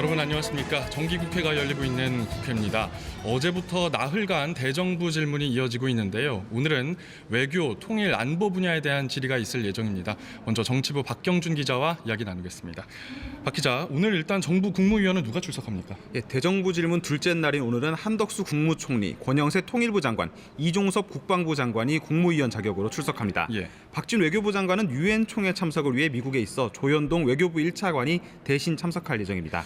여러분 안녕하십니까. 정기국회가 열리고 있는 국회입니다. 어제부터 나흘간 대정부 질문이 이어지고 있는데요. 오늘은 외교, 통일, 안보 분야에 대한 질의가 있을 예정입니다. 먼저 정치부 박경준 기자와 이야기 나누겠습니다. 박 기자, 오늘 일단 정부 국무위원은 누가 출석합니까? 대정부 질문 둘째 날인 오늘은 한덕수 국무총리, 권영세 통일부 장관, 이종섭 국방부 장관이 국무위원 자격으로 출석합니다. 박진 외교부 장관은 유엔 총회 참석을 위해 미국에 있어 조현동 외교부 1차관이 대신 참석할 예정입니다.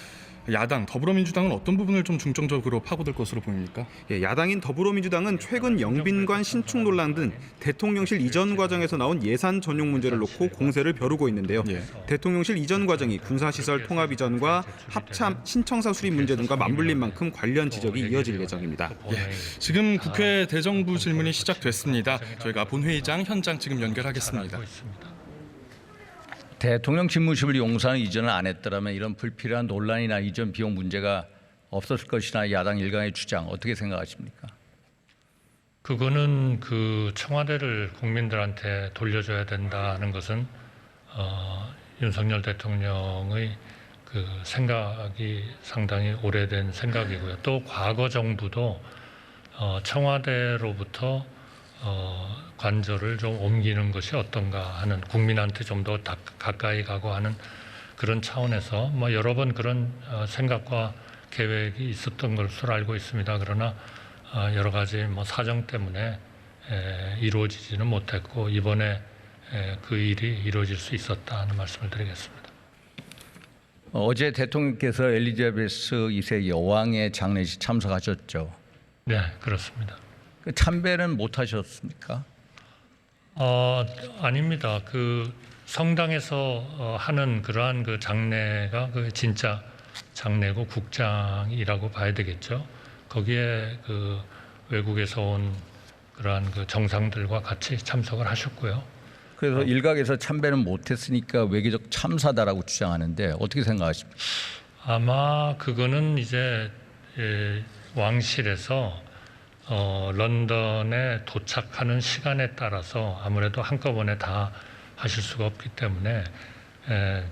야당 더불어민주당은 어떤 부분을 좀 중점적으로 파고들 것으로 보입니까? 야당인 더불어민주당은 최근 영빈관 신축 논란 등 대통령실 이전 과정에서 나온 예산 전용 문제를 놓고 공세를 벼르고 있는데요. 대통령실 이전 과정이 군사시설 통합 이전과 합참 신청사 수립 문제 등과 맞물린 만큼 관련 지적이 이어질 예정입니다. 지금 국회 대정부 질문이 시작됐습니다. 저희가 본회의장 현장 지금 연결하겠습니다. 대통령 집무실을 용산에 이전을 안 했더라면 이런 불필요한 논란이나 이전 비용 문제가 없었을 것이나 야당 일강의 주장 어떻게 생각하십니까? 그거는 그 청와대를 국민들한테 돌려줘야 된다는 것은 윤석열 대통령의 그 생각이 상당히 오래된 생각이고요. 또 과거 정부도 청와대로부터 관절을 좀 옮기는 것이 어떤가 하는, 국민한테 좀 더 가까이 가고 하는 그런 차원에서 여러 번 그런 생각과 계획이 있었던 것으로 알고 있습니다. 그러나 여러 가지 사정 때문에 이루어지지는 못했고 이번에 그 일이 이루어질 수 있었다 하는 말씀을 드리겠습니다. 어제 대통령께서 엘리자베스 2세 여왕의 장례식 참석하셨죠? 네, 그렇습니다. 그 참배는 못 하셨습니까? 아닙니다. 그 성당에서 하는 그러한 그 장례가 그 진짜 장례고 국장이라고 봐야 되겠죠. 거기에 그 외국에서 온 그러한 그 정상들과 같이 참석을 하셨고요. 그래서 일각에서 참배는 못 했으니까 외교적 참사다라고 주장하는데 어떻게 생각하십니까? 아마 그거는 이제 왕실에서 런던에 도착하는 시간에 따라서 아무래도 한꺼번에 다 하실 수가 없기 때문에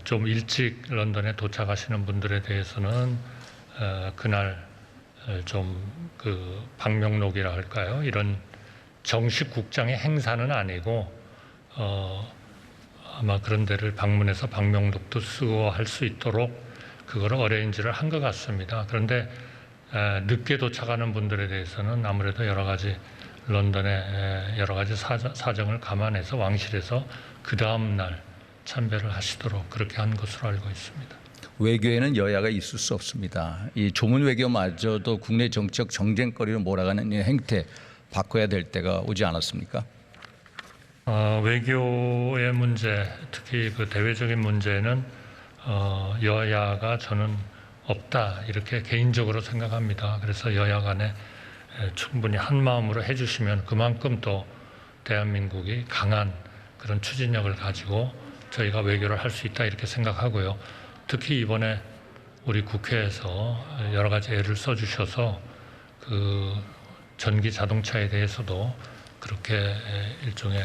좀 일찍 런던에 도착하시는 분들에 대해서는 그날 좀 그 방명록이라 할까요? 이런 정식 국장의 행사는 아니고 아마 그런 데를 방문해서 방명록도 쓰고 할 수 있도록 그거를 어레인지를 한 것 같습니다. 그런데 늦게 도착하는 분들에 대해서는 아무래도 여러 가지 런던의 여러 가지 사정을 감안해서 왕실에서 그 다음 날 참배를 하시도록 그렇게 한 것으로 알고 있습니다. 외교에는 여야가 있을 수 없습니다. 이 조문 외교마저도 국내 정치적 정쟁거리로 몰아가는 이 행태 바꿔야 될 때가 오지 않았습니까? 외교의 문제, 특히 그 대외적인 문제는 여야가 저는 없다 이렇게 개인적으로 생각합니다. 그래서 여야 간에 충분히 한 마음으로 해주시면 그만큼 또 대한민국이 강한 그런 추진력을 가지고 저희가 외교를 할 수 있다 이렇게 생각하고요. 특히 이번에 우리 국회에서 여러 가지 애를 써주셔서 그 전기 자동차에 대해서도 그렇게 일종의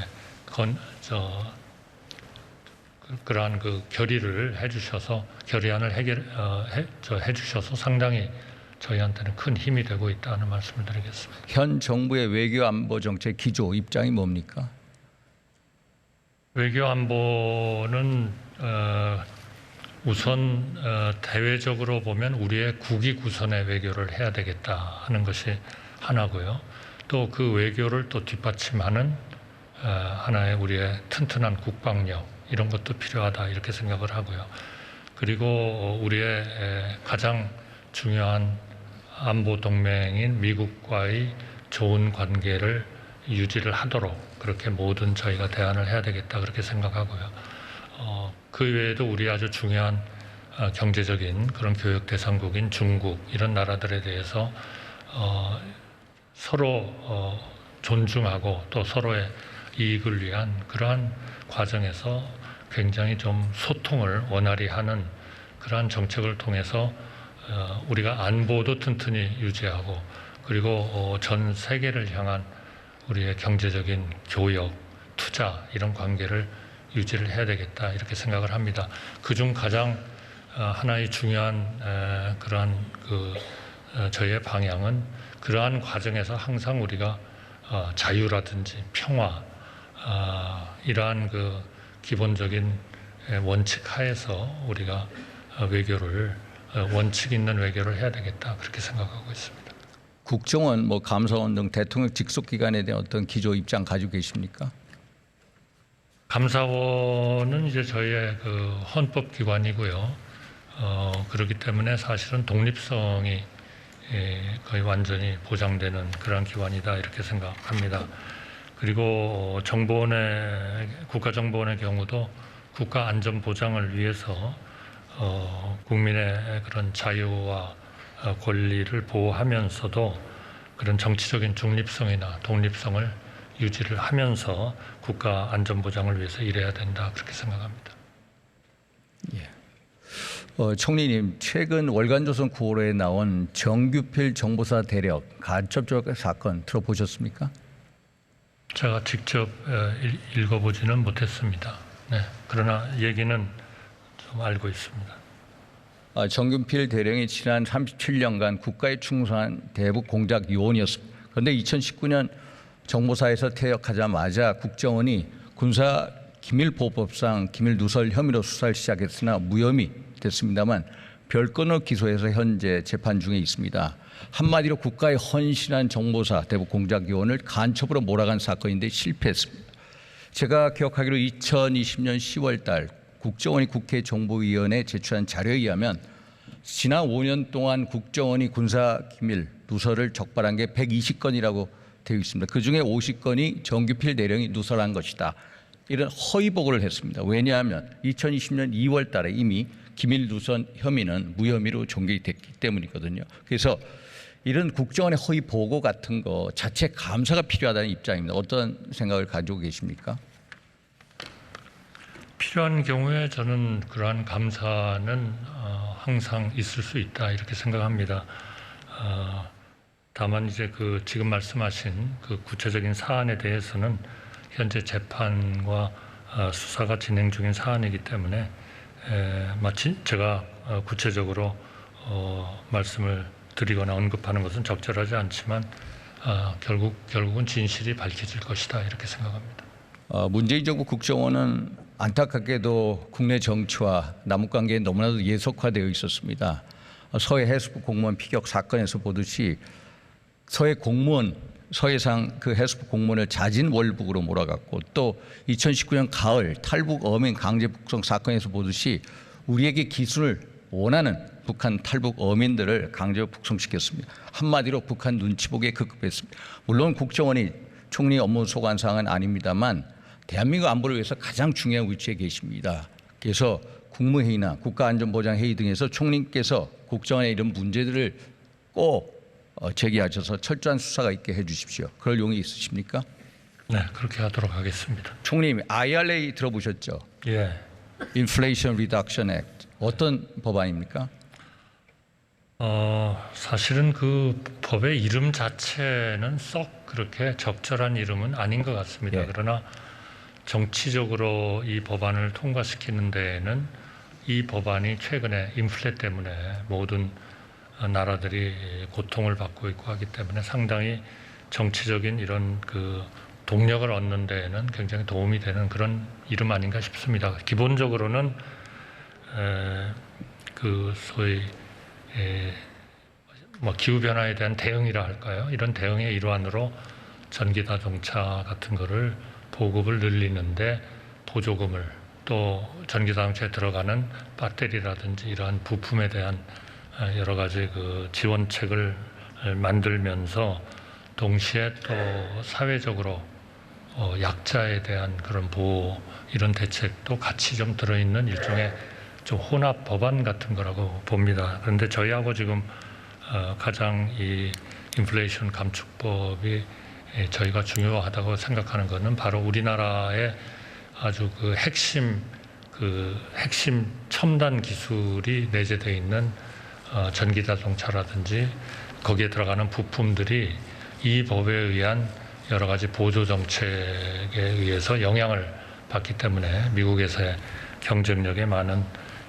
그러한 그 결의를 해주셔서 결의안을 해주셔서 상당히 저희한테는 큰 힘이 되고 있다는 말씀을 드리겠습니다. 현 정부의 외교 안보 정책 기조 입장이 뭡니까? 외교 안보는 우선 대외적으로 보면 우리의 국익우선의 외교를 해야 되겠다 하는 것이 하나고요. 또 그 외교를 또 뒷받침하는 하나의 우리의 튼튼한 국방력 이런 것도 필요하다 이렇게 생각을 하고요. 그리고 우리의 가장 중요한 안보 동맹인 미국과의 좋은 관계를 유지를 하도록 그렇게 모든 저희가 대안을 해야 되겠다 그렇게 생각하고요. 그 외에도 우리 아주 중요한 경제적인 그런 교역 대상국인 중국 이런 나라들에 대해서 서로 존중하고 또 서로의 이익을 위한 그러한 과정에서 굉장히 좀 소통을 원활히 하는 그러한 정책을 통해서 우리가 안보도 튼튼히 유지하고 그리고 전 세계를 향한 우리의 경제적인 교역, 투자 이런 관계를 유지를 해야 되겠다 이렇게 생각을 합니다. 그중 가장 하나의 중요한 그러한 저희의 방향은 그러한 과정에서 항상 우리가 자유라든지 평화 이러한 그 기본적인 원칙 하에서 우리가 외교를 원칙 있는 외교를 해야 되겠다 그렇게 생각하고 있습니다. 국정원, 뭐 감사원 등 대통령 직속 기관에 대한 어떤 기조 입장 가지고 계십니까? 감사원은 이제 저희의 그 헌법 기관이고요. 그렇기 때문에 사실은 독립성이 거의 완전히 보장되는 그런 기관이다 이렇게 생각합니다. 그리고 국가정보원의 경우도 국가 안전 보장을 위해서 국민의 그런 자유와 권리를 보호하면서도 그런 정치적인 중립성이나 독립성을 유지를 하면서 국가 안전 보장을 위해서 일해야 된다 그렇게 생각합니다. 총리님, 최근 월간조선 9월호에 나온 정규필 정보사 대력 간첩 조작 사건 들어보셨습니까? 제가 직접 읽어보지는 못했습니다. 네, 그러나 얘기는 좀 알고 있습니다. 정규필 대령이 지난 37년간 국가에 충성한 대북 공작 요원이었습니다. 그런데 2019년 정보사에서 퇴역하자마자 국정원이 군사 기밀보호법상 기밀 누설 혐의로 수사를 시작했으나 무혐의 됐습니다만 별건으로 기소해서 현재 재판 중에 있습니다. 한마디로 국가에 헌신한 정보사 대북 공작 요원을 간첩으로 몰아간 사건인데 실패했습니다. 제가 기억하기로 2020년 10월 달 국정원이 국회 정보위원회에 제출한 자료에 의하면 지난 5년 동안 국정원이 군사 기밀 누설을 적발한 게 120건이라고 되어 있습니다. 그중에 50건이 정규필 대령이 누설한 것이다. 이런 허위 보고를 했습니다. 왜냐하면 2020년 2월 달에 이미 기밀 누설 혐의는 무혐의로 종결됐기 때문이거든요. 그래서 이런 국정원의 허위 보고 같은 거 자체 감사가 필요하다는 입장입니다. 어떤 생각을 가지고 계십니까? 필요한 경우에 저는 그러한 감사는 항상 있을 수 있다 이렇게 생각합니다. 다만 이제 그 지금 말씀하신 그 구체적인 사안에 대해서는 현재 재판과 수사가 진행 중인 사안이기 때문에 마치 제가 구체적으로 말씀을 드리거나 언급하는 것은 적절하지 않지만 결국은 진실이 밝혀질 것이다 이렇게 생각합니다. 문재인 정부 국정원은 안타깝게도 국내 정치와 남북관계에 너무나도 예속화되어 있었습니다. 서해 해수부 공무원 피격 사건에서 보듯이 서해상 그 해수부 공무원을 자진 월북으로 몰아갔고 또 2019년 가을 탈북 어민 강제 북송 사건에서 보듯이 우리에게 기술을 원하는 북한 탈북 어민들을 강제 북송시켰습니다. 한마디로 북한 눈치 보기에 급급했습니다. 물론 국정원이 총리 업무 소관 사항은 아닙니다만 대한민국 안보를 위해서 가장 중요한 위치에 계십니다. 그래서 국무회의나 국가안전보장회의 등에서 총리께서 국정원의 이런 문제들을 꼭 제기하셔서 철저한 수사가 있게 해주십시오. 그럴 용의 있으십니까? 네, 그렇게 하도록 하겠습니다. 총리님, IRA 들어보셨죠? 예. Inflation Reduction Act. 어떤 법안입니까? 사실은 그 법의 이름 자체는 썩 그렇게 적절한 이름은 아닌 것 같습니다. 예. 그러나 정치적으로 이 법안을 통과시키는 데에는 이 법안이 최근에 인플레 때문에 모든 나라들이 고통을 받고 있고 하기 때문에 상당히 정치적인 이런 그 동력을 얻는 데에는 굉장히 도움이 되는 그런 이름 아닌가 싶습니다. 기본적으로는 그 소위 기후 변화에 대한 대응이라 할까요? 이런 대응의 일환으로 전기 자동차 같은 거를 보급을 늘리는데 보조금을 또 전기 자동차에 들어가는 배터리라든지 이러한 부품에 대한 여러 가지 그 지원책을 만들면서 동시에 또 사회적으로 약자에 대한 그런 보호 이런 대책도 같이 좀 들어있는 일종의 좀 혼합 법안 같은 거라고 봅니다. 그런데 저희하고 지금 가장 이 인플레이션 감축법이 저희가 중요하다고 생각하는 것은 바로 우리나라의 아주 그 핵심 첨단 기술이 내재되어 있는 전기 자동차라든지 거기에 들어가는 부품들이 이 법에 의한 여러 가지 보조 정책에 의해서 영향을 받기 때문에 미국에서의 경쟁력에 많은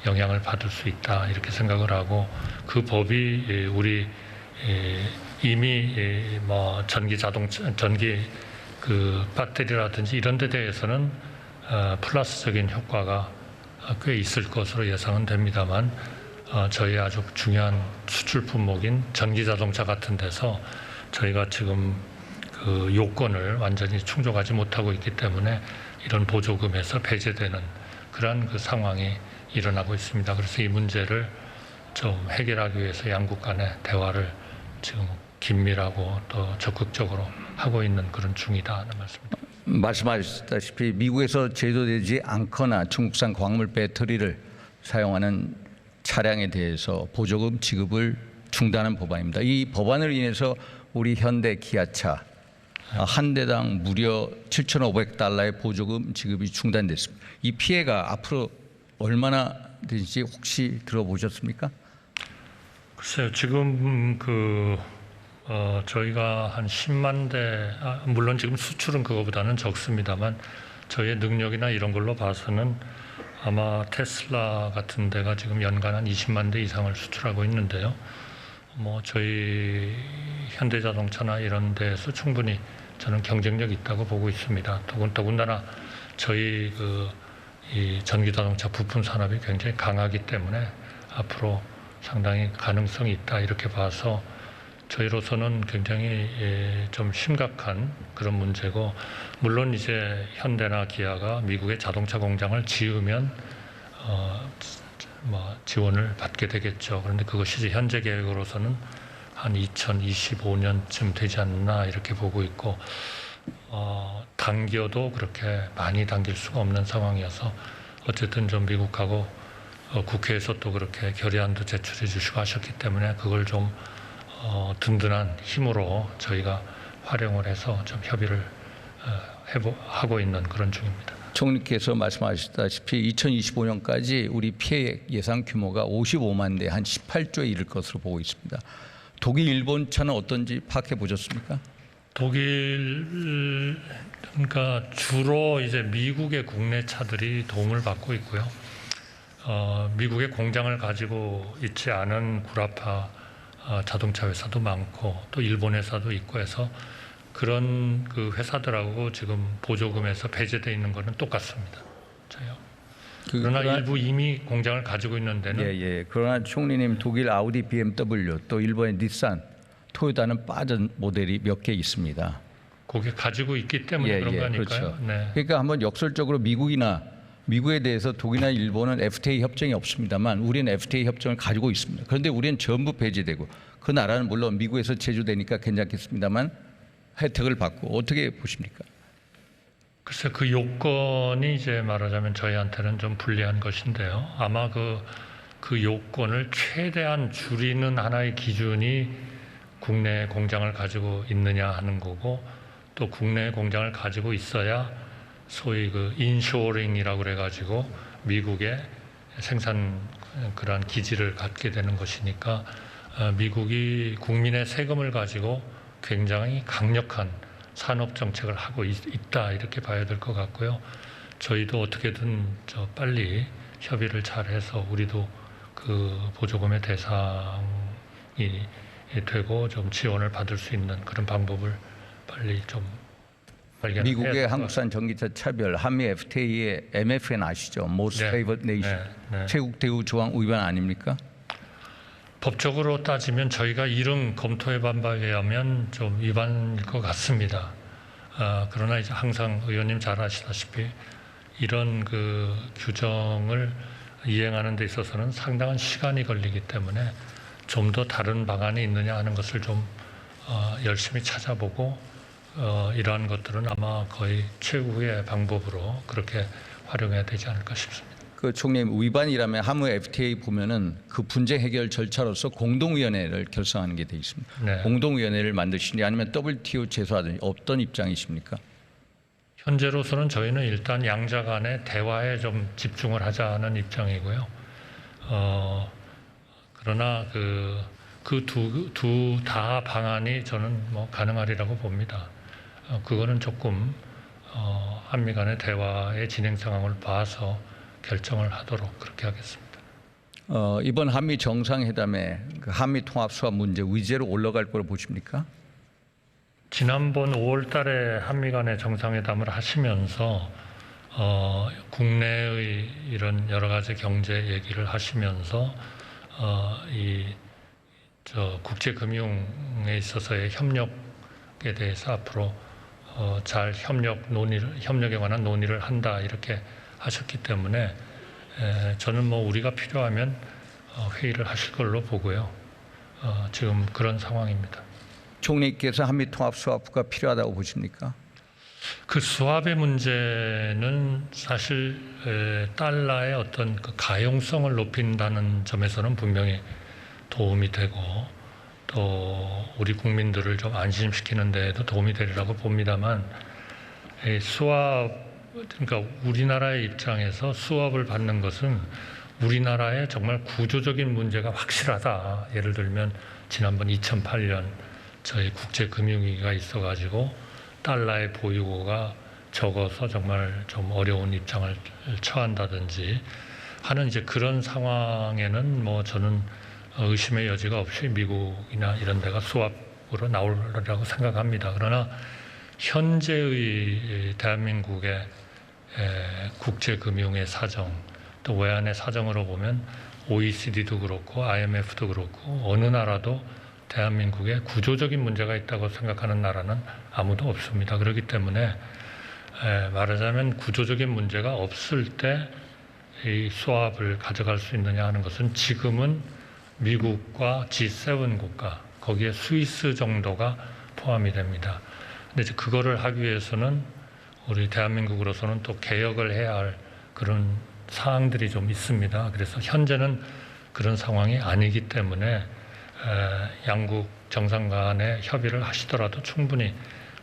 영향을 받을 수 있다 이렇게 생각을 하고 그 법이 우리 이미 뭐 전기 그 배터리라든지 이런 데 대해서는 플러스적인 효과가 꽤 있을 것으로 예상은 됩니다만 저희 아주 중요한 수출 품목인 전기 자동차 같은 데서 저희가 지금 그 요건을 완전히 충족하지 못하고 있기 때문에 이런 보조금에서 배제되는 그러한 그 상황이 일어나고 있습니다. 그래서 이 문제를 좀 해결하기 위해서 양국 간의 대화를 지금 긴밀하고 또 적극적으로 하고 있는 그런 중이다 하는 말씀입니다. 말씀하셨다시피 미국에서 제조되지 않거나 중국산 광물 배터리를 사용하는 차량에 대해서 보조금 지급을 중단한 법안입니다. 이 법안을 인해서 우리 현대 기아차 한 대당 무려 7,500달러의 보조금 지급이 중단됐습니다. 이 피해가 앞으로 얼마나 될지 혹시 들어보셨습니까? 글쎄요, 지금 저희가 한 10만 대, 물론 지금 수출은 그거보다는 적습니다만 저희의 능력이나 이런 걸로 봐서는 아마 테슬라 같은 데가 지금 연간 한 20만 대 이상을 수출하고 있는데요. 뭐 저희 현대자동차나 이런 데서 충분히 저는 경쟁력 있다고 보고 있습니다. 더군다나 저희 이 전기자동차 부품 산업이 굉장히 강하기 때문에 앞으로 상당히 가능성이 있다 이렇게 봐서 저희로서는 굉장히 좀 심각한 그런 문제고, 물론 이제 현대나 기아가 미국의 자동차 공장을 지으면 지원을 받게 되겠죠. 그런데 그것이 이제 현재 계획으로서는 한 2025년쯤 되지 않나 이렇게 보고 있고, 당겨도 그렇게 많이 당길 수가 없는 상황이어서 어쨌든 좀 미국하고 국회에서 또 그렇게 결의안도 제출해 주시고 하셨기 때문에 그걸 좀 든든한 힘으로 저희가 활용을 해서 좀 협의를 하고 있는 그런 중입니다. 총리께서 말씀하셨다시피 2025년까지 우리 피해 예상 규모가 55만 대, 한 18조에 이를 것으로 보고 있습니다. 독일, 일본 차는 어떤지 파악해 보셨습니까? 독일 그러니까 주로 이제 미국의 국내 차들이 도움을 받고 있고요. 미국의 공장을 가지고 있지 않은 구라파 자동차 회사도 많고 또 일본 회사도 있고 해서 그런 그 회사들하고 지금 보조금에서 배제되어 있는 거는 똑같습니다. 그러나 일부 이미 공장을 가지고 있는 데는 그러나 총리님, 독일 아우디, BMW 또 일본의 닛산, 토요타는 빠진 모델이 몇 개 있습니다. 그게 가지고 있기 때문에 그런 거니까요. 그렇죠. 네. 그러니까 한번 역설적으로 미국에 대해서 독일이나 일본은 FTA 협정이 없습니다만 우리는 FTA 협정을 가지고 있습니다. 그런데 우리는 전부 배제되고 그 나라는 물론 미국에서 제조되니까 괜찮겠습니다만 혜택을 받고 어떻게 보십니까? 글쎄 그 요건이 이제 말하자면 저희한테는 좀 불리한 것인데요. 아마 그 요건을 최대한 줄이는 하나의 기준이 국내 공장을 가지고 있느냐 하는 거고, 또 국내 공장을 가지고 있어야 소위 그 인쇼링이라고 그래가지고 미국의 생산 그러한 기지를 갖게 되는 것이니까 미국이 국민의 세금을 가지고 굉장히 강력한 산업 정책을 하고 있다 이렇게 봐야 될 것 같고요. 저희도 어떻게든 빨리 협의를 잘해서 우리도 그 보조금의 대상이 되고 좀 지원을 받을 수 있는 그런 방법을 빨리 좀 발견해야 미국의 한국산 전기차 차별, 한미 FTA의 MFN 아시죠? Most Favored Nation. 최국 대우 조항 위반 아닙니까? 법적으로 따지면 저희가 이름 검토해본 바에 의하면 좀 위반일 것 같습니다. 그러나 이제 항상 의원님 잘 아시다시피 이런 그 규정을 이행하는 데 있어서는 상당한 시간이 걸리기 때문에 좀 더 다른 방안이 있느냐 하는 것을 좀 열심히 찾아보고 이러한 것들은 아마 거의 최후의 방법으로 그렇게 활용해야 되지 않을까 싶습니다. 그 총리님, 위반이라면 한미 FTA 보면은 그 분쟁 해결 절차로서 공동위원회를 결성하는 게 돼 있습니다. 네. 공동위원회를 만드시니 아니면 WTO 제소하든지 어떤 입장이십니까? 현재로서는 저희는 일단 양자 간의 대화에 좀 집중을 하자는 입장이고요. 그러나 그 두 다 방안이 저는 뭐 가능하리라고 봅니다. 그거는 조금 한미 간의 대화의 진행 상황을 봐서 결정을 하도록 그렇게 하겠습니다. 이번 한미 정상회담에 그 한미 통합 수합 문제 의제로 올라갈 거로 보십니까? 지난번 5월 달에 한미 간의 정상회담을 하시면서 국내의 이런 여러 가지 경제 얘기를 하시면서 국제 금융에 있어서의 협력에 대해서 앞으로 잘 협력에 관한 논의를 한다 이렇게 하셨기 때문에 저는 뭐 우리가 필요하면 회의를 하실 걸로 보고요. 지금 그런 상황입니다. 총리께서 한미 통합 수합가 필요하다고 보십니까? 그 수합의 문제는 사실 달러의 어떤 그 가용성을 높인다는 점에서는 분명히 도움이 되고 또 우리 국민들을 좀 안심시키는 데에도 도움이 되리라고 봅니다만 그러니까 우리나라의 입장에서 수합을 받는 것은 우리나라의 정말 구조적인 문제가 확실하다. 예를 들면 지난번 2008년 저희 국제금융위기가 있어가지고 달러의 보유고가 적어서 정말 좀 어려운 입장을 처한다든지 하는 이제 그런 상황에는 뭐 저는 의심의 여지가 없이 미국이나 이런 데가 수합으로 나오리라고 생각합니다. 그러나 현재의 대한민국의 국제금융의 사정 또 외환의 사정으로 보면 OECD도 그렇고 IMF도 그렇고 어느 나라도 대한민국에 구조적인 문제가 있다고 생각하는 나라는 아무도 없습니다. 그렇기 때문에 말하자면 구조적인 문제가 없을 때 이 수합을 가져갈 수 있느냐 하는 것은 지금은 미국과 G7 국가 거기에 스위스 정도가 포함이 됩니다. 근데 이제 그거를 하기 위해서는 우리 대한민국으로서는 또 개혁을 해야 할 그런 사항들이 좀 있습니다. 그래서 현재는 그런 상황이 아니기 때문에 양국 정상 간의 협의를 하시더라도 충분히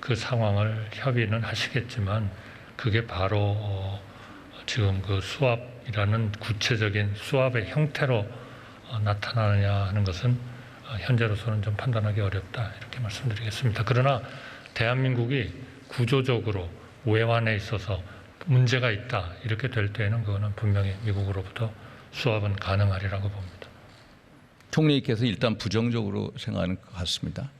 그 상황을 협의는 하시겠지만 그게 바로 지금 그 수합이라는 구체적인 수합의 형태로 나타나느냐 하는 것은 현재로서는 좀 판단하기 어렵다 이렇게 말씀드리겠습니다. 그러나 대한민국이 구조적으로 외환에 있어서 문제가 있다 이렇게 될 때에는 그거는 분명히 미국으로부터 수합은 가능하리라고 봅니다. 총리께서 일단 부정적으로 생각하는 것 같습니다.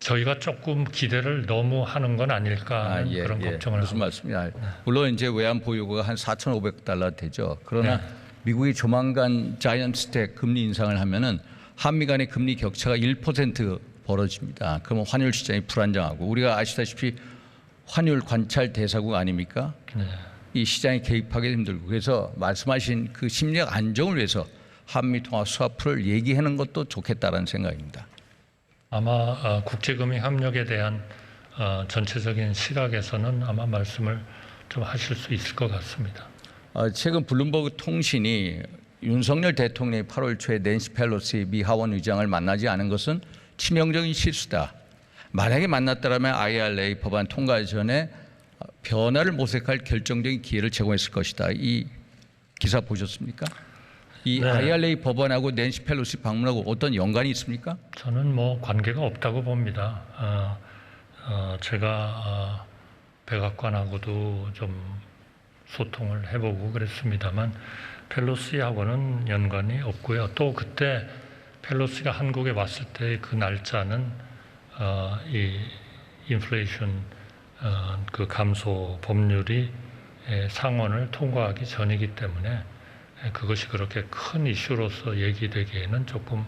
저희가 조금 기대를 너무 하는 건 아닐까 하는 그런 걱정을 무슨 말씀이냐. 물론 이제 외환 보유고가 한 4,500달러 되죠. 그러나 미국이 조만간 자이언트 스택 금리 인상을 하면은 한미 간의 금리 격차가 1% 벌어집니다. 그러면 환율 시장이 불안정하고 우리가 아시다시피 환율 관찰 대사국 아닙니까? 이 시장에 개입하기 힘들고 그래서 말씀하신 그 심리적 안정을 위해서 한미 통합 수합을 얘기하는 것도 좋겠다라는 생각입니다. 아마 국제금융 협력에 대한 전체적인 시각에서는 아마 말씀을 좀 하실 수 있을 것 같습니다. 최근 블룸버그 통신이 윤석열 대통령이 8월 초에 낸시 펠로시 미 하원 의장을 만나지 않은 것은 치명적인 실수다. 만약에 만났다면 IRA 법안 통과 전에 변화를 모색할 결정적인 기회를 제공했을 것이다. 이 기사 보셨습니까? 이 IRA 법안하고 낸시 펠로시 방문하고 어떤 연관이 있습니까? 저는 뭐 관계가 없다고 봅니다. 제가 백악관하고도 좀 소통을 해보고 그랬습니다만 펠로시하고는 연관이 없고요. 또 그때 펠로시가 한국에 왔을 때 그 날짜는 이 인플레이션 그 감소 법률이 상원을 통과하기 전이기 때문에 그것이 그렇게 큰 이슈로서 얘기되기에는 조금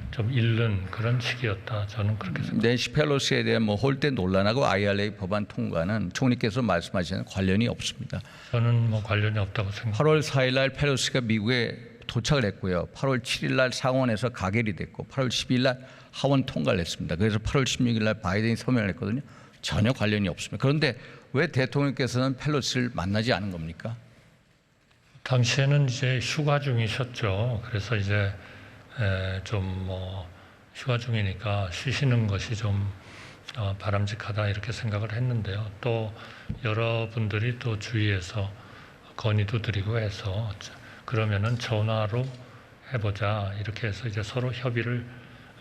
좀 잃는 그런 시기였다. 저는 그렇게 생각합니다. 낸시 펠로시에 대한 뭐 홀대 논란하고 IRA 법안 통과는 총리께서 말씀하시는 관련이 없습니다. 저는 뭐 관련이 없다고 생각합니다. 8월 4일 날 펠로시가 미국에 도착을 했고요. 8월 7일 날 상원에서 가결이 됐고 8월 10일 날 하원 통과를 했습니다. 그래서 8월 16일 날 바이든이 서명을 했거든요. 전혀 관련이 없습니다. 그런데 왜 대통령께서는 펠로시를 만나지 않은 겁니까? 당시에는 이제 휴가 중이셨죠. 그래서 이제 좀 뭐 휴가 중이니까 쉬시는 것이 좀 바람직하다 이렇게 생각을 했는데요. 또 여러분들이 또 주위에서 건의도 드리고 해서 그러면은 전화로 해보자 이렇게 해서 이제 서로 협의를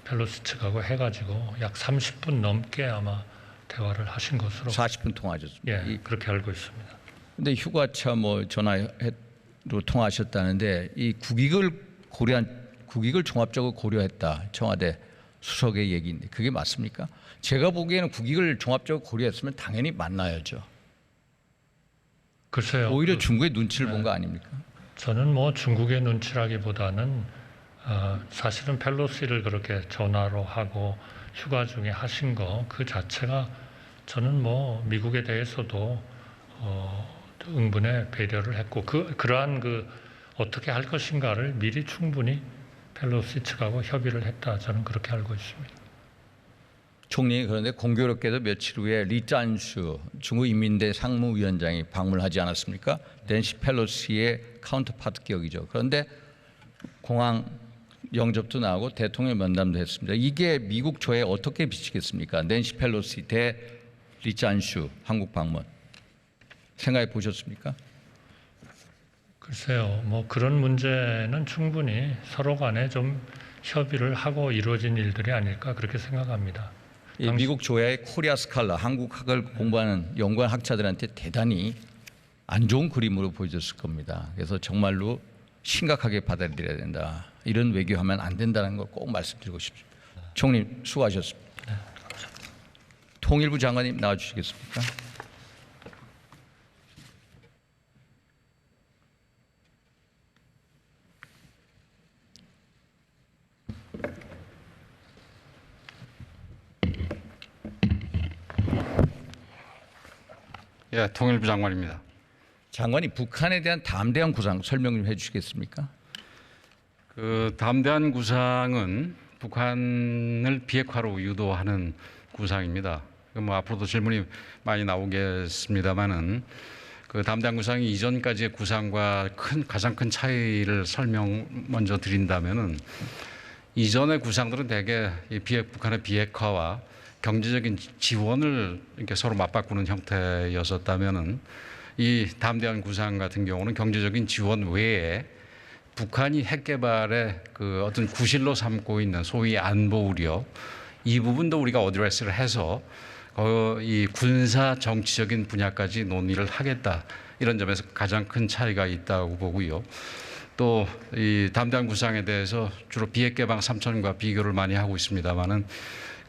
펠로시 측하고 해가지고 약 30분 넘게 아마 대화를 하신 것으로 40분 통화하셨습니다. 그렇게 알고 있습니다. 근데 휴가차 뭐 전화로 통화하셨다는데 이 국익을 국익을 종합적으로 고려했다. 청와대 수석의 얘기인데 그게 맞습니까? 제가 보기에는 국익을 종합적으로 고려했으면 당연히 만나야죠. 글쎄요. 오히려 중국의 눈치를 본 거 아닙니까? 저는 뭐 중국의 눈치라기보다는 사실은 펠로시를 그렇게 전화로 하고 휴가 중에 하신 거 그 자체가 저는 뭐 미국에 대해서도 응분의 배려를 했고 그러한 어떻게 할 것인가를 미리 충분히 펠로시 측하고 협의를 했다. 저는 그렇게 알고 있습니다. 총리 그런데 공교롭게도 며칠 후에 리짠슈 중국 인민대 상무위원장이 방문하지 않았습니까? 낸시 펠로시의 카운터파트 격이죠. 그런데 공항 영접도 나오고 대통령 면담도 했습니다. 이게 미국 조에 어떻게 비치겠습니까? 낸시 펠로시 대 리짠슈 한국 방문 생각해 보셨습니까? 글쎄요, 뭐 그런 문제는 충분히 서로 간에 좀 협의를 하고 이루어진 일들이 아닐까 그렇게 생각합니다. 이 미국 조야의 코리아 스칼라 한국학을 공부하는 연구한 학자들한테 대단히 안 좋은 그림으로 보여졌을 겁니다. 그래서 정말로 심각하게 받아들여야 된다. 이런 외교하면 안 된다는 걸 꼭 말씀드리고 싶습니다. 총리 수고하셨습니다. 통일부 장관님 나와주시겠습니까? 예, 통일부 장관입니다. 장관이 북한에 대한 담대한 구상 설명 좀 해주시겠습니까? 그 담대한 구상은 북한을 비핵화로 유도하는 구상입니다. 뭐 앞으로도 질문이 많이 나오겠습니다만은 그 담대한 구상이 이전까지의 구상과 가장 큰 차이를 먼저 드린다면은 이전의 구상들은 대개 북한의 비핵화와 경제적인 지원을 이렇게 서로 맞바꾸는 형태였었다면은 이 담대한 구상 같은 경우는 경제적인 지원 외에 북한이 핵 개발의 그 어떤 구실로 삼고 있는 소위 안보 우려 이 부분도 우리가 어드레스를 해서 이 군사 정치적인 분야까지 논의를 하겠다 이런 점에서 가장 큰 차이가 있다고 보고요. 또 이 담대한 구상에 대해서 주로 비핵 개방 3천과 비교를 많이 하고 있습니다만은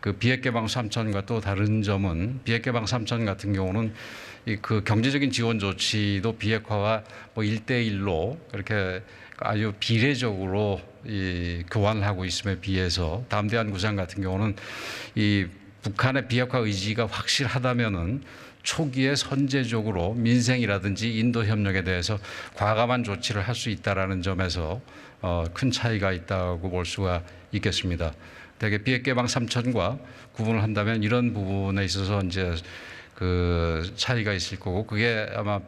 그 비핵 개방 3천과 또 다른 점은 비핵 개방 3천 같은 경우는 그 경제적인 지원 조치도 비핵화와 뭐 1대1로 그렇게 아주 비례적으로 교환을 하고 있음에 비해서 담대한 구상 같은 경우는 이 북한의 비핵화 의지가 확실하다면은 초기에 선제적으로 민생이라든지 인도 협력에 대해서 과감한 조치를 할 수 있다라는 점에서 큰 차이가 있다고 볼 수가 있겠습니다. 대개 비핵 개방 3천과 구분을 한다면 이런 부분에 있어서 이제 그 차이가 있을 거고 그게 아마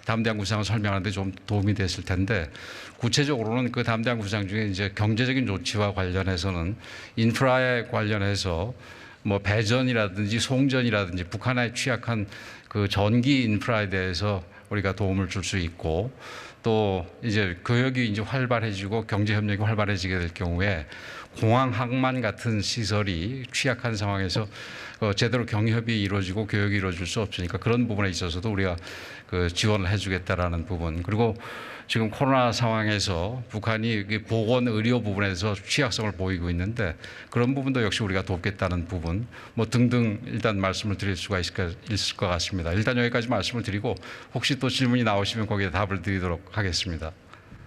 담대한 구상을 설명하는데 좀 도움이 됐을 텐데 구체적으로는 그 담대한 구상 중에 이제 경제적인 조치와 관련해서는 인프라에 관련해서 뭐 배전이라든지 송전이라든지 북한에 취약한 그 전기 인프라에 대해서 우리가 도움을 줄 수 있고 또 이제 교역이 이제 활발해지고 경제 협력이 활발해지게 될 경우에 공항 항만 같은 시설이 취약한 상황에서 제대로 경협이 이루어지고 교역이 이루어질 수 없으니까 그런 부분에 있어서도 우리가 그 지원을 해주겠다라는 부분 그리고 지금 코로나 상황에서 북한이 보건 의료 부분에서 취약성을 보이고 있는데 그런 부분도 역시 우리가 돕겠다는 부분 뭐 등등 일단 말씀을 드릴 수가 있을 것 같습니다. 일단 여기까지 말씀을 드리고 혹시 또 질문이 나오시면 거기에 답을 드리도록 하겠습니다.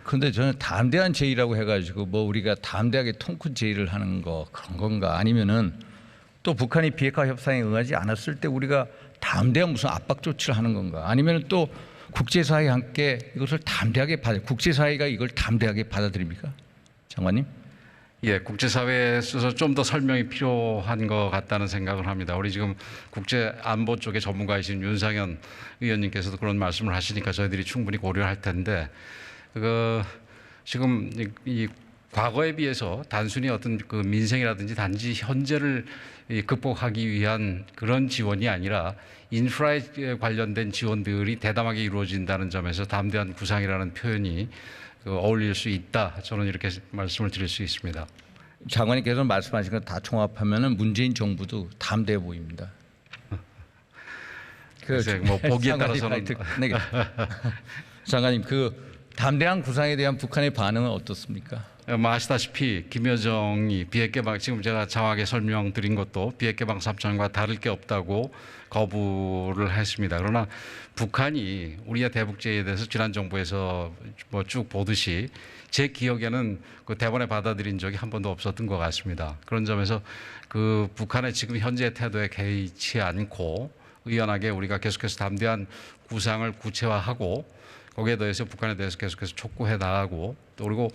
그런데 저는 담대한 제의라고 해가지고 뭐 우리가 담대하게 통큰 제의를 하는 거 그런 건가 아니면은 또 북한이 비핵화 협상에 응하지 않았을 때 우리가 담대한 무슨 압박 조치를 하는 건가 아니면은 또 국제사회와 함께 이것을 담대하게 국제사회가 이걸 담대하게 받아들입니까? 장관님? 예, 국제사회에 있어서 좀 더 설명이 필요한 것 같다는 생각을 합니다. 우리 지금 국제안보 쪽에 전문가이신 윤상현 의원님께서도 그런 말씀을 하시니까 저희들이 충분히 고려할 텐데 지금 이 과거에 비해서 단순히 어떤 그 민생이라든지 단지 현재를 극복하기 위한 그런 지원이 아니라 인프라에 관련된 지원들이 대담하게 이루어진다는 점에서 담대한 구상이라는 표현이 어울릴 수 있다. 저는 이렇게 말씀을 드릴 수 있습니다. 장관님께서 말씀하신 거 다 총합하면은 문재인 정부도 담대해 보입니다. 뭐 보기에 따라서는 장관님 그 담대한 구상에 대한 북한의 반응은 어떻습니까? 아시다시피 김여정이 비핵개방 지금 제가 장하게 설명드린 것도 비핵개방 3천과 다를 게 없다고 거부를 했습니다. 그러나 북한이 우리의 대북제에 대해서 지난 정부에서 뭐 쭉 보듯이 제 기억에는 그 대본에 받아들인 적이 한 번도 없었던 것 같습니다. 그런 점에서 그 북한의 지금 현재의 태도에 개의치 않고 의연하게 우리가 계속해서 담대한 구상을 구체화하고 거기에 대해서 북한에 대해서 계속해서 촉구해 나가고 또 그리고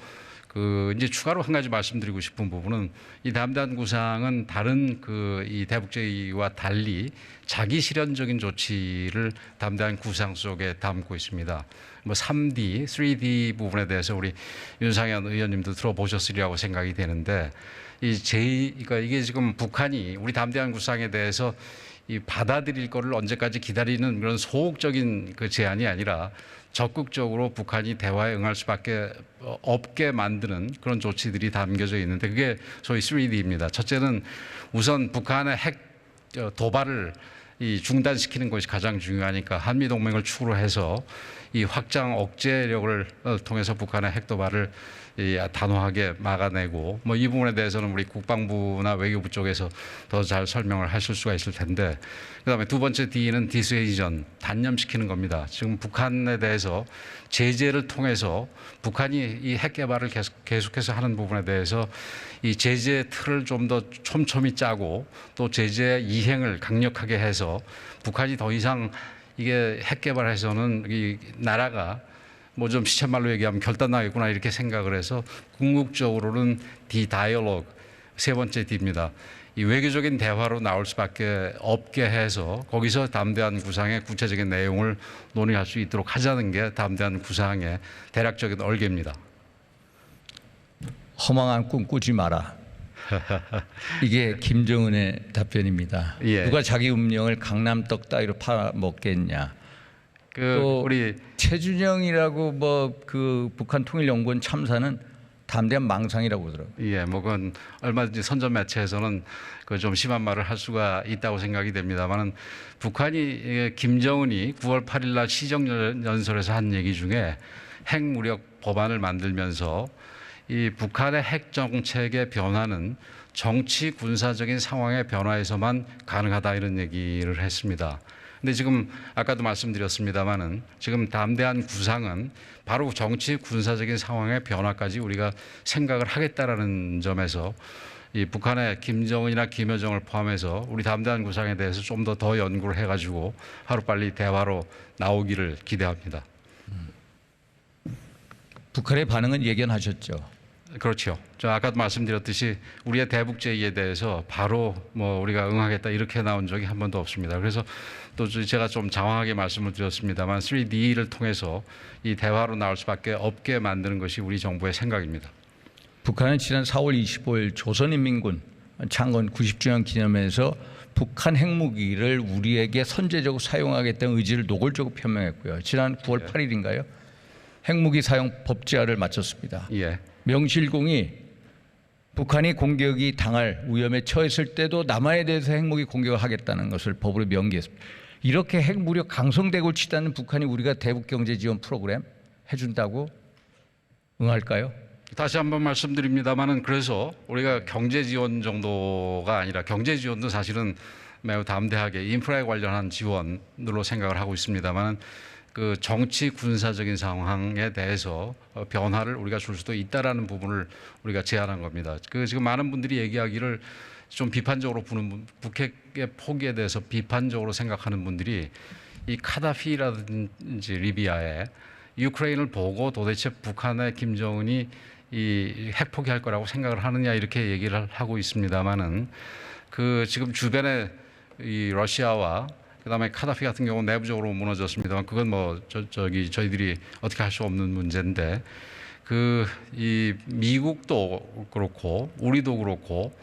그 이제 추가로 한 가지 말씀드리고 싶은 부분은 이 담대한 구상은 다른 그 이 대북제의와 달리 자기 실현적인 조치를 담대한 구상 속에 담고 있습니다. 뭐 3D 부분에 대해서 우리 윤상현 의원님도 들어보셨으리라고 생각이 되는데 그러니까 이게 지금 북한이 우리 담대한 구상에 대해서 이 받아들일 거를 언제까지 기다리는 그런 소극적인 그 제안이 아니라 적극적으로 북한이 대화에 응할 수밖에 없게 만드는 그런 조치들이 담겨져 있는데 그게 소위 3D입니다. 첫째는 우선 북한의 핵 도발을 이 중단시키는 것이 가장 중요하니까 한미 동맹을 축으로 해서 이 확장 억제력을 통해서 북한의 핵 도발을 단호하게 막아내고 뭐 이 부분에 대해서는 우리 국방부나 외교부 쪽에서 더 잘 설명을 하실 수가 있을 텐데 그다음에 두 번째 D는 디스에이전 단념시키는 겁니다. 지금 북한에 대해서 제재를 통해서 북한이 이 핵 개발을 계속해서 하는 부분에 대해서 이 제재 틀을 좀 더 촘촘히 짜고 또 제재 이행을 강력하게 해서 북한이 더 이상 이게 핵 개발해서는 이 나라가 뭐 좀 시쳇말로 얘기하면 결단나겠구나 이렇게 생각을 해서 궁극적으로는 디다이얼로그 세 번째 D입니다. 이 외교적인 대화로 나올 수밖에 없게 해서 거기서 담대한 구상의 구체적인 내용을 논의할 수 있도록 하자는 게 담대한 구상의 대략적인 얼개입니다. 허망한 꿈 꾸지 마라. 이게 김정은의 답변입니다. 예. 누가 자기 운명을 강남떡 따위로 팔아먹겠냐. 또 우리 최준영이라고 뭐 그 북한 통일연구원 참사는 담대한 망상이라고 그러더라고요. 예, 뭐 그건 얼마든지 선전 매체에서는 그 좀 심한 말을 할 수가 있다고 생각이 됩니다만은 북한이 김정은이 9월 8일 날 시정연설에서 한 얘기 중에 핵무력 법안을 만들면서 이 북한의 핵 정책의 변화는 정치 군사적인 상황의 변화에서만 가능하다 이런 얘기를 했습니다. 근데 지금 아까도 말씀드렸습니다마는 지금 담대한 구상은 바로 정치 군사적인 상황의 변화까지 우리가 생각을 하겠다라는 점에서 이 북한의 김정은이나 김여정을 포함해서 우리 담대한 구상에 대해서 좀 더 연구를 해가지고 하루빨리 대화로 나오기를 기대합니다. 북한의 반응은 예견하셨죠? 그렇죠. 저 아까도 말씀드렸듯이 우리의 대북제의에 대해서 바로 뭐 우리가 응하겠다 이렇게 나온 적이 한 번도 없습니다. 그래서 또 제가 좀 장황하게 말씀을 드렸습니다만 3D를 통해서 이 대화로 나올 수밖에 없게 만드는 것이 우리 정부의 생각입니다. 북한은 지난 4월 25일 조선인민군 창건 90주년 기념회에서 북한 핵무기를 우리에게 선제적으로 사용하겠다는 의지를 노골적으로 표명했고요. 지난 9월 8일인가요? 핵무기 사용 법제화를 마쳤습니다. 예. 명실공히 북한이 공격이 당할 위험에 처했을 때도 남한에 대해서 핵무기 공격을 하겠다는 것을 법으로 명기했습니다. 이렇게 핵무력 강성대국을 치닫는 북한이 우리가 대북경제지원 프로그램 해준다고 응할까요? 다시 한번 말씀드립니다만은 그래서 우리가 경제 지원 정도가 아니라 경제 지원도 사실은 매우 담대하게 인프라에 관련한 지원으로 생각을 하고 있습니다만은 그 정치 군사적인 상황에 대해서 변화를 우리가 줄 수도 있다라는 부분을 우리가 제안한 겁니다. 그 지금 많은 분들이 얘기하기를 좀 비판적으로 보는 북핵의 포기에 대해서 비판적으로 생각하는 분들이 이 카다피라든지 리비아에 유크레인을 보고 도대체 북한의 김정은이 이 핵 포기할 거라고 생각을 하느냐 이렇게 얘기를 하고 있습니다만은 그 지금 주변에 이 러시아와 그다음에 카다피 같은 경우는 내부적으로 무너졌습니다만 그건 뭐 저희들이 어떻게 할 수 없는 문제인데 그 이 미국도 그렇고 우리도 그렇고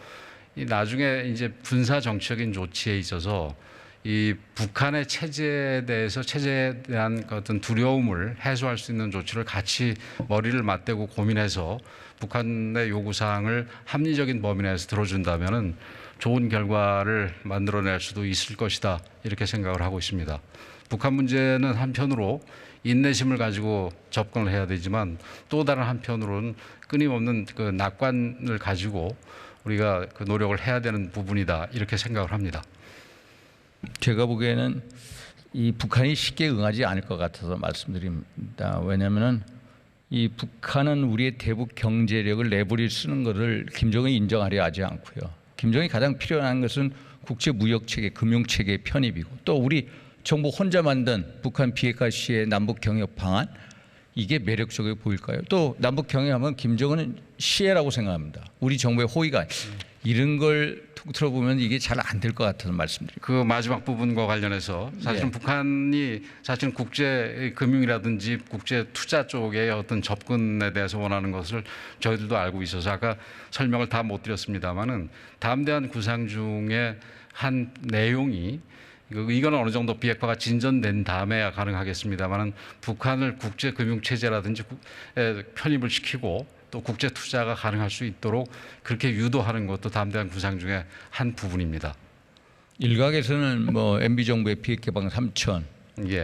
이 나중에 이제 군사 정치적인 조치에 있어서 이 북한의 체제에 대한 어떤 두려움을 해소할 수 있는 조치를 같이 머리를 맞대고 고민해서 북한의 요구 사항을 합리적인 범위 내에서 들어준다면은 좋은 결과를 만들어낼 수도 있을 것이다 이렇게 생각을 하고 있습니다. 북한 문제는 한편으로 인내심을 가지고 접근을 해야 되지만 또 다른 한편으로는 끊임없는 그 낙관을 가지고 우리가 그 노력을 해야 되는 부분이다 이렇게 생각을 합니다. 제가 보기에는 이 북한이 쉽게 응하지 않을 것 같아서 말씀드립니다. 왜냐하면은 이 북한은 우리의 대북 경제력을 레버리를 쓰는 것을 김정은이 인정하려 하지 않고요. 김정은이 가장 필요한 것은 국제 무역 체계, 금융 체계 편입이고 또 우리 정부 혼자 만든 북한 비핵화 시의 남북 경협 방안 이게 매력적으로 보일까요? 또 남북 경협하면 김정은은 시혜라고 생각합니다. 우리 정부의 호의가 이런 걸 통틀어 보면 이게 잘 안 될 것 같아서 말씀드립니다. 그 마지막 부분과 관련해서 사실은 북한이 사실은 국제 금융이라든지 국제 투자 쪽의 어떤 접근에 대해서 원하는 것을 저희들도 알고 있어서 아까 설명을 다 못 드렸습니다만은 담대한 구상 중에 한 내용이 이거는 어느 정도 비핵화가 진전된 다음에야 가능하겠습니다만은 북한을 국제 금융 체제라든지 편입을 시키고 또 국제 투자가 가능할 수 있도록 그렇게 유도하는 것도 담대한 구상 중에 한 부분입니다. 일각에서는 뭐 MB 정부의 비핵 개방 3천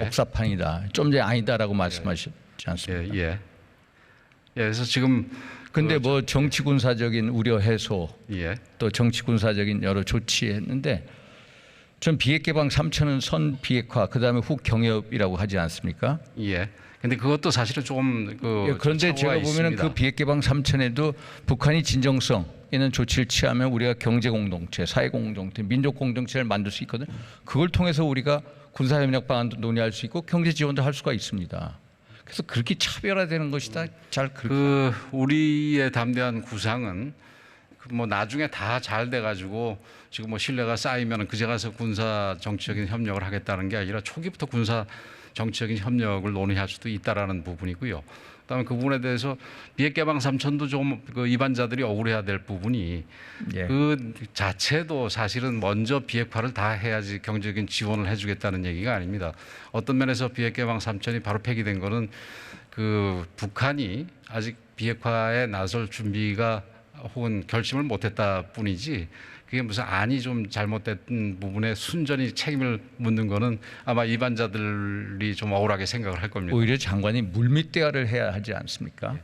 옥사판이다. 좀 전에 아니다라고 말씀하셨지 않습니까? 그래서 지금 근데 뭐 정치 군사적인 우려 해소 또 정치 군사적인 여러 조치했는데 전 비핵 개방 3천은 선 비핵화 그다음에 후 경협이라고 하지 않습니까? 근데 그것도 사실은 조금 그런데 제가 보면은 그 비핵 개방 3천에도 북한이 진정성 있는 조치를 취하면 우리가 경제 공동체, 사회 공동체, 민족 공동체를 만들 수 있거든. 그걸 통해서 우리가 군사 협력 방안도 논의할 수 있고 경제 지원도 할 수가 있습니다. 그래서 그렇게 차별화되는 것이다. 그 우리의 담대한 구상은 뭐 나중에 다 잘 돼가지고 지금 뭐 신뢰가 쌓이면 그제 가서 군사 정치적인 협력을 하겠다는 게 아니라 초기부터 군사 정치적인 협력을 논의할 수도 있다라는 부분이고요. 그다음에 그 부분에 대해서 비핵 개방 3천도 좀 그 입안자들이 억울해야 될 부분이 그 자체도 사실은 먼저 비핵화를 다 해야지 경제적인 지원을 해주겠다는 얘기가 아닙니다. 어떤 면에서 비핵 개방 3천이 바로 폐기된 거는 그 북한이 아직 비핵화에 나설 준비가 혹은 결심을 못했다 뿐이지 그게 무슨 안이 좀 잘못된 부분에 순전히 책임을 묻는 거는 아마 입안자들이 좀 억울하게 생각을 할 겁니다. 오히려 장관이 물밑 대화를 해야 하지 않습니까?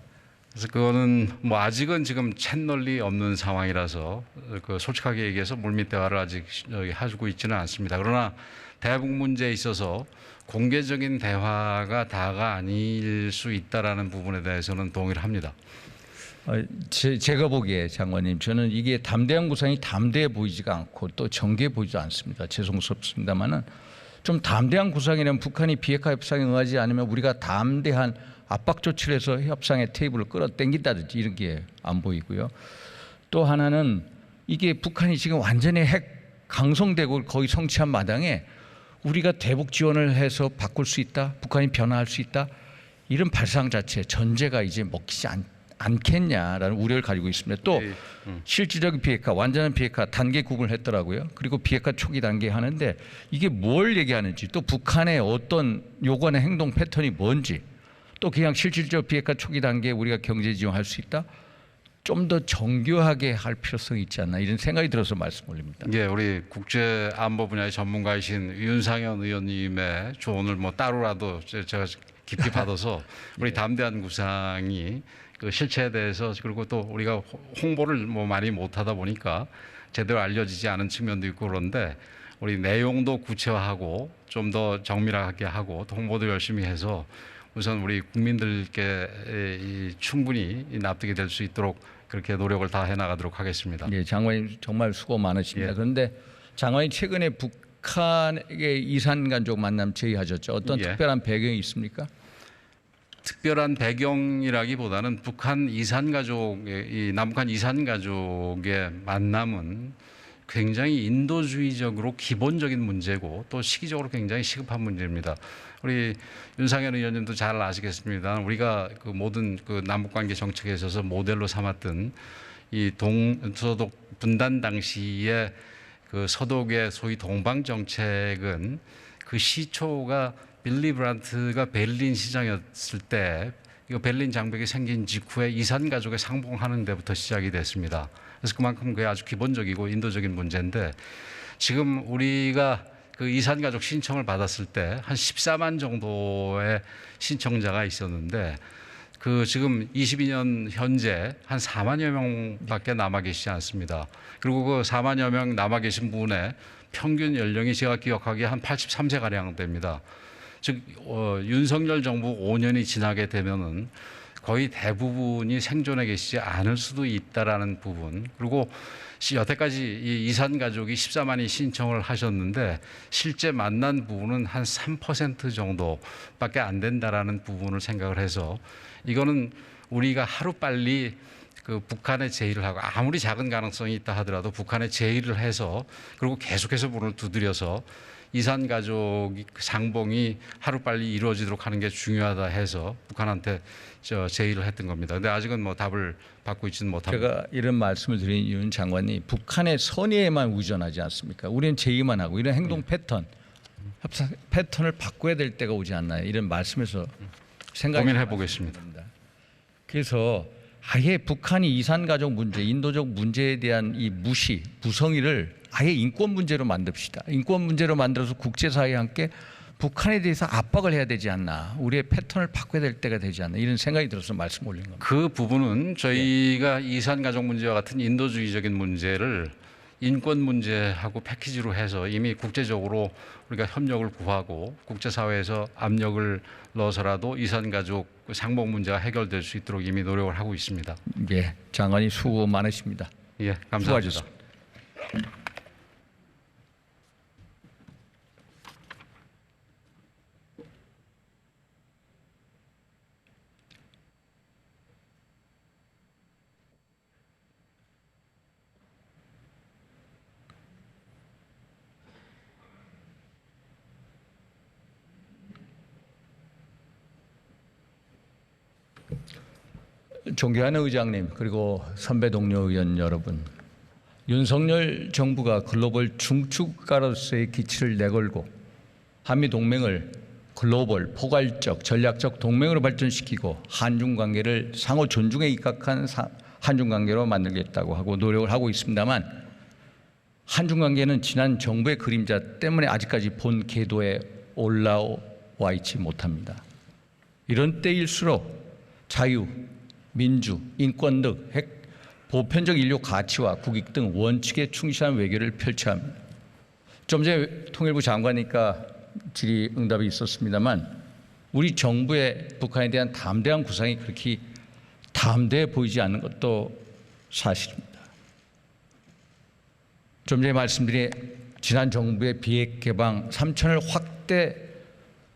그래서 그거는 뭐 아직은 지금 채널이 없는 상황이라서 그 솔직하게 얘기해서 물밑 대화를 아직 해주고 있지는 않습니다. 그러나 대북 문제에 있어서 공개적인 대화가 다가 아닐 수 있다라는 부분에 대해서는 동의를 합니다. 제가 보기에 장관님 저는 이게 담대한 구상이 담대해 보이지가 않고 또 정교해 보이지도 않습니다. 죄송스럽습니다만은 좀 담대한 구상이라면 북한이 비핵화 협상에 응하지 않으면 우리가 담대한 압박 조치를 해서 협상의 테이블을 끌어당긴다든지 이런 게 안 보이고요. 또 하나는 이게 북한이 지금 완전히 핵 강성되고 거의 성취한 마당에 우리가 대북 지원을 해서 바꿀 수 있다, 북한이 변화할 수 있다 이런 발상 자체 전제가 이제 먹히지 않겠냐라는 우려를 가지고 있습니다. 또 실질적인 비핵화, 완전한 비핵화 단계 구분을 했더라고요. 그리고 비핵화 초기 단계 하는데 이게 뭘 얘기하는지 또 북한의 어떤 요구하는 행동 패턴이 뭔지 또 그냥 실질적 비핵화 초기 단계에 우리가 경제 지원할 수 있다? 좀 더 정교하게 할 필요성이 있지 않나 이런 생각이 들어서 말씀 올립니다. 우리 국제 안보 분야의 전문가이신 윤상현 의원님의 조언을 뭐 따로라도 제가 깊이 받아서 우리 담대한 구상이 그 실체에 대해서 그리고 또 우리가 홍보를 뭐 많이 못하다 보니까 제대로 알려지지 않은 측면도 있고 그런데 우리 내용도 구체화하고 좀 더 정밀하게 하고 또 홍보도 열심히 해서 우선 우리 국민들께 충분히 납득이 될 수 있도록 그렇게 노력을 다 해나가도록 하겠습니다. 네, 장관님 정말 수고 많으십니다. 그런데 장관님 최근에 북한의 이산가족 만남 제의하셨죠. 어떤 특별한 배경이 있습니까? 특별한 배경이라기보다는 북한 이산가족의 남북한 이산가족의 만남은 굉장히 인도주의적으로 기본적인 문제고 또 시기적으로 굉장히 시급한 문제입니다. 우리 윤상현 의원님도 잘 아시겠습니다. 우리가 그 모든 그 남북관계 정책에 있어서 모델로 삼았던 이 동서독 분단 당시에 그 서독의 소위 동방 정책은 그 시초가 빌리 브란트가 베를린 시장이었을 때 이거 베를린 장벽이 생긴 직후에 이산가족에 상봉하는 데부터 시작이 됐습니다. 그래서 그만큼 그게 아주 기본적이고 인도적인 문제인데 지금 우리가 그 이산가족 신청을 받았을 때 한 14만 정도의 신청자가 있었는데 그 지금 22년 현재 한 4만여 명밖에 남아 계시지 않습니다. 그리고 그 4만여 명 남아 계신 분의 평균 연령이 제가 기억하기에 한 83세 가량 됩니다. 즉 윤석열 정부 5년이 지나게 되면은 거의 대부분이 생존해 계시지 않을 수도 있다라는 부분. 그리고 여태까지 이 이산 가족이 14만이 신청을 하셨는데 실제 만난 부분은 한 3% 정도밖에 안 된다라는 부분을 생각을 해서 이거는 우리가 하루빨리 그 북한에 제의를 하고 아무리 작은 가능성이 있다 하더라도 북한에 제의를 해서 그리고 계속해서 문을 두드려서 이산 가족 상봉이 하루빨리 이루어지도록 하는 게 중요하다 해서 북한한테 제의를 했던 겁니다. 근데 아직은 뭐 답을 받고 있지는 못합니다. 제가 이런 말씀을 드린 이유는 장관님 북한의 선의에만 의존하지 않습니까? 우리는 제의만 하고 이런 행동 패턴, 협상 패턴을 바꿔야 될 때가 오지 않나요? 이런 말씀에서 생각이 고민해 보겠습니다. 그래서 아예 북한이 이산가족 문제, 인도적 문제에 대한 이 무시, 부성의를 아예 인권 문제로 만듭시다. 인권 문제로 만들어서 국제사회와 함께 북한에 대해서 압박을 해야 되지 않나. 우리의 패턴을 바꿔야 될 때가 되지 않나. 이런 생각이 들어서 말씀 올린 겁니다. 그 부분은 저희가 이산가족 문제와 같은 인도주의적인 문제를 인권 문제하고 패키지로 해서 이미 국제적으로 우리가 협력을 구하고 국제사회에서 압력을 넣어서라도 이산가족 상봉 문제가 해결될 수 있도록 이미 노력을 하고 있습니다. 예, 장관님 수고 많으십니다. 예, 감사합니다. 수고하셨습니다. 존경하는 의장님 그리고 선배 동료 의원 여러분, 윤석열 정부가 글로벌 중추국가로서의 기치를 내걸고 한미 동맹을 글로벌 포괄적 전략적 동맹으로 발전시키고 한중 관계를 상호 존중에 입각한 한중 관계로 만들겠다고 하고 노력을 하고 있습니다만 한중 관계는 지난 정부의 그림자 때문에 아직까지 본 궤도에 올라와 있지 못합니다. 이런 때일수록 자유, 민주, 인권 등 보편적 인류 가치와 국익 등 원칙에 충실한 외교를 펼쳐야 합니다. 좀 전에 통일부 장관이니까 질의응답이 있었습니다만 우리 정부의 북한에 대한 담대한 구상이 그렇게 담대해 보이지 않는 것도 사실입니다. 좀 전에 말씀드린 지난 정부의 비핵 개방 3천을 확대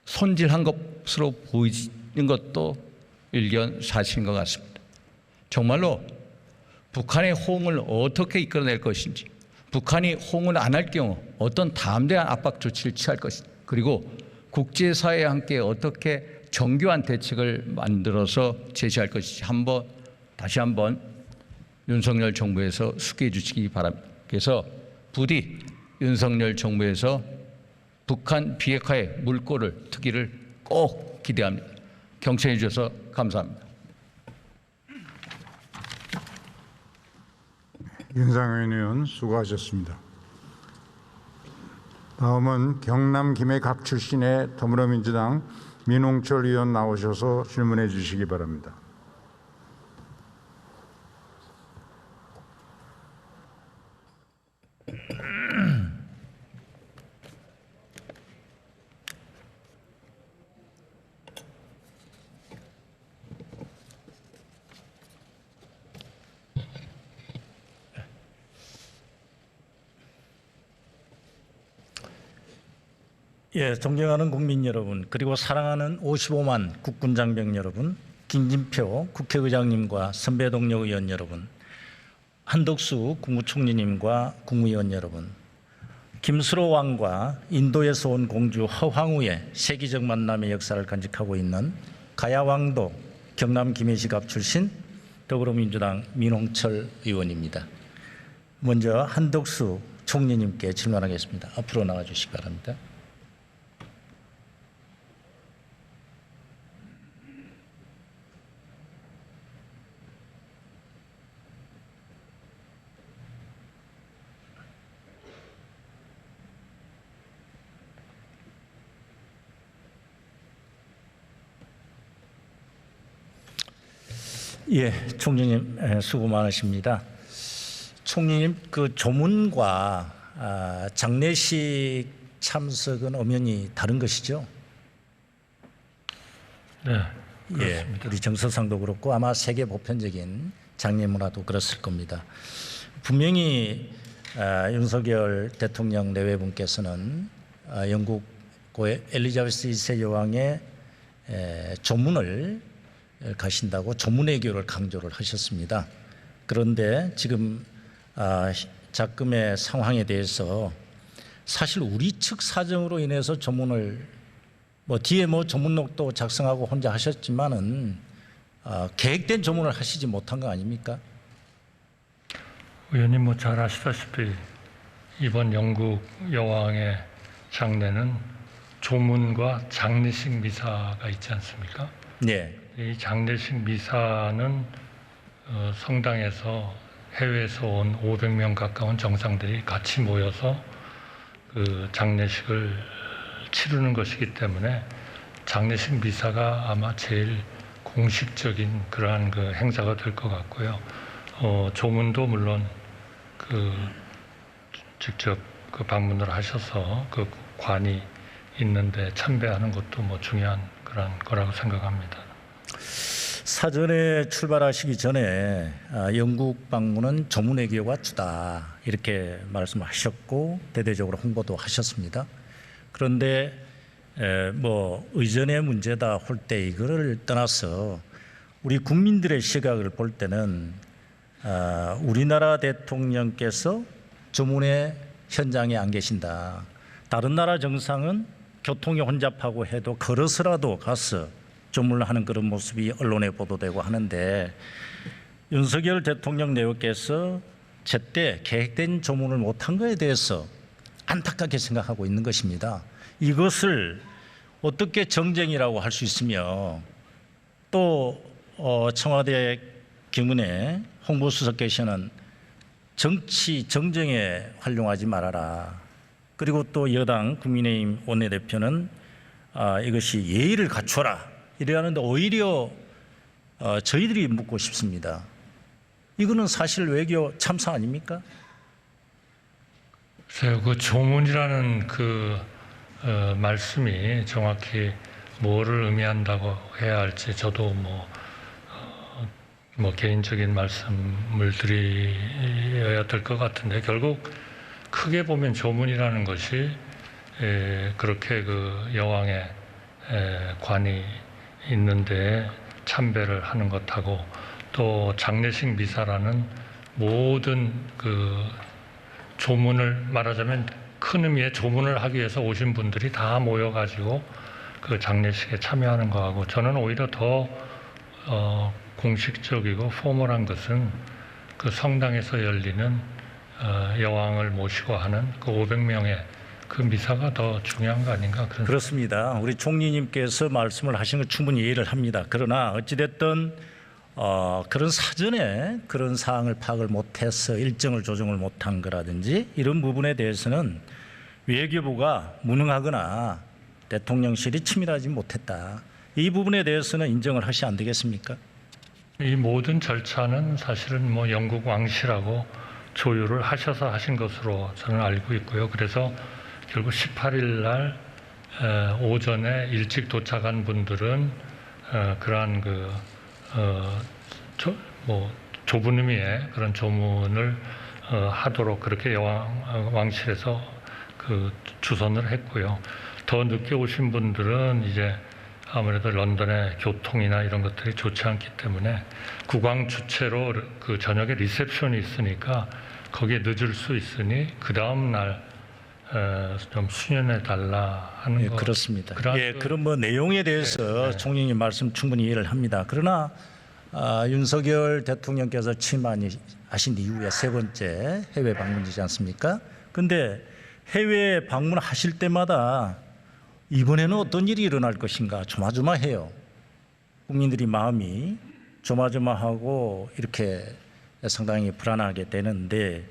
손질한 것으로 보이는 것도 일견 사실인 것 같습니다. 정말로 북한의 호응을 어떻게 이끌어낼 것인지, 북한이 호응을 안 할 경우 어떤 담대한 압박 조치를 취할 것인지, 그리고 국제사회와 함께 어떻게 정교한 대책을 만들어서 제시할 것인지 다시 한번 윤석열 정부에서 숙고해 주시기 바랍니다. 그래서 부디 윤석열 정부에서 북한 비핵화의 물꼬를 트기를 꼭 기대합니다. 경청해 주셔서 감사합니다. 윤상현 의원 수고하셨습니다. 다음은 경남 김해갑 출신의 더불어민주당 민홍철 의원 나오셔서 질문해 주시기 바랍니다. 예, 존경하는 국민 여러분, 그리고 사랑하는 55만 국군 장병 여러분, 김진표 국회의장님과 선배 동료 의원 여러분, 한덕수 국무총리님과 국무위원 여러분, 김수로 왕과 인도에서 온 공주 허황우의 세계적 만남의 역사를 간직하고 있는 가야왕도 경남 김해시갑 출신 더불어민주당 민홍철 의원입니다. 먼저 한덕수 총리님께 질문하겠습니다. 앞으로 나와 주시기 바랍니다. 예, 총리님 수고 많으십니다. 총리님 그 조문과 장례식 참석은 엄연히 다른 것이죠? 네, 예, 우리 정서상도 그렇고 아마 세계 보편적인 장례 문화도 그렇을 겁니다. 분명히 윤석열 대통령 내외분께서는 영국 고의 엘리자베스 2세 여왕의 조문을 가신다고 조문외교를 강조를 하셨습니다. 그런데 지금 작금의 상황에 대해서 사실 우리 측 사정으로 인해서 조문을 뒤에 조문록도 작성하고 혼자 하셨지만은 계획된 조문을 하시지 못한 거 아닙니까? 의원님 잘 아시다시피 이번 영국 여왕의 장례는 조문과 장례식 미사가 있지 않습니까? 네. 이 장례식 미사는 성당에서 해외에서 온 500명 가까운 정상들이 같이 모여서 그 장례식을 치르는 것이기 때문에 장례식 미사가 아마 제일 공식적인 그러한 그 행사가 될 것 같고요. 조문도 물론 그 직접 그 방문을 하셔서 그 관이 있는데 참배하는 것도 중요한 그런 거라고 생각합니다. 사전에 출발하시기 전에 영국 방문은 조문외교가 주다 이렇게 말씀하셨고 대대적으로 홍보도 하셨습니다. 그런데 의전의 문제다 할 때 이거를 떠나서 우리 국민들의 시각을 볼 때는 우리나라 대통령께서 조문의 현장에 안 계신다. 다른 나라 정상은 교통이 혼잡하고 해도 걸어서라도 가서 조문을 하는 그런 모습이 언론에 보도되고 하는데 윤석열 대통령 내외께서 제때 계획된 조문을 못한 것에 대해서 안타깝게 생각하고 있는 것입니다. 이것을 어떻게 정쟁이라고 할 수 있으며 또 청와대 경은의 홍보수석께서는 정치 정쟁에 활용하지 말아라. 그리고 또 여당 국민의힘 원내대표는 이것이 예의를 갖춰라. 이래하는데 오히려 저희들이 묻고 싶습니다. 이거는 사실 외교 참사 아닙니까? 글쎄요, 그 조문이라는 그 말씀이 정확히 뭐를 의미한다고 해야 할지 저도 개인적인 말씀을 드려야 될 것 같은데 결국 크게 보면 조문이라는 것이 그렇게 그 여왕의 관이 있는데 참배를 하는 것하고 또 장례식 미사라는 모든 그 조문을 말하자면 큰 의미의 조문을 하기 위해서 오신 분들이 다 모여가지고 그 장례식에 참여하는 거하고 저는 오히려 더 공식적이고 포멀한 것은 그 성당에서 열리는 여왕을 모시고 하는 그 500명의 그 미사가 더 중요한 거 아닌가 그렇습니다. 우리 총리님께서 말씀을 하신 건 충분히 이해를 합니다. 그러나 어찌됐든 그런 사전에 그런 사항을 파악을 못해서 일정을 조정을 못한 거라든지 이런 부분에 대해서는 외교부가 무능하거나 대통령실이 치밀하지 못했다. 이 부분에 대해서는 인정을 하시면 안 되겠습니까? 이 모든 절차는 사실은 영국 왕실하고 조율을 하셔서 하신 것으로 저는 알고 있고요. 그래서 결국 18일 날 오전에 일찍 도착한 분들은 그러한 좁은 의미의 그런 조문을 하도록 그렇게 왕실에서 그 주선을 했고요. 더 늦게 오신 분들은 이제 아무래도 런던의 교통이나 이런 것들이 좋지 않기 때문에 국왕 주최로 그 저녁에 리셉션이 있으니까 거기에 늦을 수 있으니 그 다음 날 좀 수년해 달라 하는 거. 그렇습니다. 그런 내용에 대해서 총리님 말씀 충분히 이해를 합니다. 그러나 윤석열 대통령께서 취임하신 이후에 세 번째 해외 방문이지 않습니까? 그런데 해외 방문하실 때마다 이번에는 어떤 일이 일어날 것인가 조마조마해요. 국민들이 마음이 조마조마하고 이렇게 상당히 불안하게 되는데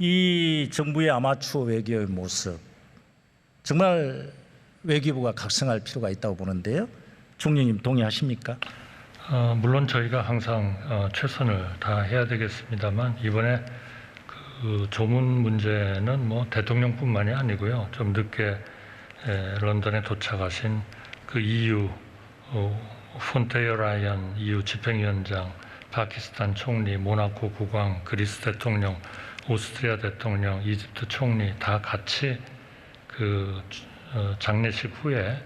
이 정부의 아마추어 외교의 모습 정말 외교부가 각성할 필요가 있다고 보는데요. 총리님 동의하십니까? 물론 저희가 항상 최선을 다해야 되겠습니다만 이번에 그 조문 문제는 뭐 대통령뿐만이 아니고요. 좀 늦게 런던에 도착하신 그 EU 폰테어 라이언 EU 집행위원장, 파키스탄 총리, 모나코 국왕, 그리스 대통령, 오스트리아 대통령, 이집트 총리 다 같이 그 장례식 후에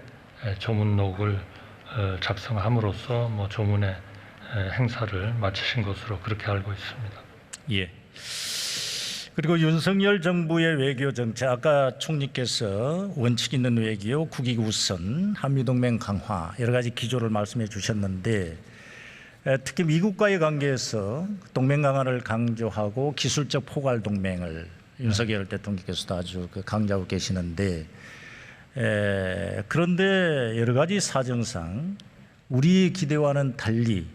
조문록을 작성함으로써 뭐 조문의 행사를 마치신 것으로 그렇게 알고 있습니다. 예. 그리고 윤석열 정부의 외교 정책, 아까 총리께서 원칙 있는 외교, 국익 우선, 한미동맹 강화 여러 가지 기조를 말씀해 주셨는데 특히 미국과의 관계에서 동맹 강화를 강조하고 기술적 포괄 동맹을 윤석열 대통령께서도 아주 강조하고 계시는데 그런데 여러 가지 사정상 우리의 기대와는 달리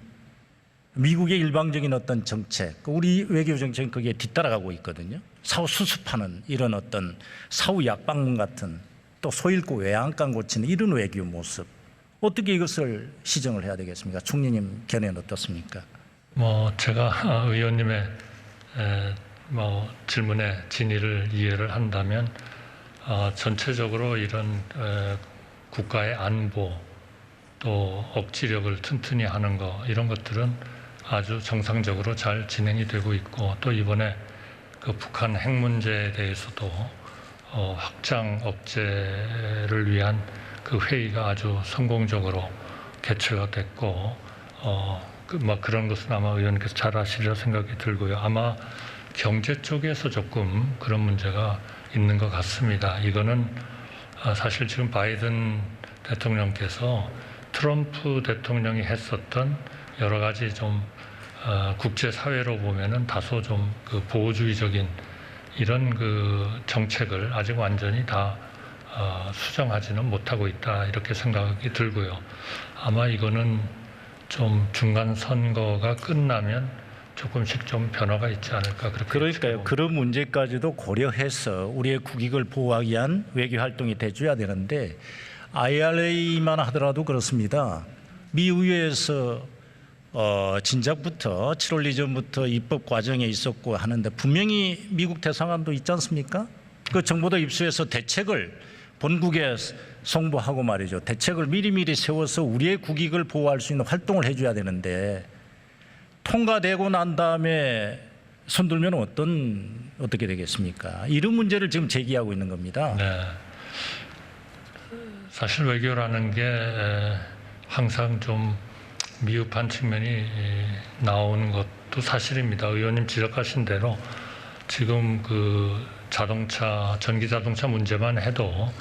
미국의 일방적인 어떤 정책, 우리 외교 정책은 거기에 뒤따라가고 있거든요. 사후 수습하는 이런 어떤 사후 약방문 같은 또 소잃고 외양간 고치는 이런 외교 모습. 어떻게 이것을 시정을 해야 되겠습니까? 총리님 견해는 어떻습니까? 뭐 제가 의원님의 뭐 질문의 진위를 이해를 한다면 전체적으로 이런 국가의 안보 또 억지력을 튼튼히 하는 거 이런 것들은 아주 정상적으로 잘 진행이 되고 있고 또 이번에 그 북한 핵 문제에 대해서도 확장 억제를 위한 그 회의가 아주 성공적으로 개최가 됐고 그런 것은 아마 의원님께서 잘 아시리라 생각이 들고요. 아마 경제 쪽에서 조금 그런 문제가 있는 것 같습니다. 이거는 사실 지금 바이든 대통령께서 트럼프 대통령이 했었던 여러 가지 좀 국제 사회로 보면은 다소 좀 그 보호주의적인 이런 그 정책을 아직 완전히 다 수정하지는 못하고 있다 이렇게 생각이 들고요. 아마 이거는 좀 중간 선거가 끝나면 조금씩 좀 변화가 있지 않을까 그렇게. 그러니까요. 그런 문제까지도 고려해서 우리의 국익을 보호하기 위한 외교 활동이 돼줘야 되는데 IRA만 하더라도 그렇습니다. 미 의회에서 진작부터 7월 이전부터 입법 과정에 있었고 하는데 분명히 미국 대사관도 있지 않습니까? 그 정보도 입수해서 대책을 본국에 송부하고 말이죠. 대책을 미리미리 세워서 우리의 국익을 보호할 수 있는 활동을 해줘야 되는데 통과되고 난 다음에 손들면 어떻게 되겠습니까? 이런 문제를 지금 제기하고 있는 겁니다. 네. 사실 외교라는 게 항상 좀 미흡한 측면이 나오는 것도 사실입니다. 의원님 지적하신 대로 지금 그 전기 자동차 문제만 해도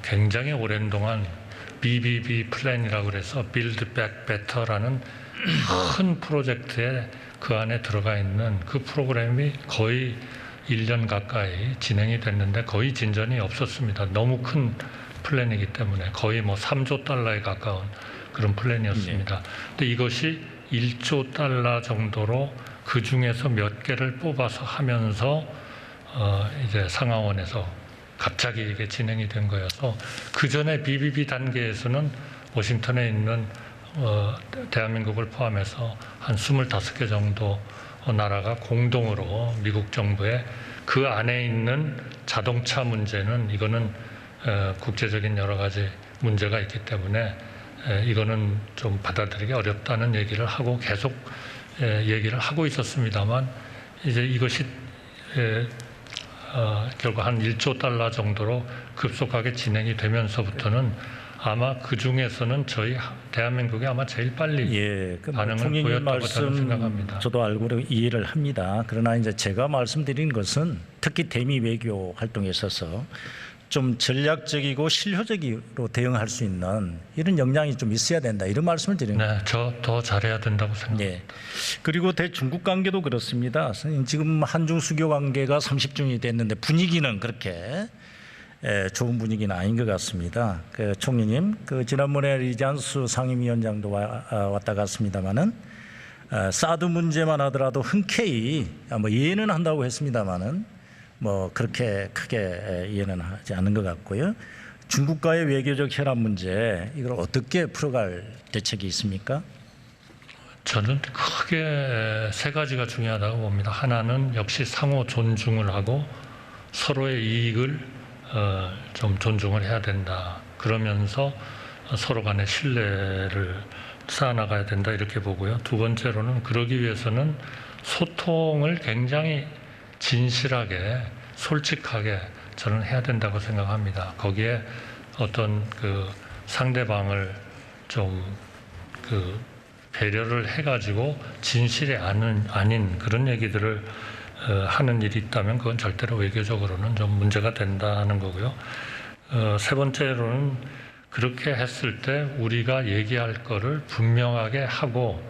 굉장히 오랜 동안 BBB 플랜이라고 그래서 Build Back Better라는 큰 프로젝트에 그 안에 들어가 있는 그 프로그램이 거의 1년 가까이 진행이 됐는데 거의 진전이 없었습니다. 너무 큰 플랜이기 때문에 거의 뭐 3조 달러에 가까운 그런 플랜이었습니다. 근데 이것이 1조 달러 정도로 그 중에서 몇 개를 뽑아서 하면서 이제 상하원에서 갑자기 이게 진행이 된 거여서 그 전에 BBB 단계에서는 워싱턴에 있는 대한민국을 포함해서 한 25개 정도 나라가 공동으로 미국 정부에 그 안에 있는 자동차 문제는 이거는 국제적인 여러 가지 문제가 있기 때문에 이거는 좀 받아들이기 어렵다는 얘기를 하고 계속 얘기를 하고 있었습니다만 이제 이것이 결국 한 1조 달러 정도로 급속하게 진행이 되면서부터는 아마 그 중에서는 저희 대한민국이 아마 제일 빨리 반응을 보였다고 저는 생각합니다. 저도 알고 이해를 합니다. 그러나 이제 제가 말씀드린 것은 특히 대미 외교 활동에 있어서 좀 전략적이고 실효적으로 대응할 수 있는 이런 역량이 좀 있어야 된다 이런 말씀을 드리는 거예요. 네, 저 더 잘해야 된다고 생각합니다. 네. 그리고 대중국 관계도 그렇습니다. 지금 한중 수교 관계가 30주년이 됐는데 분위기는 그렇게 좋은 분위기는 아닌 것 같습니다. 그 총리님, 그 지난번에 리잔스 상임위원장도 왔다 갔습니다만은 사드 문제만 하더라도 흔쾌히 뭐 이해는 한다고 했습니다만은 뭐 그렇게 크게 이해는 하지 않는 것 같고요. 중국과의 외교적 혈안 문제 이걸 어떻게 풀어갈 대책이 있습니까? 저는 크게 세 가지가 중요하다고 봅니다. 하나는 역시 상호 존중을 하고 서로의 이익을 좀 존중을 해야 된다. 그러면서 서로 간의 신뢰를 쌓아나가야 된다 이렇게 보고요. 두 번째로는 그러기 위해서는 소통을 굉장히 진실하게 솔직하게 저는 해야 된다고 생각합니다. 거기에 어떤 그 상대방을 좀 그 배려를 해가지고 진실이 아닌 그런 얘기들을 하는 일이 있다면 그건 절대로 외교적으로는 좀 문제가 된다는 거고요. 세 번째로는 그렇게 했을 때 우리가 얘기할 거를 분명하게 하고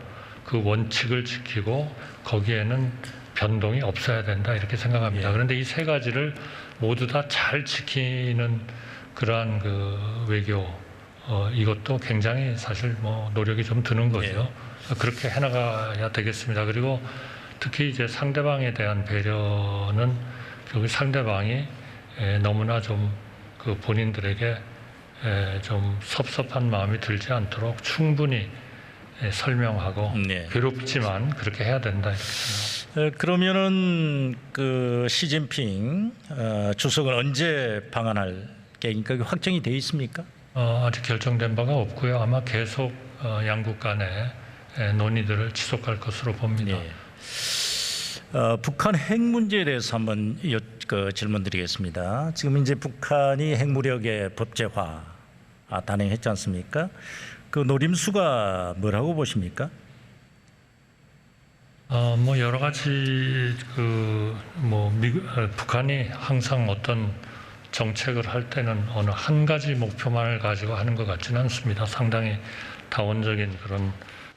그 원칙을 지키고 거기에는 변동이 없어야 된다 이렇게 생각합니다. 그런데 이 세 가지를 모두 다 잘 지키는 그러한 그 외교 이것도 굉장히 사실 뭐 노력이 좀 드는 거죠. 그렇게 해나가야 되겠습니다. 그리고 특히 이제 상대방에 대한 배려는 여기 상대방이 너무나 좀 그 본인들에게 좀 섭섭한 마음이 들지 않도록 충분히 설명하고 괴롭지만 그렇게 해야 된다 이렇게 생각합니다. 그러면은 그 시진핑 주석은 언제 방한할 계획입니까? 그게 확정이 돼 있습니까? 아직 결정된 바가 없고요. 아마 계속 양국 간의 논의들을 지속할 것으로 봅니다. 북한 핵 문제에 대해서 한번 질문드리겠습니다. 지금 이제 북한이 핵무력의 법제화 단행했지 않습니까? 그 노림수가 뭐라고 보십니까? 뭐 여러 가지 북한이 항상 어떤 정책을 할 때는 어느 한 가지 목표만을 가지고 하는 것 같지는 않습니다. 상당히 다원적인 그런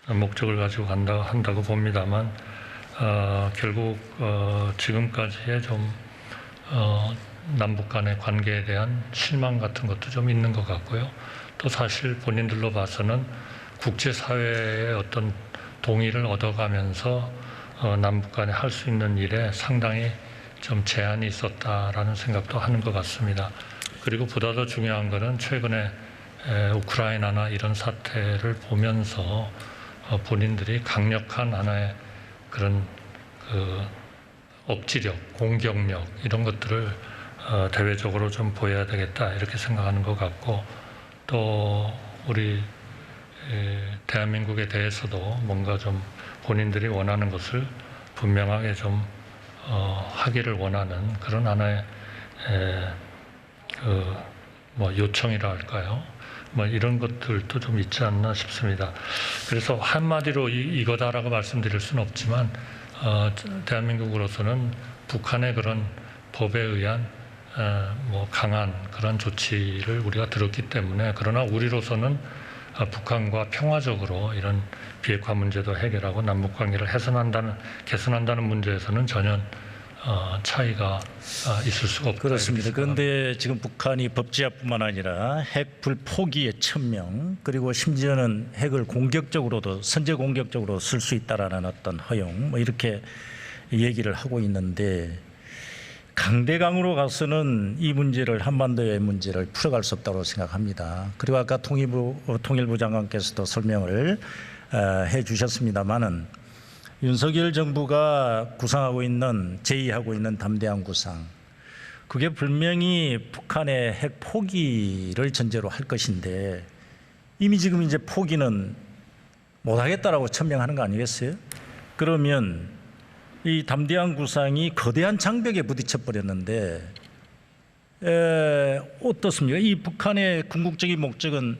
목적을 가지고 한다고 봅니다만 결국 지금까지의 좀 남북 간의 관계에 대한 실망 같은 것도 좀 있는 것 같고요. 또 사실 본인들로 봐서는 국제사회의 어떤 동의를 얻어가면서 남북 간에 할 수 있는 일에 상당히 좀 제한이 있었다라는 생각도 하는 것 같습니다. 그리고 보다 더 중요한 것은 최근에 우크라이나나 이런 사태를 보면서 본인들이 강력한 하나의 그런 그 억지력, 공격력 이런 것들을 대외적으로 좀 보여야 되겠다 이렇게 생각하는 것 같고 또 우리 대한민국에 대해서도 뭔가 좀 본인들이 원하는 것을 분명하게 좀 하기를 원하는 그런 하나의 요청이라 할까요? 뭐 이런 것들도 좀 있지 않나 싶습니다. 그래서 한마디로 이거다라고 말씀드릴 수는 없지만 대한민국으로서는 북한의 그런 법에 의한 강한 그런 조치를 우리가 들었기 때문에 그러나 우리로서는 북한과 평화적으로 이런 비핵화 문제도 해결하고 남북 관계를 개선한다는 문제에서는 전혀 차이가 있을 수가 없다. 그렇습니다. 그런데 지금 북한이 법제화뿐만 아니라 핵 불포기의 천명 그리고 심지어는 핵을 공격적으로도 선제 공격적으로 쓸 수 있다라는 어떤 허용 뭐 이렇게 얘기를 하고 있는데 강대강으로 가서는 이 문제를 한반도의 문제를 풀어갈 수 없다고 생각합니다. 그리고 아까 통일부 장관께서도 설명을 해 주셨습니다마는 윤석열 정부가 구상하고 있는 제의하고 있는 담대한 구상 그게 분명히 북한의 핵 포기를 전제로 할 것인데 이미 지금 이제 포기는 못하겠다라고 천명하는 거 아니겠어요? 그러면 이 담대한 구상이 거대한 장벽에 부딪혀 버렸는데 어떻습니까? 이 북한의 궁극적인 목적은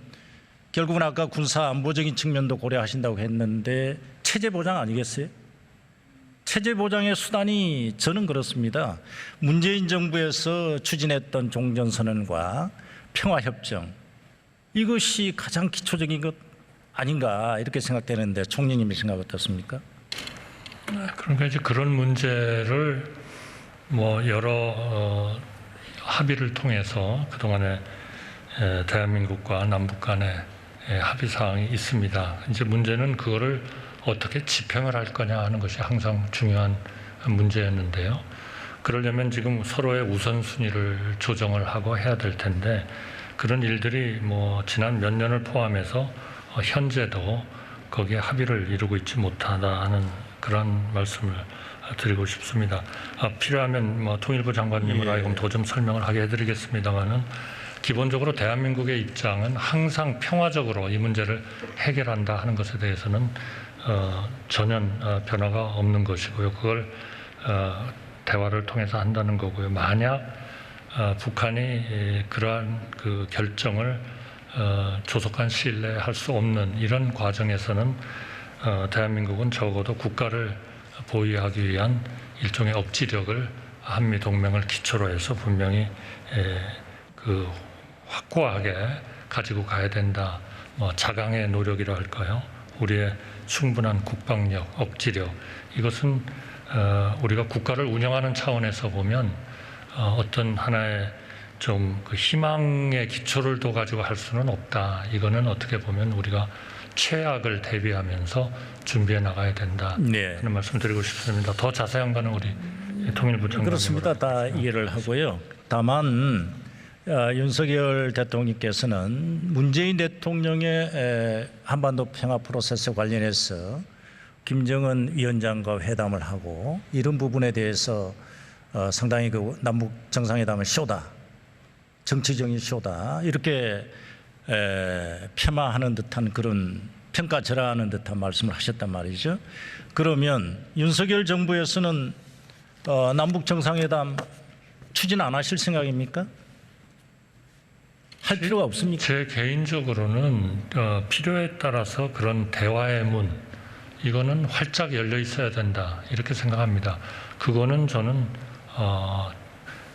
결국은 아까 군사 안보적인 측면도 고려하신다고 했는데 체제 보장 아니겠어요? 체제 보장의 수단이 저는 그렇습니다. 문재인 정부에서 추진했던 종전선언과 평화협정 이것이 가장 기초적인 것 아닌가 이렇게 생각되는데 총리님의 생각 어떻습니까? 그러니까 이제 그런 문제를 뭐 여러 합의를 통해서 그동안에 대한민국과 남북 간의 합의 사항이 있습니다. 이제 문제는 그거를 어떻게 집행을 할 거냐 하는 것이 항상 중요한 문제였는데요. 그러려면 지금 서로의 우선순위를 조정을 하고 해야 될 텐데 그런 일들이 뭐 지난 몇 년을 포함해서 현재도 거기에 합의를 이루고 있지 못하다 하는 그런 말씀을 드리고 싶습니다. 필요하면 뭐 통일부 장관님으로 하여금 더 좀 설명을 하게 해드리겠습니다만은 기본적으로 대한민국의 입장은 항상 평화적으로 이 문제를 해결한다 하는 것에 대해서는 전혀 변화가 없는 것이고요. 그걸 대화를 통해서 한다는 거고요. 만약 북한이 그러한 그 결정을 조속한 시일 내에 할 수 없는 이런 과정에서는 대한민국은 적어도 국가를 보유하기 위한 일종의 억지력을 한미 동맹을 기초로 해서 분명히 그 확고하게 가지고 가야 된다. 뭐 자강의 노력이라 할까요? 우리의 충분한 국방력, 억지력 이것은 우리가 국가를 운영하는 차원에서 보면 어떤 하나의 좀 그 희망의 기초를 둬 가지고 할 수는 없다. 이거는 어떻게 보면 우리가 최악을 대비하면서 준비해 나가야 된다. 네. 하는 말씀드리고 싶습니다. 더 자세한 거는 우리 통일부 장관님. 그렇습니다. 다 이해를 하고요. 다만 윤석열 대통령께서는 문재인 대통령의 한반도 평화 프로세스 관련해서 김정은 위원장과 회담을 하고 이런 부분에 대해서 상당히 그 남북 정상회담은 쇼다, 정치적인 쇼다 이렇게 폄하하는 듯한 그런 평가절하하는 듯한 말씀을 하셨단 말이죠. 그러면 윤석열 정부에서는 남북 정상회담 추진 안 하실 생각입니까? 할 필요가 없습니까? 제 개인적으로는 필요에 따라서 그런 대화의 문 이거는 활짝 열려 있어야 된다 이렇게 생각합니다. 그거는 저는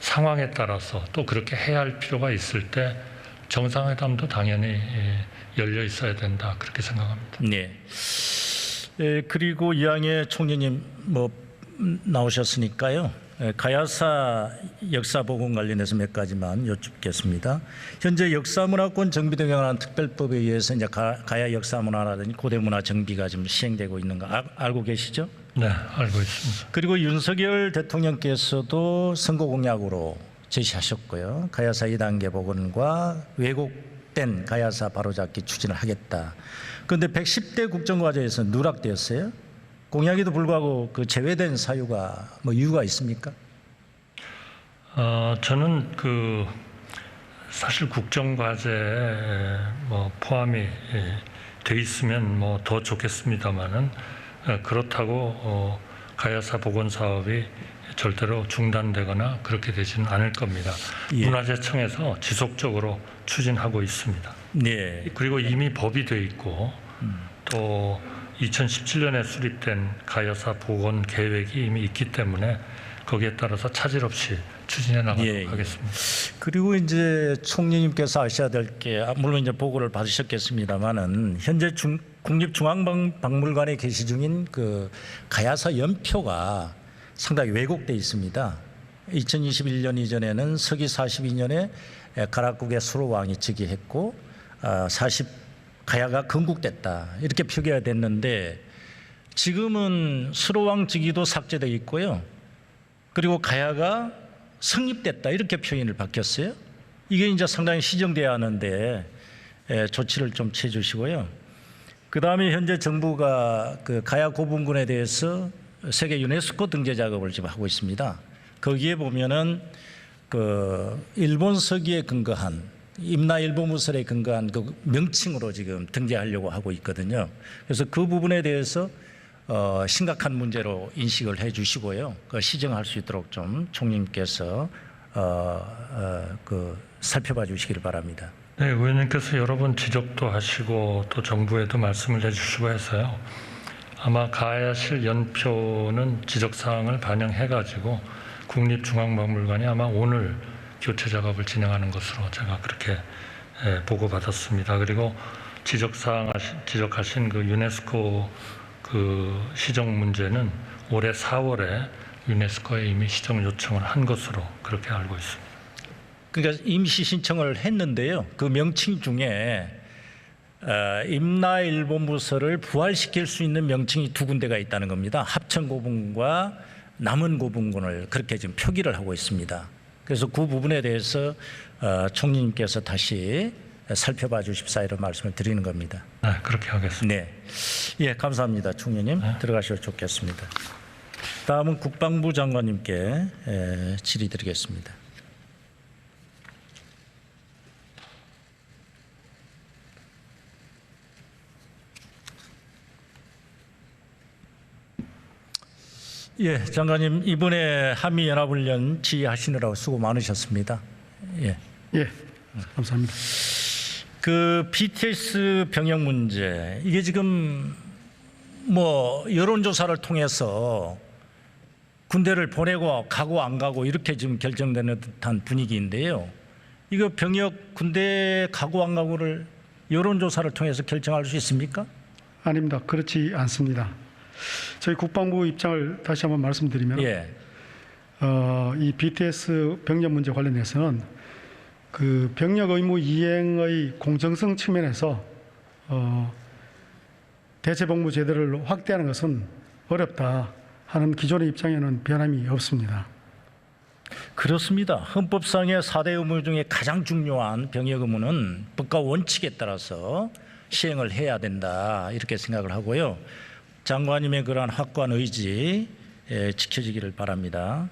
상황에 따라서 또 그렇게 해야 할 필요가 있을 때 정상회담도 당연히 열려 있어야 된다 그렇게 생각합니다. 네. 그리고 이양의 총리님 뭐 나오셨으니까요. 가야사 역사보건 관련해서 몇 가지만 여쭙겠습니다. 현재 역사문화권 정비 등에 관한 특별법에 의해서 이제 가야 역사문화라든지 고대문화 정비가 지금 시행되고 있는 거 알고 계시죠? 네, 알고 있습니다. 그리고 윤석열 대통령께서도 선거 공약으로 제시하셨고요. 가야사 2단계 복원과 왜곡된 가야사 바로잡기 추진을 하겠다. 그런데 110대 국정과제에서 누락되었어요. 공약에도 불구하고 그 제외된 사유가 뭐 이유가 있습니까? 저는 그 사실 국정과제에 뭐 포함이 돼 있으면 뭐 더 좋겠습니다만은 그렇다고 가야사 복원 사업이 절대로 중단되거나 그렇게 되지는 않을 겁니다. 예. 문화재청에서 지속적으로 추진하고 있습니다. 네. 그리고 이미 법이 돼 있고 또 2017년에 수립된 가야사 복원 계획이 이미 있기 때문에 거기에 따라서 차질 없이 추진해 나가도록 하겠습니다. 그리고 이제 총리님께서 아셔야 될 게 물론 이제 보고를 받으셨겠습니다만은 현재 국립중앙박물관에 계시 중인 그 가야사 연표가 상당히 왜곡돼 있습니다. 2021년 이전에는 서기 42년에 가락국의 수로왕이 즉위했고 가야가 건국됐다 이렇게 표기가 됐는데 지금은 수로왕 즉위도 삭제되어 있고요. 그리고 가야가 성립됐다 이렇게 표현을 바뀌었어요. 이게 이제 상당히 시정돼야 하는데 조치를 좀 취해 주시고요. 그 다음에 현재 정부가 그 가야 고분군에 대해서 세계 유네스코 등재 작업을 지금 하고 있습니다. 거기에 보면은 그 일본 서기에 근거한 임나 일본무설에 근거한 그 명칭으로 지금 등재하려고 하고 있거든요. 그래서 그 부분에 대해서 심각한 문제로 인식을 해 주시고요. 그 시정할 수 있도록 좀 총리님께서 그 살펴봐 주시기를 바랍니다. 네, 의원님께서 여러 번 지적도 하시고 또 정부에도 말씀을 해주시고 해서요. 아마 가야실 연표는 지적사항을 반영해가지고 국립중앙박물관이 아마 오늘 교체 작업을 진행하는 것으로 제가 그렇게 보고받았습니다. 그리고 지적하신 그 유네스코 그 시정 문제는 올해 4월에 유네스코에 이미 시정 요청을 한 것으로 그렇게 알고 있습니다. 그러니까 임시 신청을 했는데요. 그 명칭 중에 임나 일본무설을 부활시킬 수 있는 명칭이 두 군데가 있다는 겁니다. 합천고분과 남원고분군을 그렇게 지금 표기를 하고 있습니다. 그래서 그 부분에 대해서 총리님께서 다시 살펴봐 주십사 이런 말씀을 드리는 겁니다. 네, 그렇게 하겠습니다. 네, 예, 감사합니다, 총리님. 들어가셔도 좋겠습니다. 다음은 국방부 장관님께 질의드리겠습니다. 예, 장관님 이번에 한미연합훈련 지휘하시느라고 수고 많으셨습니다. 예. 예, 감사합니다. 그 BTS 병역 문제 이게 지금 뭐 여론조사를 통해서 군대를 보내고 가고 안 가고 이렇게 지금 결정되는 듯한 분위기인데요. 이거 병역 군대 가고 안 가고를 여론조사를 통해서 결정할 수 있습니까? 아닙니다. 그렇지 않습니다. 저희 국방부 입장을 다시 한번 말씀드리면 예. 이 BTS 병역 문제 관련해서는 그 병역 의무 이행의 공정성 측면에서 대체복무 제도를 확대하는 것은 어렵다 하는 기존의 입장에는 변함이 없습니다. 그렇습니다. 헌법상의 4대 의무 중에 가장 중요한 병역 의무는 법과 원칙에 따라서 시행을 해야 된다 이렇게 생각을 하고요. 장관님의 그러한 확고한 의지 지켜지기를 바랍니다.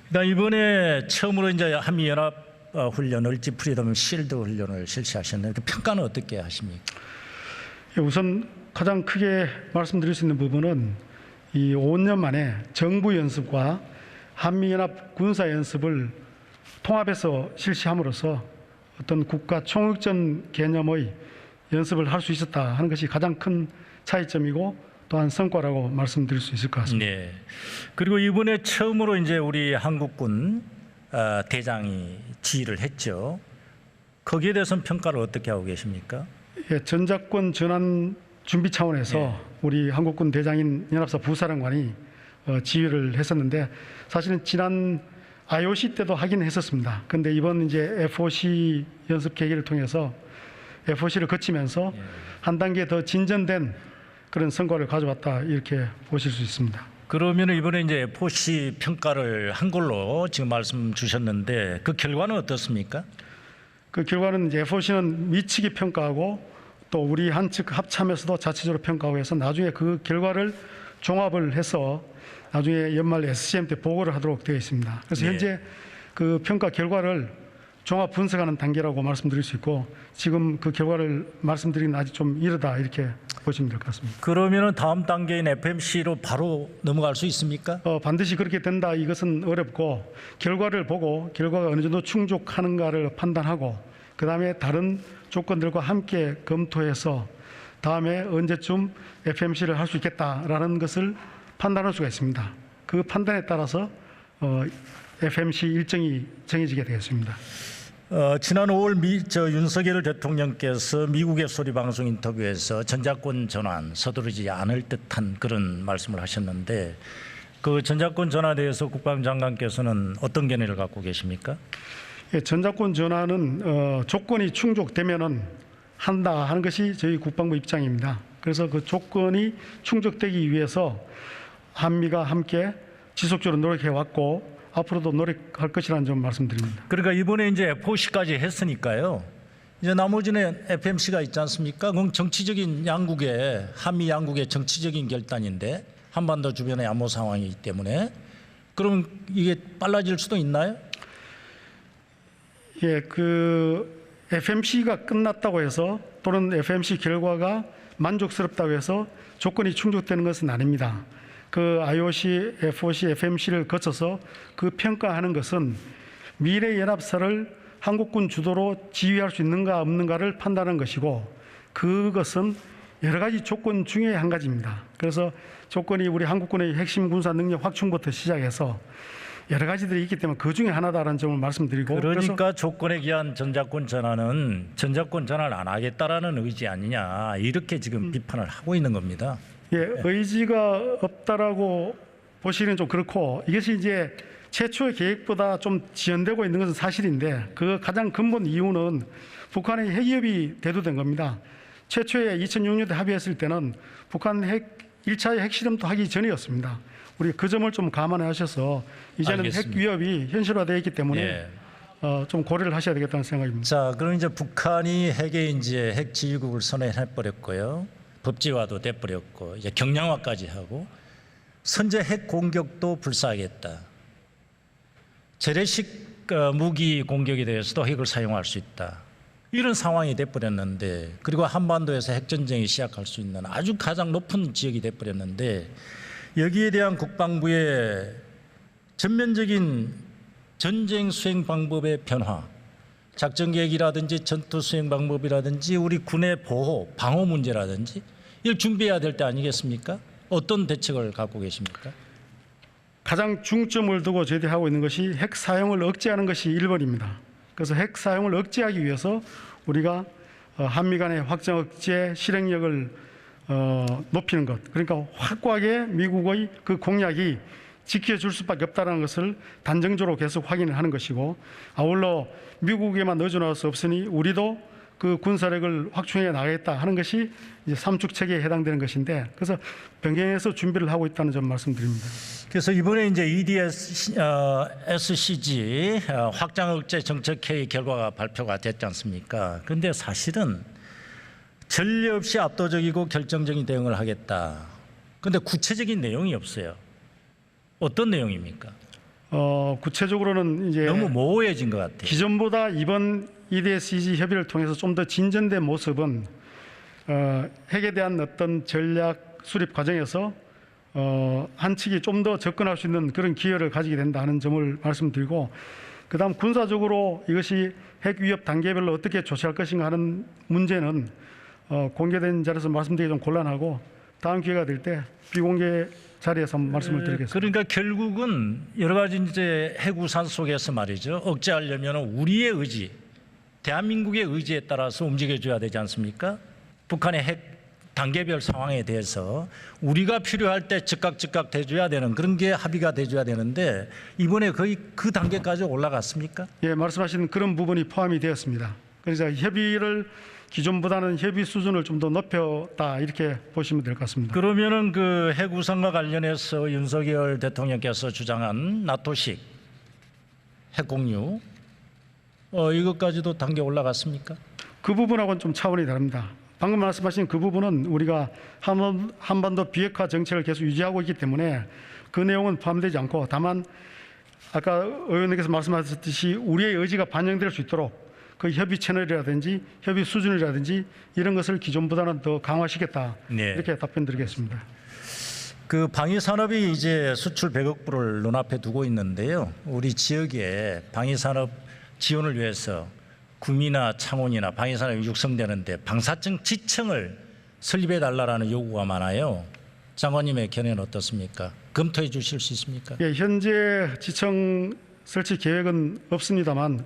그다음 이번에 처음으로 이제 한미연합 훈련 을지 프리덤 실드 훈련을 실시하셨는데 그 평가는 어떻게 하십니까? 우선 가장 크게 말씀드릴 수 있는 부분은 이 5년 만에 정부 연습과 한미연합 군사 연습을 통합해서 실시함으로써 어떤 국가 총력전 개념의 연습을 할 수 있었다 하는 것이 가장 큰 차이점이고 또한 성과라고 말씀드릴 수 있을 것 같습니다. 네. 그리고 이번에 처음으로 이제 우리 한국군 대장이 지휘를 했죠. 거기에 대해서는 평가를 어떻게 하고 계십니까? 예, 전작권 전환 준비 차원에서 우리 한국군 대장인 연합사 부사령관이 지휘를 했었는데 사실은 지난 IOC 때도 하긴 했었습니다. 그런데 이번 이제 FOC 연습 계기를 통해서 FOC를 거치면서 한 단계 더 진전된 그런 성과를 가져왔다 이렇게 보실 수 있습니다. 그러면 이번에 이제 FOC 평가를 한 걸로 지금 말씀 주셨는데 그 결과는 어떻습니까? 그 결과는 이제 FOC는 미치게 평가하고 또 우리 한 측 합참에서도 자체적으로 평가하고 해서 나중에 그 결과를 종합을 해서 나중에 연말 SCM 때 보고를 하도록 되어 있습니다. 그래서 현재 그 평가 결과를 종합 분석하는 단계라고 말씀드릴 수 있고 지금 그 결과를 말씀드리긴 아직 좀 이르다 이렇게 보시면 될 것 같습니다. 그러면은 다음 단계인 FMC로 바로 넘어갈 수 있습니까? 반드시 그렇게 된다 이것은 어렵고 결과를 보고 결과가 어느 정도 충족하는가를 판단하고 그 다음에 다른 조건들과 함께 검토해서 다음에 언제쯤 FMC를 할 수 있겠다라는 것을 판단할 수가 있습니다. 그 판단에 따라서 FMC 일정이 정해지게 되겠습니다. 지난 5월 윤석열 대통령께서 미국의 소리 방송 인터뷰에서 전작권 전환 서두르지 않을 듯한 그런 말씀을 하셨는데 그 전작권 전환에 대해서 국방장관께서는 어떤 견해를 갖고 계십니까? 예, 전작권 전환은 조건이 충족되면은 한다 하는 것이 저희 국방부 입장입니다. 그래서 그 조건이 충족되기 위해서 한미가 함께 지속적으로 노력해 왔고 앞으로도 노력할 것이라는 점 말씀드립니다. 그러니까 이번에 이제 FOC까지 했으니까요. 이제 나머지는 FMC가 있지 않습니까? 그건 정치적인 양국의 한미 양국의 정치적인 결단인데 한반도 주변의 안보 상황이기 때문에 그럼 이게 빨라질 수도 있나요? 예, 그 FMC가 끝났다고 해서 또는 FMC 결과가 만족스럽다고 해서 조건이 충족되는 것은 아닙니다. 그 IOC, FOC, FMC를 거쳐서 그 평가하는 것은 미래 연합사를 한국군 주도로 지휘할 수 있는가 없는가를 판단하는 것이고 그것은 여러 가지 조건 중에 한 가지입니다. 그래서 조건이 우리 한국군의 핵심 군사 능력 확충부터 시작해서 여러 가지들이 있기 때문에 그 중에 하나다라는 점을 말씀드리고 그러니까 조건에 기한 전작권 전환은 전작권 전환을 안 하겠다라는 의지 아니냐 이렇게 지금 비판을 하고 있는 겁니다. 예, 의지가 없다라고 보시기는 좀 그렇고 이것이 이제 최초의 계획보다 좀 지연되고 있는 것은 사실인데 그 가장 근본 이유는 북한의 핵위협이 대두된 겁니다. 최초에 2006년에 합의했을 때는 북한 1차의 핵실험도 하기 전이었습니다. 우리 그 점을 좀 감안하셔서 이제는 알겠습니다. 핵위협이 현실화되어 있기 때문에 좀 고려를 하셔야 되겠다는 생각입니다. 자, 그럼 이제 북한이 핵 지휘국을 선언해 버렸고요. 법제화도 돼 버렸고 이제 경량화까지 하고 선제 핵 공격도 불사하겠다. 재래식 무기 공격에 대해서도 핵을 사용할 수 있다. 이런 상황이 돼 버렸는데, 그리고 한반도에서 핵 전쟁이 시작할 수 있는 아주 가장 높은 지역이 돼 버렸는데, 여기에 대한 국방부의 전면적인 전쟁 수행 방법의 변화, 작전 계획이라든지 전투 수행 방법이라든지 우리 군의 보호, 방어 문제라든지 이걸 준비해야 될 때 아니겠습니까? 어떤 대책을 갖고 계십니까? 가장 중점을 두고 저희들이 하고 있는 것이 핵 사용을 억제하는 것이 1번입니다. 그래서 핵 사용을 억제하기 위해서 우리가 한미 간의 확장 억제 실행력을 높이는 것, 그러니까 확고하게 미국의 그 공약이 지켜줄 수밖에 없다는 것을 단정적으로 계속 확인을 하는 것이고, 아울러 미국에만 의존할 수 없으니 우리도 그 군사력을 확충해 나가겠다 하는 것이 이제 삼축 체계에 해당되는 것인데, 그래서 변경해서 준비를 하고 있다는 점 말씀드립니다. 그래서 이번에 이제 SCG 확장 억제 정책 회의 결과가 발표가 됐지 않습니까? 그런데 사실은 전례 없이 압도적이고 결정적인 대응을 하겠다. 그런데 구체적인 내용이 없어요. 어떤 내용입니까? 구체적으로는 이제 너무 모호해진 것 같아요. 기존보다 이번 EDSG 협의를 통해서 좀 더 진전된 모습은 핵에 대한 어떤 전략 수립 과정에서 한 측이 좀 더 접근할 수 있는 그런 기회를 가지게 된다 하는 점을 말씀드리고, 그다음 군사적으로 이것이 핵 위협 단계별로 어떻게 조치할 것인가 하는 문제는 공개된 자리에서 말씀드리기 좀 곤란하고, 다음 기회가 될 때 비공개 자리에서 말씀을 드리겠습니다. 그러니까 결국은 여러 가지 이제 핵 우산 속에서 말이죠. 억제하려면 우리의 의지, 대한민국의 의지에 따라서 움직여줘야 되지 않습니까? 북한의 핵 단계별 상황에 대해서 우리가 필요할 때 즉각 대줘야 되는 그런 게 합의가 돼줘야 되는데, 이번에 거의 그 단계까지 올라갔습니까? 예, 말씀하신 그런 부분이 포함이 되었습니다. 그래서 협의를 기존보다는 협의 수준을 좀 더 높였다 이렇게 보시면 될 것 같습니다. 그러면은 그 핵 우산과 관련해서 윤석열 대통령께서 주장한 나토식 핵 공유 이것까지도 단계 올라갔습니까? 그 부분하고는 좀 차원이 다릅니다. 방금 말씀하신 그 부분은 우리가 한반도 비핵화 정책을 계속 유지하고 있기 때문에 그 내용은 포함되지 않고, 다만 아까 의원님께서 말씀하셨듯이 우리의 의지가 반영될 수 있도록 그 협의 채널이라든지 협의 수준이라든지 이런 것을 기존보다는 더 강화시켰다. 네. 이렇게 답변드리겠습니다. 그 방위 산업이 이제 수출 100억 불을 눈앞에 두고 있는데요. 우리 지역에 방위 산업 지원을 위해서 구미나 창원이나 방위 산업이 육성되는데 방사청 지청을 설립해 달라라는 요구가 많아요. 장관님의 견해는 어떻습니까? 검토해 주실 수 있습니까? 예, 현재 지청 설치 계획은 없습니다만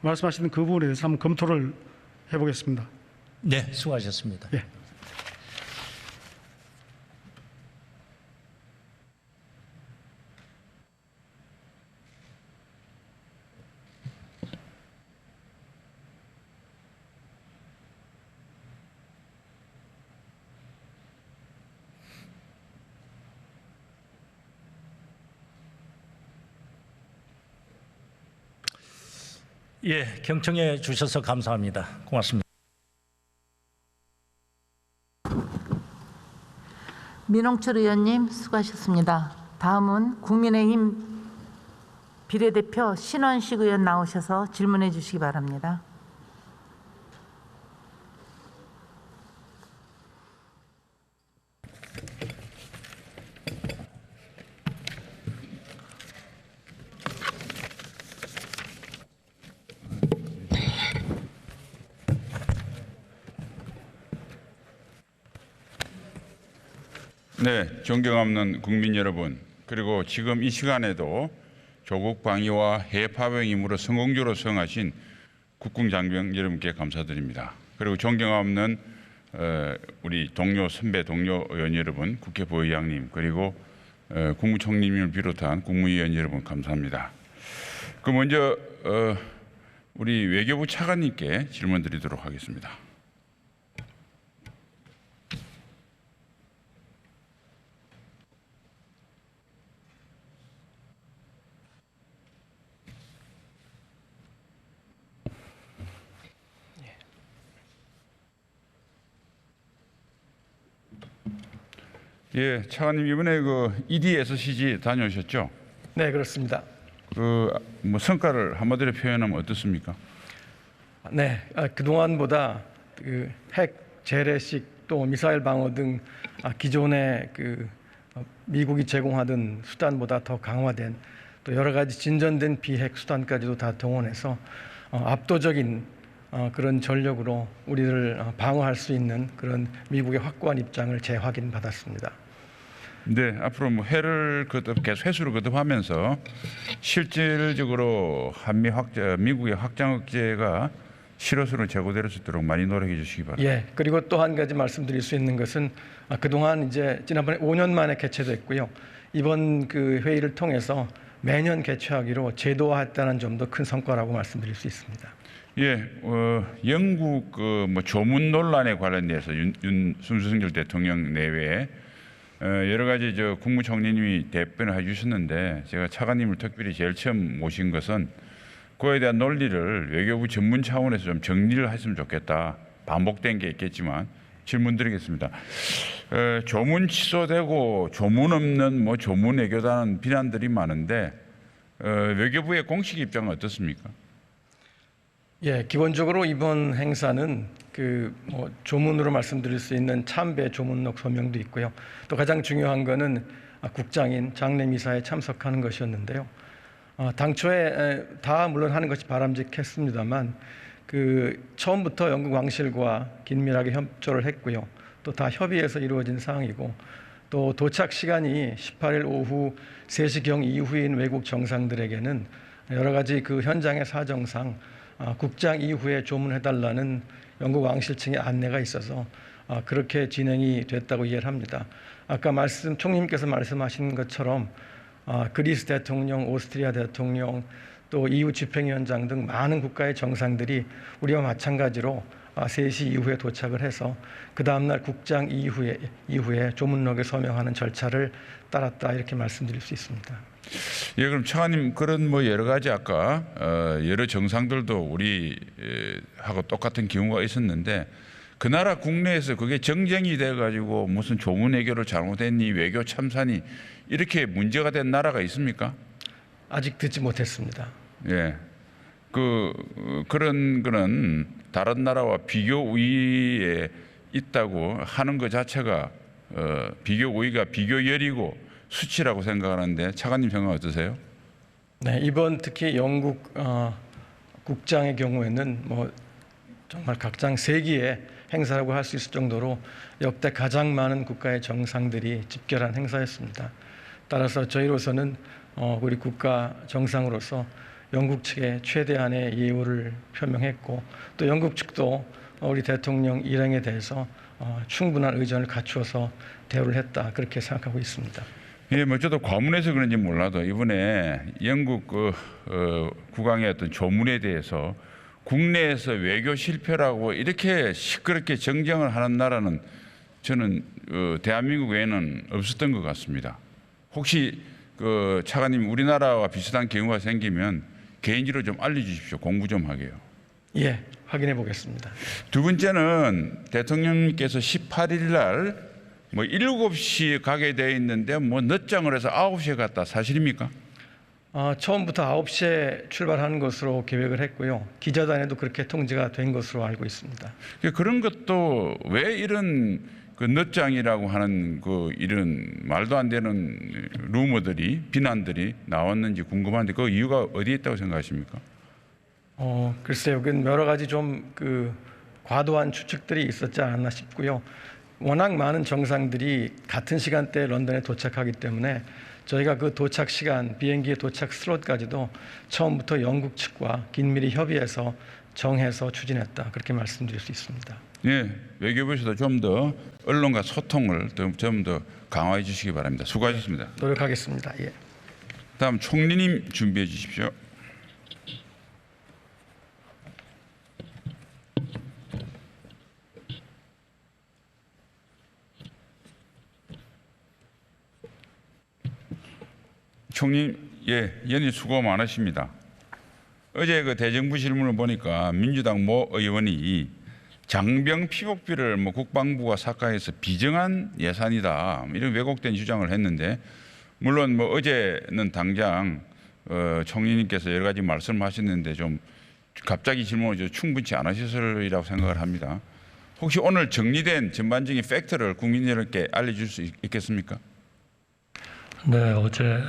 말씀하시는 그 부분에 대해서 한번 검토를 해보겠습니다. 네, 수고하셨습니다. 예. 예, 경청해 주셔서 감사합니다. 고맙습니다. 민홍철 의원님 수고하셨습니다. 다음은 국민의힘 비례대표 신원식 의원 나오셔서 질문해 주시기 바랍니다. 네, 존경하는 국민 여러분, 그리고 지금 이 시간에도 조국 방위와 해외 파병 임무를 성공적으로 수행하신 국군 장병 여러분께 감사드립니다. 그리고 존경하는 우리 선배 동료 의원 여러분, 국회 부의장님, 그리고 국무총리님을 비롯한 국무위원 여러분 감사합니다. 그 먼저 우리 외교부 차관님께 질문드리도록 하겠습니다. 예, 차관님 이번에 그 EDSCG 다녀오셨죠? 네, 그렇습니다. 그 뭐 성과를 한마디로 표현하면 어떻습니까? 네, 그동안보다 그 핵 재래식 또 미사일 방어 등 기존의 미국이 제공하던 수단보다 더 강화된 또 여러 가지 진전된 비핵 수단까지도 다 동원해서 압도적인 그런 전력으로 우리를 방어할 수 있는 그런 미국의 확고한 입장을 재확인 받았습니다. 네, 앞으로 뭐 해를 계속 회수를 거듭하면서 실질적으로 미국의 확장 억제가 실효성을 제고될 수 있도록 많이 노력해 주시기 바랍니다. 예, 그리고 또 한 가지 말씀드릴 수 있는 것은 그동안 이제 지난번에 5년 만에 개최됐고요. 이번 그 회의를 통해서 매년 개최하기로 제도화했다는 점도 큰 성과라고 말씀드릴 수 있습니다. 예, 영국 뭐 조문 논란에 관련돼서 윤석열 대통령 내외에 여러 가지 국무총리님이 답변을 해주셨는데 제가 차관님을 특별히 제일 처음 모신 것은 그에 대한 논리를 외교부 전문 차원에서 좀 정리를 했으면 좋겠다. 반복된 게 있겠지만 질문드리겠습니다. 조문 취소되고 조문 없는 뭐 조문 외교다는 비난들이 많은데 외교부의 공식 입장은 어떻습니까? 예, 기본적으로 이번 행사는 뭐 조문으로 말씀드릴 수 있는 참배 조문록 서명도 있고요. 또 가장 중요한 거는 국장인 장례미사에 참석하는 것이었는데요. 당초에 다 물론 하는 것이 바람직했습니다만 처음부터 영국 왕실과 긴밀하게 협조를 했고요. 또 다 협의해서 이루어진 사항이고 또 도착 시간이 18일 오후 3시경 이후인 외국 정상들에게는 여러 가지 현장의 사정상 국장 이후에 조문해달라는 영국 왕실 층의 안내가 있어서 그렇게 진행이 됐다고 이해를 합니다. 아까 총리님께서 말씀하신 것처럼 그리스 대통령, 오스트리아 대통령, 또 EU 집행위원장 등 많은 국가의 정상들이 우리와 마찬가지로 3시 이후에 도착을 해서 그 다음날 국장 이후에 조문록에 서명하는 절차를 따랐다 이렇게 말씀드릴 수 있습니다. 예, 그럼 차관님 그런 뭐 여러 가지 아까 여러 정상들도 우리하고 똑같은 경우가 있었는데 그 나라 국내에서 그게 정쟁이 돼가지고 무슨 조문 외교를 잘못했니 외교 참사니 이렇게 문제가 된 나라가 있습니까? 아직 듣지 못했습니다. 예, 그런 거는 다른 나라와 비교 우위에 있다고 하는 것 자체가 비교 우위가 비교열이고 수치라고 생각하는데 차관님 생각 어떠세요? 네, 이번 특히 영국 국장의 경우에는 뭐 정말 각장 세기의 행사라고 할 수 있을 정도로 역대 가장 많은 국가의 정상들이 집결한 행사였습니다. 따라서 저희로서는 우리 국가 정상으로서 영국 측에 최대한의 예우를 표명했고 또 영국 측도 우리 대통령 일행에 대해서 충분한 의전을 갖추어서 대우를 했다 그렇게 생각하고 있습니다. 예, 뭐 저도 과문해서 그런지 몰라도 이번에 영국 국왕의 어떤 조문에 대해서 국내에서 외교 실패라고 이렇게 시끄럽게 정쟁을 하는 나라는 저는 대한민국 외에는 없었던 것 같습니다. 혹시 차관님 우리나라와 비슷한 경우가 생기면 개인적으로 좀 알려주십시오. 공부 좀 하게요. 예, 확인해 보겠습니다. 두 번째는 대통령님께서 18일 날 뭐 7시에 가게 돼 있는데 뭐 늦장을 해서 9시에 갔다 사실입니까? 처음부터 9시에 출발하는 것으로 계획을 했고요. 기자단에도 그렇게 통지가 된 것으로 알고 있습니다. 그런 것도 왜 이런 늦장이라고 하는 이런 말도 안 되는 루머들이 비난들이 나왔는지 궁금한데 그 이유가 어디에 있다고 생각하십니까? 글쎄요. 여러 가지 좀 과도한 추측들이 있었지 않았나 싶고요. 워낙 많은 정상들이 같은 시간대에 런던에 도착하기 때문에 저희가 그 도착 시간, 비행기의 도착 슬롯까지도 처음부터 영국 측과 긴밀히 협의해서 정해서 추진했다. 그렇게 말씀드릴 수 있습니다. 예, 외교부에서도 좀 더 언론과 소통을 좀 더 강화해 주시기 바랍니다. 수고하셨습니다. 노력하겠습니다. 예. 다음 총리님 준비해 주십시오. 총리, 예, 연일 수고 많으십니다. 어제 대정부 질문을 보니까 민주당 모 의원이 장병 피복비를 뭐 국방부가 삭감해서 비정한 예산이다 이런 왜곡된 주장을 했는데 물론 뭐 어제는 당장 총리님께서 여러 가지 말씀하셨는데 좀 갑자기 질문을 충분치 않으셨으리라고 생각을 합니다. 혹시 오늘 정리된 전반적인 팩트를 국민 여러분께 알려줄 수 있겠습니까? 네, 어제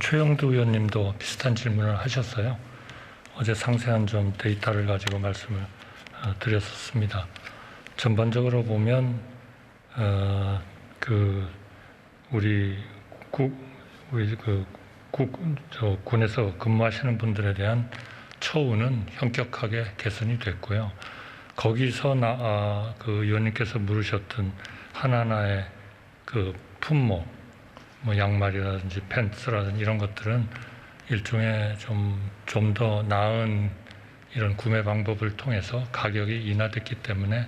최영두 의원님도 비슷한 질문을 하셨어요. 어제 상세한 좀 데이터를 가지고 말씀을 드렸었습니다. 전반적으로 보면 우리 군에서 근무하시는 분들에 대한 처우는 현격하게 개선이 됐고요. 거기서 그 의원님께서 물으셨던 하나하나의 그 품목, 뭐 양말이라든지 팬츠라든지 이런 것들은 일종의 좀 더 나은 이런 구매 방법을 통해서 가격이 인하됐기 때문에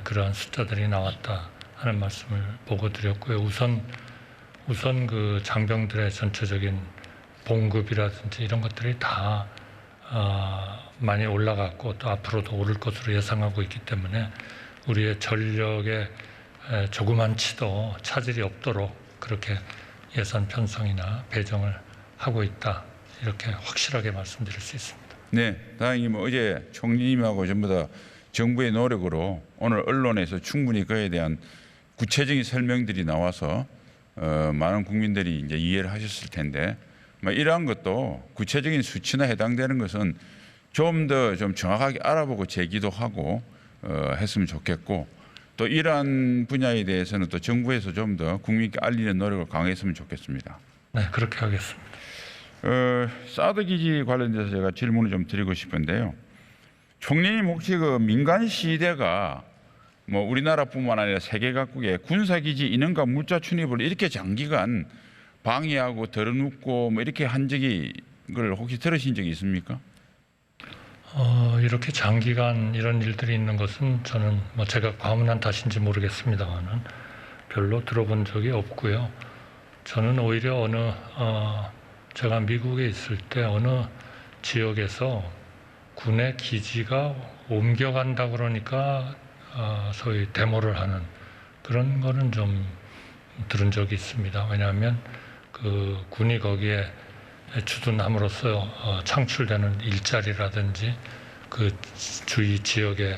그러한 숫자들이 나왔다 하는 말씀을 보고 드렸고요. 우선 그 장병들의 전체적인 봉급이라든지 이런 것들이 다 많이 올라갔고 또 앞으로도 오를 것으로 예상하고 있기 때문에 우리의 전력에 조그만치도 차질이 없도록 그렇게 예산 편성이나 배정을 하고 있다 이렇게 확실하게 말씀드릴 수 있습니다. 네, 다행히 뭐 어제 총리님하고 전부 다 정부의 노력으로 오늘 언론에서 충분히 그에 대한 구체적인 설명들이 나와서 많은 국민들이 이제 이해를 하셨을 텐데 이러한 것도 구체적인 수치나 해당되는 것은 좀 더 좀 정확하게 알아보고 제기도 하고 했으면 좋겠고 또 이러한 분야에 대해서는 또 정부에서 좀 더 국민께 알리는 노력을 강화했으면 좋겠습니다. 네, 그렇게 하겠습니다. 사드 기지 관련돼서 제가 질문을 좀 드리고 싶은데요. 총리님 혹시 그 민간 시대가 뭐 우리나라뿐만 아니라 세계 각국의 군사 기지 인원과 물자 출입을 이렇게 장기간 방해하고 덜어눕고 뭐 이렇게 한 적이 걸 혹시 들으신 적이 있습니까? 이렇게 장기간 이런 일들이 있는 것은 저는 뭐 제가 과문한 탓인지 모르겠습니다만은 별로 들어본 적이 없고요. 저는 오히려 제가 미국에 있을 때 어느 지역에서 군의 기지가 옮겨간다 그러니까 소위 데모를 하는 그런 거는 좀 들은 적이 있습니다. 왜냐하면 그 군이 거기에 주둔함으로써 창출되는 일자리라든지 그 주위 지역에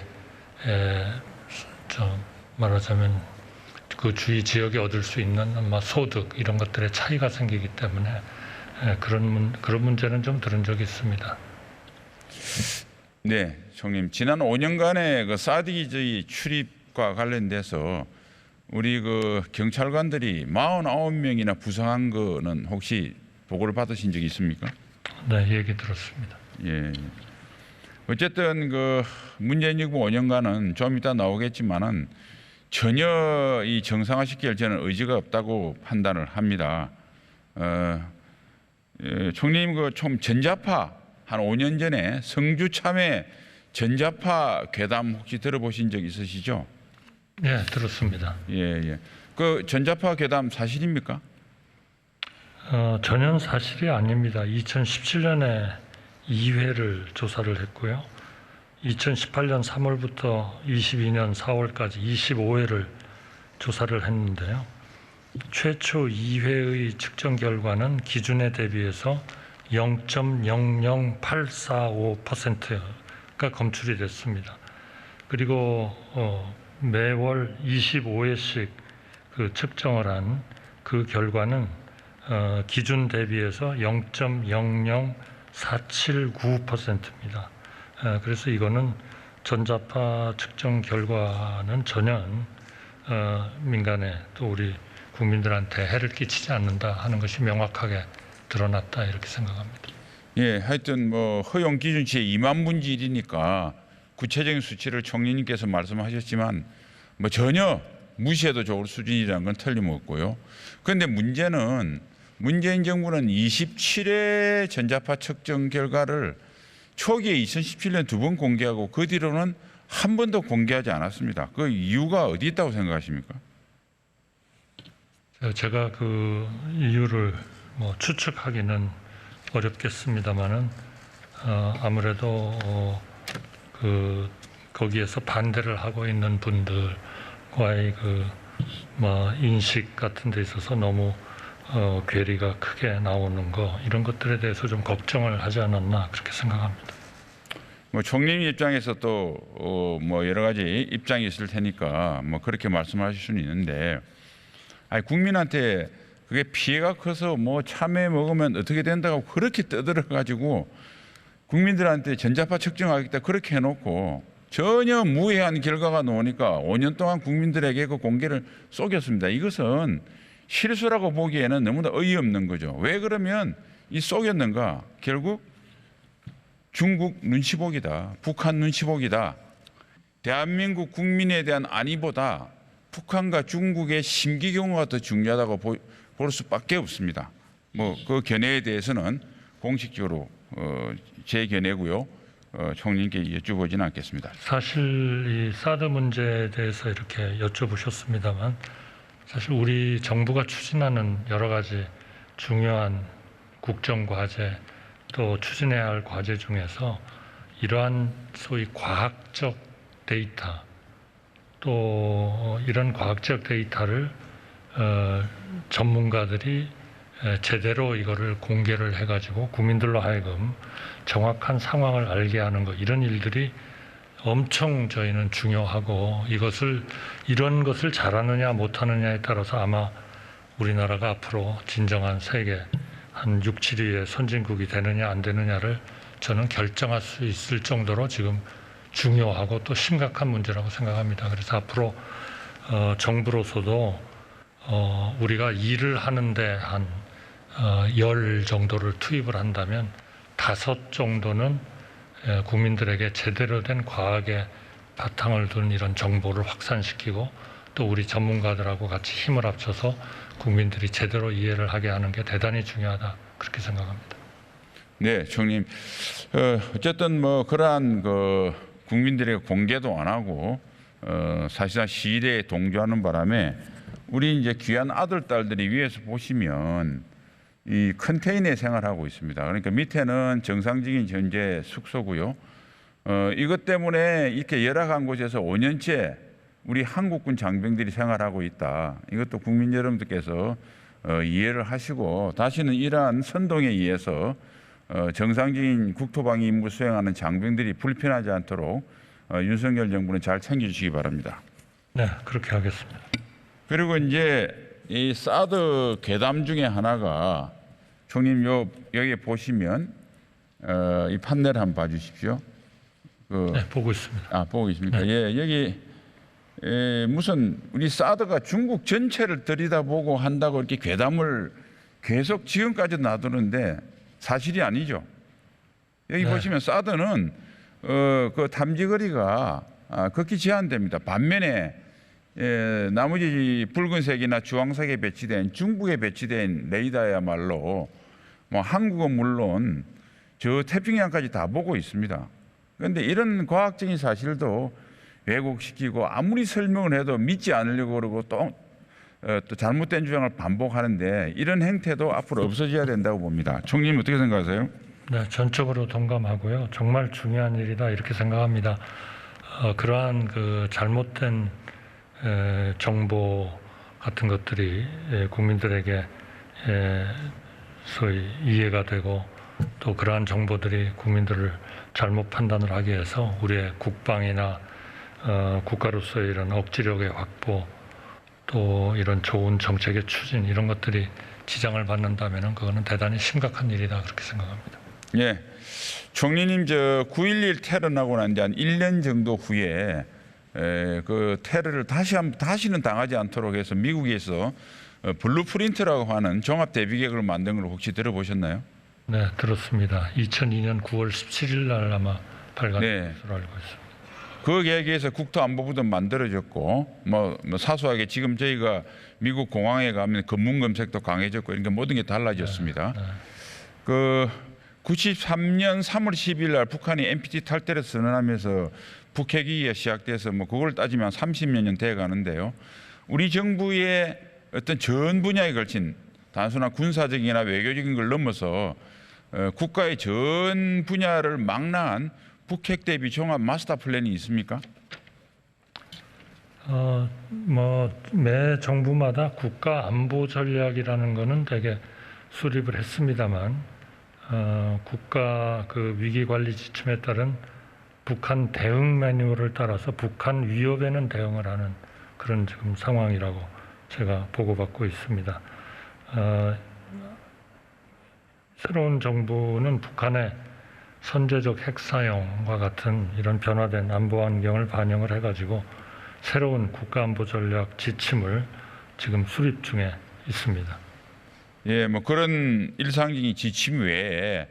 말하자면 그 주위 지역에 얻을 수 있는 소득 이런 것들의 차이가 생기기 때문에 그런 문제는 좀 들은 적이 있습니다. 네, 총님 지난 5년간의 그 사드 기지 출입과 관련돼서 우리 그 경찰관들이 49명이나 부상한 거는 혹시 보고를 받으신 적이 있습니까? 네, 얘기 들었습니다. 예. 어쨌든 그 문재인 정부 5년간은 좀 이따 나오겠지만은 전혀 이 정상화시킬 저는 의지가 없다고 판단을 합니다. 총리님 그 좀 전자파 한 5년 전에 성주 참외 전자파 괴담 혹시 들어보신 적 있으시죠? 네, 들었습니다. 예. 그 전자파 괴담 사실입니까? 전혀 사실이 아닙니다. 2017년에 2회를 조사를 했고요. 2018년 3월부터 22년 4월까지 25회를 조사를 했는데요. 최초 2회의 측정 결과는 기준에 대비해서 0.00845%가 검출이 됐습니다. 그리고 매월 25회씩 그 측정을 한 그 결과는 기준 대비해서 0.00479%입니다. 그래서 이거는 전자파 측정 결과는 전혀 민간에 또 우리 국민들한테 해를 끼치지 않는다 하는 것이 명확하게 드러났다 이렇게 생각합니다. 예, 하여튼 뭐 허용 기준치의 2만 분의 1이니까 구체적인 수치를 총리님께서 말씀하셨지만 뭐 전혀 무시해도 좋을 수준이라는 건 틀림없고요. 그런데 문제는 문재인 정부는 27회 전자파 측정 결과를 초기에 2017년 2번 공개하고 그 뒤로는 한 번도 공개하지 않았습니다. 그 이유가 어디 있다고 생각하십니까? 제가 그 이유를 뭐 추측하기는 어렵겠습니다만은 아무래도 그 거기에서 반대를 하고 있는 분들과의 그 인식 같은 데 있어서 너무 괴리가 크게 나오는 거 이런 것들에 대해서 좀 걱정을 하지 않았나 그렇게 생각합니다. 총리 입장에서 또 여러 가지 입장이 있을 테니까 그렇게 말씀하실 수는 있는데, 아니 국민한테 그게 피해가 커서 참외 먹으면 어떻게 된다고 그렇게 떠들어 가지고 국민들한테 전자파 측정하겠다 그렇게 해놓고 전혀 무해한 결과가 나오니까 5년 동안 국민들에게 그 공개를 속였습니다. 이것은 실수라고 보기에는 너무나 어이없는 거죠. 왜 그러면 이 속였는가? 결국 중국 눈치보기다. 북한 눈치보기다. 대한민국 국민에 대한 안위보다 북한과 중국의 심기경호가 더 중요하다고 볼 수밖에 없습니다. 그 견해에 대해서는 공식적으로 제 견해고요. 총리님께 여쭈보지는 않겠습니다. 사실 이 사드 문제에 대해서 이렇게 여쭤보셨습니다만 사실 우리 정부가 추진하는 여러 가지 중요한 국정 과제 또 추진해야 할 과제 중에서 이러한 소위 과학적 데이터 또 이런 과학적 데이터를 전문가들이 제대로 이거를 공개를 해가지고 국민들로 하여금 정확한 상황을 알게 하는 것 이런 일들이 엄청 저희는 중요하고 이런 것을 잘하느냐 못하느냐에 따라서 아마 우리나라가 앞으로 진정한 세계 한 6, 7위의 선진국이 되느냐 안 되느냐를 저는 결정할 수 있을 정도로 지금 중요하고 또 심각한 문제라고 생각합니다. 그래서 앞으로 정부로서도 우리가 일을 하는데 한 10 정도를 투입을 한다면 5 정도는 국민들에게 제대로 된 과학의 바탕을 둔 이런 정보를 확산시키고 또 우리 전문가들하고 같이 힘을 합쳐서 국민들이 제대로 이해를 하게 하는 게 대단히 중요하다 그렇게 생각합니다. 네, 총리님. 어쨌든 그러한 국민들에게 공개도 안 하고 사실상 시대에 동조하는 바람에 우리 이제 귀한 아들 딸들이 위에서 보시면 이 컨테이너에 생활하고 있습니다. 그러니까 밑에는 정상적인 현재 숙소고요. 이것 때문에 이렇게 열악한 곳에서 5년째 우리 한국군 장병들이 생활하고 있다. 이것도 국민 여러분들께서 이해를 하시고 다시는 이러한 선동에 의해서 정상적인 국토방위 임무 수행하는 장병들이 불편하지 않도록 윤석열 정부는 잘 챙겨주시기 바랍니다. 네, 그렇게 하겠습니다. 그리고 이제 이 사드 괴담 중에 하나가 총님 여기 보시면 이 판넬 한번 봐주십시오. 네, 보고 있습니다. 보고 있습니까? 네. 예, 여기 무슨 우리 사드가 중국 전체를 들여다보고 한다고 이렇게 괴담을 계속 지금까지 놔두는데 사실이 아니죠. 여기 보시면 사드는 그 탐지거리가 극히 제한됩니다. 반면에 나머지 붉은색이나 주황색에 배치된 중국에 배치된 레이더야말로 한국은 물론 저 태평양까지 다 보고 있습니다. 그런데 이런 과학적인 사실도 왜곡시키고 아무리 설명을 해도 믿지 않으려고 그러고 또 잘못된 주장을 반복하는데 이런 행태도 앞으로 없어져야 된다고 봅니다. 총리님 어떻게 생각하세요? 네, 전적으로 동감하고요. 정말 중요한 일이다 이렇게 생각합니다. 그러한 그 잘못된 정보 같은 것들이 국민들에게 소위 이해가 되고 또 그러한 정보들이 국민들을 잘못 판단을 하게 해서 우리의 국방이나 국가로서의 이런 억지력의 확보 또 이런 좋은 정책의 추진 이런 것들이 지장을 받는다면 그거는 대단히 심각한 일이다 그렇게 생각합니다. 예, 총리님 9.11 테러 나고 난 지 한 1년 정도 후에 그 테러를 다시는 당하지 않도록 해서 미국에서 블루프린트라고 하는 종합 대비 계획을 만든 걸 혹시 들어보셨나요? 네, 들었습니다. 2002년 9월 17일 날 아마 발간된 것으로 알고 있습니다. 그 계획에서 국토안보부도 만들어졌고 사소하게 지금 저희가 미국 공항에 가면 검문 검색도 강해졌고 이런 게 모든 게 달라졌습니다. 그 93년 3월 10일 날 북한이 NPT 탈퇴를 선언하면서 북핵위기가 시작돼서 그걸 따지면 30여 년 돼 가는데요. 우리 정부의 어떤 전 분야에 걸친 단순한 군사적이나 외교적인 걸 넘어서 국가의 전 분야를 망라한 북핵 대비 종합 마스터 플랜이 있습니까? 매 정부마다 국가 안보 전략이라는 거는 되게 수립을 했습니다만 국가 그 위기 관리 지침에 따른 북한 대응 매뉴얼을 따라서 북한 위협에는 대응을 하는 그런 지금 상황이라고 제가 보고받고 있습니다. 새로운 정부는 북한의 선제적 핵 사용과 같은 이런 변화된 안보 환경을 반영을 해가지고 새로운 국가안보 전략 지침을 지금 수립 중에 있습니다. 예, 뭐 그런 일상적인 지침 외에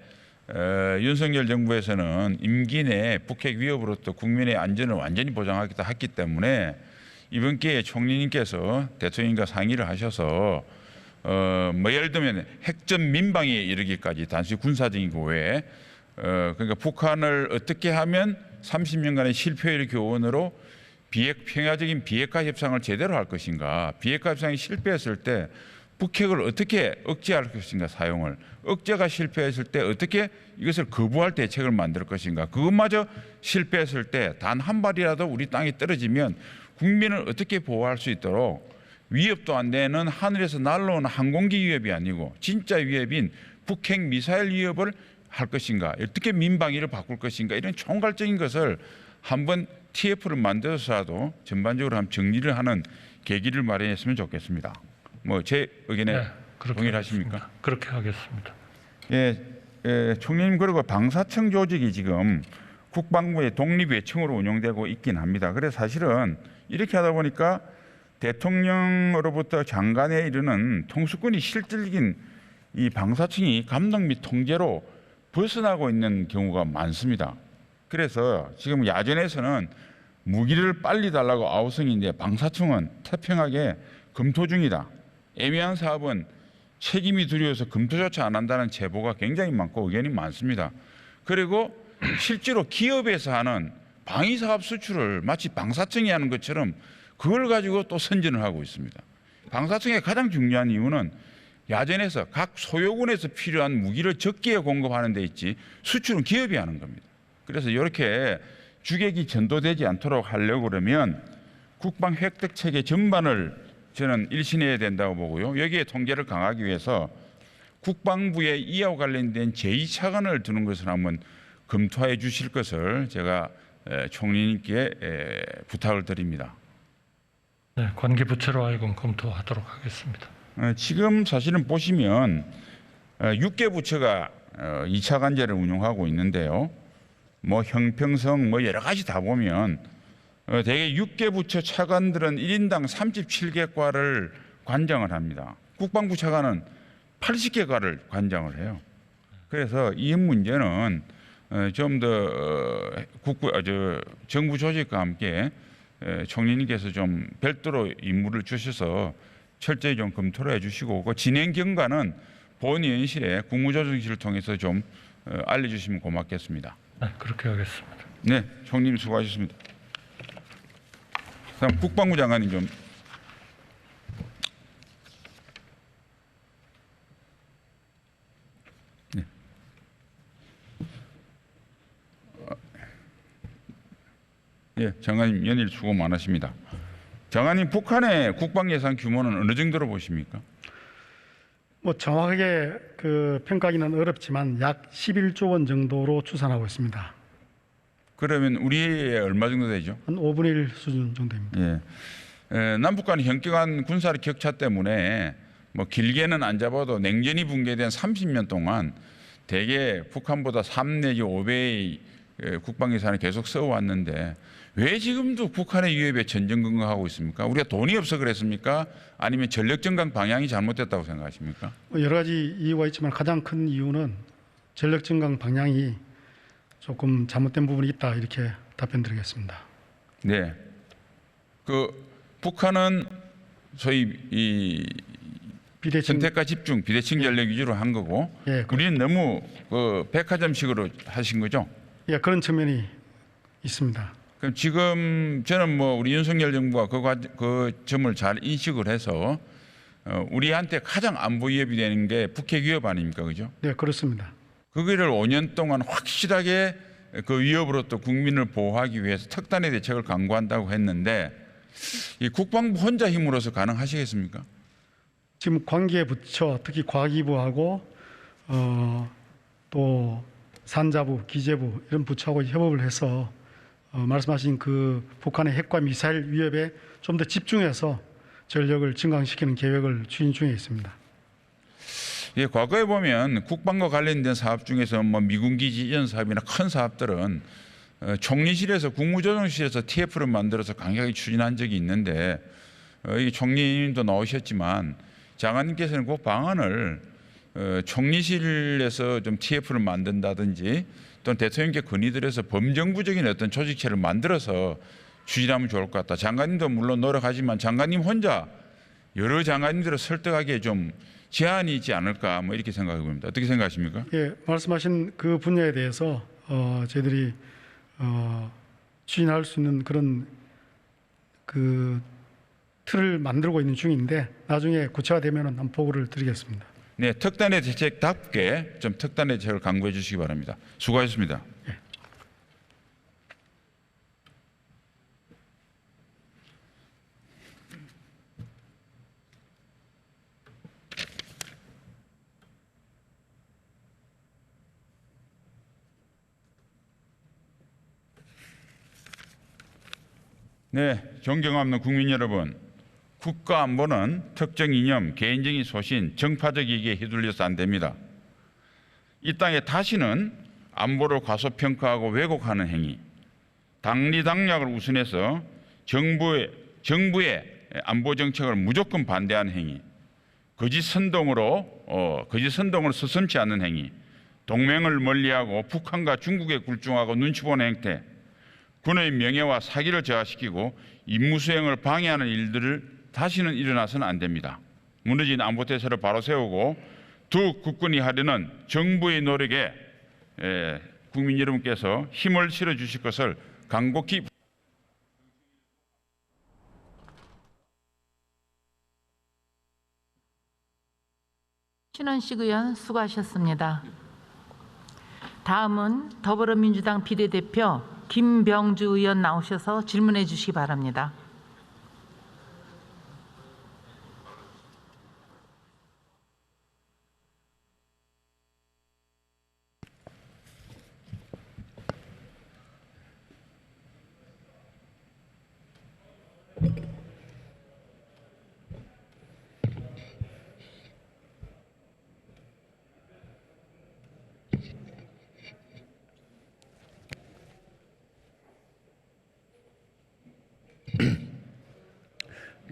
윤석열 정부에서는 임기 내 북핵 위협으로부터 국민의 안전을 완전히 보장하겠다 했기 때문에 이번 기회에 총리님께서 대통령과 상의를 하셔서 뭐 예를 들면 핵전 민방위에 이르기까지 단순히 군사적인 거 외에 그러니까 북한을 어떻게 하면 30년간의 실패의 교훈으로 평화적인 비핵화 협상을 제대로 할 것인가, 비핵화 협상이 실패했을 때 북핵을 어떻게 억제할 것인가, 사용을 억제가 실패했을 때 어떻게 이것을 거부할 대책을 만들 것인가, 그것마저 실패했을 때 단 한 발이라도 우리 땅에 떨어지면 국민을 어떻게 보호할 수 있도록 위협도 안 되는 하늘에서 날라오는 항공기 위협이 아니고 진짜 위협인 북핵 미사일 위협을 할 것인가, 어떻게 민방위를 바꿀 것인가, 이런 총괄적인 것을 한번 TF를 만들어서라도 전반적으로 한번 정리를 하는 계기를 마련했으면 좋겠습니다. 뭐 제 의견에 동의를 하십니까? 그렇게 하겠습니다. 예, 총리님, 그리고 방사청 조직이 지금 국방부의 독립외청으로 운영되고 있긴 합니다. 그래서 사실은 이렇게 하다 보니까 대통령으로부터 장관에 이르는 통수권이 실질적인 이 방사청이 감독 및 통제로 벗어나고 있는 경우가 많습니다. 그래서 지금 야전에서는 무기를 빨리 달라고 아우성인데 방사청은 태평하게 검토 중이다. 애매한 사업은 책임이 두려워서 검토조차 안 한다는 제보가 굉장히 많고 의견이 많습니다. 그리고 실제로 기업에서 하는 방위사업 수출을 마치 방사청이 하는 것처럼 그걸 가지고 또 선전을 하고 있습니다. 방사청의 가장 중요한 이유는 야전에서 각 소요군에서 필요한 무기를 적기에 공급하는 데 있지 수출은 기업이 하는 겁니다. 그래서 이렇게 주객이 전도되지 않도록 하려고 그러면 국방 획득 체계 전반을 저는 일신해야 된다고 보고요. 여기에 통제를 강하기 위해서 국방부에 이와 관련된 제2차관을 두는 것을 한번 검토해 주실 것을 제가 총리님께 부탁을 드립니다. 네, 관계 부처로 하여금 검토하도록 하겠습니다. 지금 사실은 보시면 6개 부처가 2차 관제를 운영하고 있는데요. 뭐 형평성 뭐 여러 가지 다 보면 대개 6개 부처 차관들은 1인당 37개 과를 관장을 합니다. 국방부 차관은 80개 과를 관장을 해요. 그래서 이 문제는 좀 더 정부 조직과 함께 총리님께서 좀 별도로 임무를 주셔서 철저히 좀 검토를 해주시고 그 진행 경과는 본위원실에 국무조정실을 통해서 좀 알려주시면 고맙겠습니다. 네, 그렇게 하겠습니다. 네, 총리님 수고하셨습니다. 다음 국방부 장관님 좀. 네. 예, 장관님 연일 수고 많으십니다. 장관님, 북한의 국방 예산 규모는 어느 정도로 보십니까? 뭐 정확하게 그 평가하기는 어렵지만 약 11조 원 정도로 추산하고 있습니다. 그러면 우리의 얼마 정도 되죠? 한 5분의 1 수준 정도입니다. 예. 남북 간 현격한 군사력 격차 때문에 뭐 길게는 안 잡아도 냉전이 붕괴된 30년 동안 대개 북한보다 3 내지 5배의 국방 예산을 계속 써왔는데 왜 지금도 북한의 위협에 전전긍긍하고 있습니까? 우리가 돈이 없어 그랬습니까? 아니면 전력 전강 방향이 잘못됐다고 생각하십니까? 여러 가지 이유가 있지만 가장 큰 이유는 전력 전강 방향이 조금 잘못된 부분이 있다, 이렇게 답변드리겠습니다. 네. 그 북한은 소위 이 비대칭 선택과 집중, 비대칭 전력 위주로 한 거고, 예, 우리는 너무 그 백화점식으로 하신 거죠? 예, 그런 측면이 있습니다. 그럼 지금 저는 뭐 우리 윤석열 정부가 그 점을 잘 인식을 해서 우리한테 가장 안보 위협이 되는 게 북핵 위협 아닙니까, 그죠? 네, 그렇습니다. 그거를 5년 동안 확실하게 그 위협으로부터 국민을 보호하기 위해서 특단의 대책을 강구한다고 했는데 이 국방부 혼자 힘으로서 가능하시겠습니까? 지금 관계 부처 특히 과기부하고 또 산자부, 기재부 이런 부처하고 협업을 해서 말씀하신 그 북한의 핵과 미사일 위협에 좀 더 집중해서 전력을 증강시키는 계획을 추진 중에 있습니다. 예, 과거에 보면 국방과 관련된 사업 중에서 뭐 미군기지 이전 사업이나 큰 사업들은 총리실에서 국무조정실에서 TF를 만들어서 강하게 추진한 적이 있는데 이 총리님도 나오셨지만 장관님께서는 그 방안을 총리실에서 좀 TF를 만든다든지 또는 대통령께 건의드려서 범정부적인 어떤 조직체를 만들어서 추진하면 좋을 것 같다. 장관님도 물론 노력하지만 장관님 혼자 여러 장관님들을 설득하기에 좀 제한이 있지 않을까 뭐 이렇게 생각해 봅니다. 어떻게 생각하십니까? 예, 말씀하신 그 분야에 대해서 저희들이 추진할 수 있는 그런 그 틀을 만들고 있는 중인데 나중에 구체화되면 한번 보고를 드리겠습니다. 네, 특단의 대책답게 좀 특단의 대책을 강구해 주시기 바랍니다. 수고하셨습니다. 예. 네, 존경하는 국민 여러분, 국가 안보는 특정 이념, 개인적인 소신, 정파적 이익에 휘둘려서 안 됩니다. 이 땅에 다시는 안보를 과소평가하고 왜곡하는 행위, 당리당략을 우선해서 정부의 안보 정책을 무조건 반대하는 행위, 거짓 선동을 서슴지 않는 행위, 동맹을 멀리하고 북한과 중국에 굴중하고 눈치 보는 행태, 군의 명예와 사기를 저하시키고 임무 수행을 방해하는 일들을 다시는 일어나서는 안 됩니다. 무너진 안보 태세를 바로 세우고 두 국군이 하려는 정부의 노력에 국민 여러분께서 힘을 실어 주실 것을 간곡히 신원식 의원 수고하셨습니다. 다음은 더불어민주당 비례대표 김병주 의원 나오셔서 질문해 주시기 바랍니다.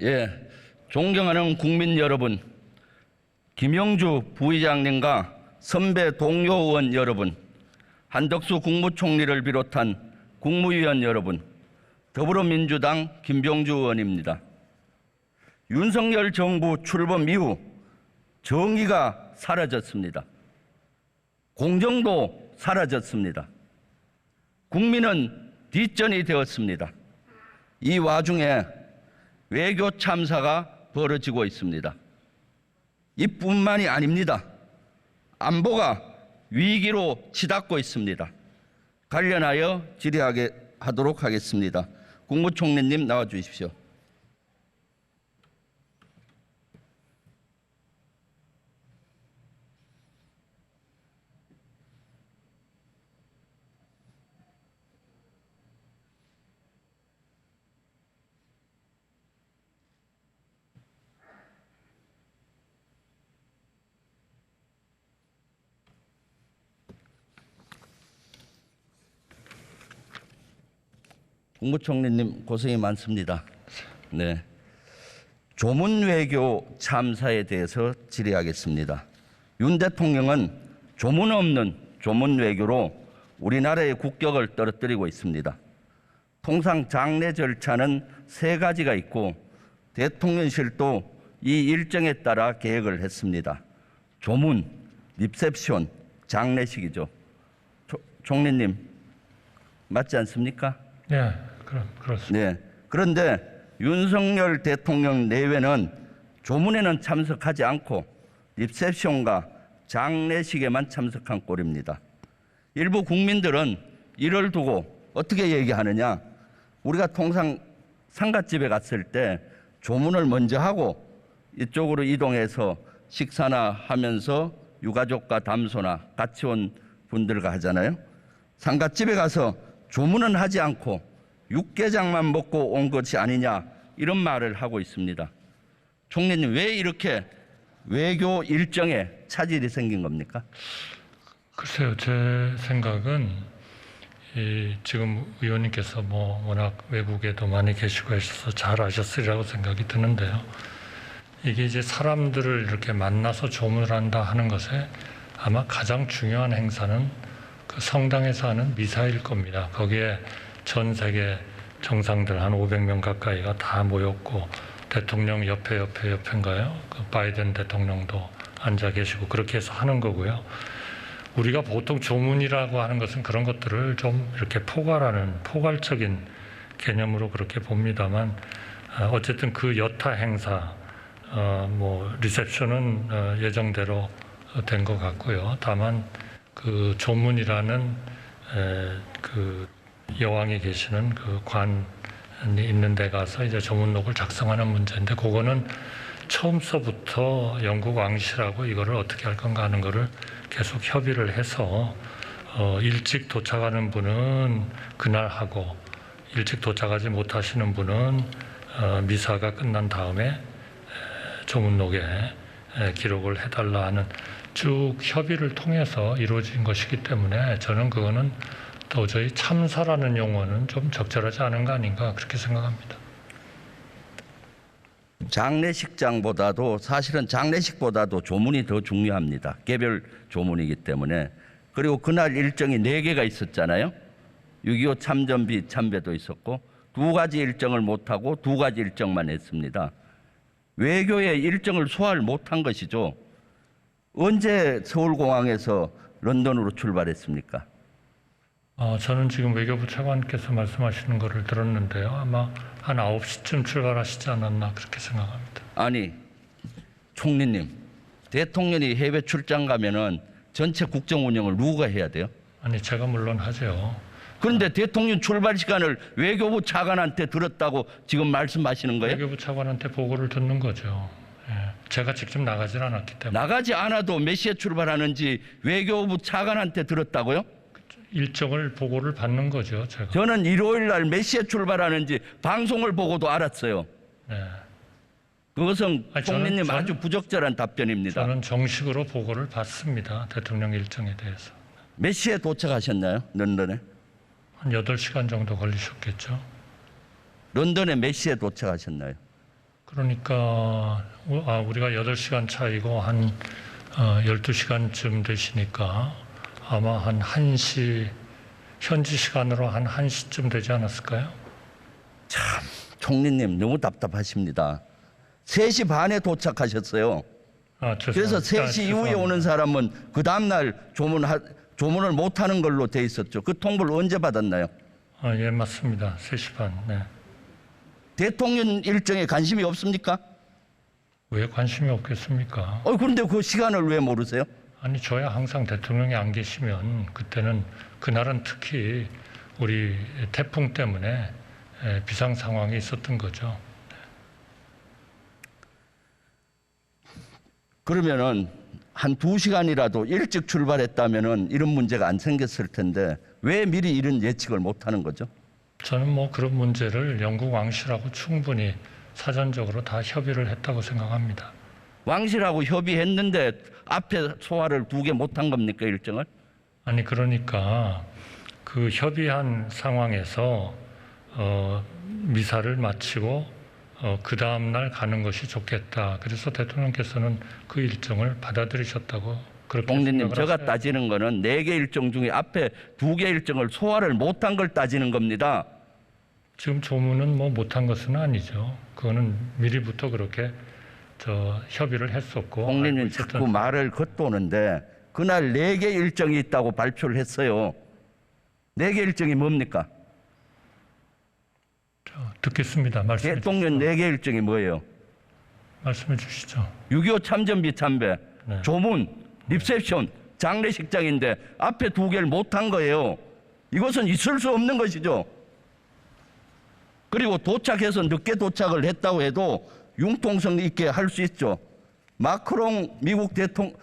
예, 존경하는 국민 여러분, 김영주 부의장님과 선배 동료 의원 여러분, 한덕수 국무총리를 비롯한 국무위원 여러분, 더불어민주당 김병주 의원입니다. 윤석열 정부 출범 이후 정의가 사라졌습니다. 공정도 사라졌습니다. 국민은 뒷전이 되었습니다. 이 와중에 외교 참사가 벌어지고 있습니다. 이뿐만이 아닙니다. 안보가 위기로 치닫고 있습니다. 관련하여 질의하도록 하겠습니다. 국무총리님 나와 주십시오. 국무총리님 고생이 많습니다. 네, 조문 외교 참사에 대해서 질의하겠습니다. 윤 대통령은 조문 없는 조문 외교로 우리나라의 국격을 떨어뜨리고 있습니다. 통상 장례 절차는 3가지가 있고 대통령실도 이 일정에 따라 계획을 했습니다. 조문, 리셉션, 장례식이죠. 총리님 맞지 않습니까? 네, 그렇습니다. 네. 그런데 윤석열 대통령 내외는 조문에는 참석하지 않고 리셉션과 장례식에만 참석한 꼴입니다. 일부 국민들은 이를 두고 어떻게 얘기하느냐? 우리가 통상 상갓집에 갔을 때 조문을 먼저 하고 이쪽으로 이동해서 식사나 하면서 유가족과 담소나 같이 온 분들과 하잖아요. 상갓집에 가서 조문은 하지 않고 육개장만 먹고 온 것이 아니냐 이런 말을 하고 있습니다. 총리님, 왜 이렇게 외교 일정에 차질이 생긴 겁니까? 글쎄요, 제 생각은 지금 의원님께서 워낙 외국에도 많이 계시고 하셔서 잘 아셨으리라고 생각이 드는데요. 이게 이제 사람들을 이렇게 만나서 조문을 한다 하는 것에 아마 가장 중요한 행사는 그 성당에서 하는 미사일 겁니다. 거기에 전 세계 정상들 한 500명 가까이가 다 모였고 대통령 옆인가요? 그 바이든 대통령도 앉아 계시고 그렇게 해서 하는 거고요. 우리가 보통 조문이라고 하는 것은 그런 것들을 좀 이렇게 포괄적인 개념으로 그렇게 봅니다만 어쨌든 그 여타 행사 리셉션은 예정대로 된 것 같고요. 다만 그 조문이라는 그 여왕이 계시는 그 관이 있는 데 가서 이제 조문록을 작성하는 문제인데 그거는 처음서부터 영국 왕실하고 이거를 어떻게 할 건가 하는 거를 계속 협의를 해서 일찍 도착하는 분은 그날 하고 일찍 도착하지 못하시는 분은 미사가 끝난 다음에 조문록에 기록을 해달라 하는 쭉 협의를 통해서 이루어진 것이기 때문에 저는 그거는 도저히 참사라는 용어는 좀 적절하지 않은 거 아닌가 그렇게 생각합니다. 장례식장보다도 사실은 장례식보다도 조문이 더 중요합니다. 개별 조문이기 때문에. 그리고 그날 일정이 4개가 있었잖아요. 6.25 참전비 참배도 있었고 2가지 일정을 못하고 2가지 일정만 했습니다. 외교의 일정을 소화를 못한 것이죠. 언제 서울공항에서 런던으로 출발했습니까? 저는 지금 외교부 차관께서 말씀하시는 거를 들었는데요. 아마 한 9시쯤 출발하시지 않았나 그렇게 생각합니다. 아니, 총리님, 대통령이 해외 출장 가면은 전체 국정 운영을 누가 해야 돼요? 아니, 제가 물론 하죠. 그런데 대통령 출발 시간을 외교부 차관한테 들었다고 지금 말씀하시는 거예요? 외교부 차관한테 보고를 듣는 거죠. 제가 직접 나가질 않았기 때문에. 나가지 않아도 몇 시에 출발하는지 외교부 차관한테 들었다고요? 일정을 보고를 받는 거죠, 제가. 저는 일요일 날 몇 시에 출발하는지 방송을 보고도 알았어요. 네. 그것은 총리님 아주 부적절한 답변입니다. 저는 정식으로 보고를 받습니다. 대통령 일정에 대해서. 몇 시에 도착하셨나요? 런던에? 한 8시간 정도 걸리셨겠죠. 런던에 몇 시에 도착하셨나요? 그러니까 우리가 8시간 차이고 한 12시간쯤 되시니까 아마 한 1시, 현지 시간으로 한 1시쯤 되지 않았을까요? 참, 총리님 너무 답답하십니다. 3시 반에 도착하셨어요. 그래서 3시 이후에 오는 사람은 그 다음날 조문을 못하는 걸로 돼 있었죠. 그 통보를 언제 받았나요? 예, 맞습니다. 3시 반. 네. 대통령 일정에 관심이 없습니까? 왜 관심이 없겠습니까? 그런데 그 시간을 왜 모르세요? 아니, 저야 항상 대통령이 안 계시면 그때는 그날은 특히 우리 태풍 때문에 비상 상황이 있었던 거죠. 그러면은 한 2시간이라도 일찍 출발했다면은 이런 문제가 안 생겼을 텐데 왜 미리 이런 예측을 못 하는 거죠? 저는 그런 문제를 영국 왕실하고 충분히 사전적으로 다 협의를 했다고 생각합니다. 왕실하고 협의했는데 앞에 소화를 2개 못한 겁니까, 일정을? 아니, 그러니까 그 협의한 상황에서 미사를 마치고 그 다음 날 가는 것이 좋겠다. 그래서 대통령께서는 그 일정을 받아들이셨다고 그렇게 총리님, 제가 하셔야죠. 따지는 거는 4개 일정 중에 앞에 2개 일정을 소화를 못한 걸 따지는 겁니다. 지금 조문은 못한 것은 아니죠. 그거는 미리부터 그렇게 협의를 했었고. 총리님 자꾸 말을 겉도는데 그날 4개 일정이 있다고 발표를 했어요. 4개 일정이 뭡니까? 듣겠습니다. 말씀해 대통령 주시죠. 4개 일정이 뭐예요? 말씀해 주시죠. 6.25 참전비 참배, 네. 조문, 리셉션, 장례식장인데 앞에 2개를 못한 거예요. 이것은 있을 수 없는 것이죠. 그리고 도착해서 늦게 도착을 했다고 해도 융통성 있게 할 수 있죠. 마크롱 미국 대통령,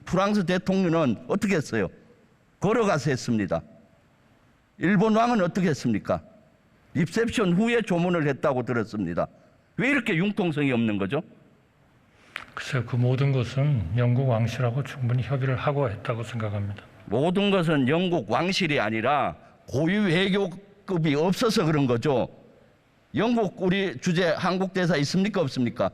프랑스 대통령은 어떻게 했어요? 걸어가서 했습니다. 일본 왕은 어떻게 했습니까? 리셉션 후에 조문을 했다고 들었습니다. 왜 이렇게 융통성이 없는 거죠? 글쎄요, 그 모든 것은 영국 왕실하고 충분히 협의를 하고 했다고 생각합니다. 모든 것은 영국 왕실이 아니라 고위 외교급이 없어서 그런 거죠. 영국 우리 주재 한국 대사 있습니까 없습니까?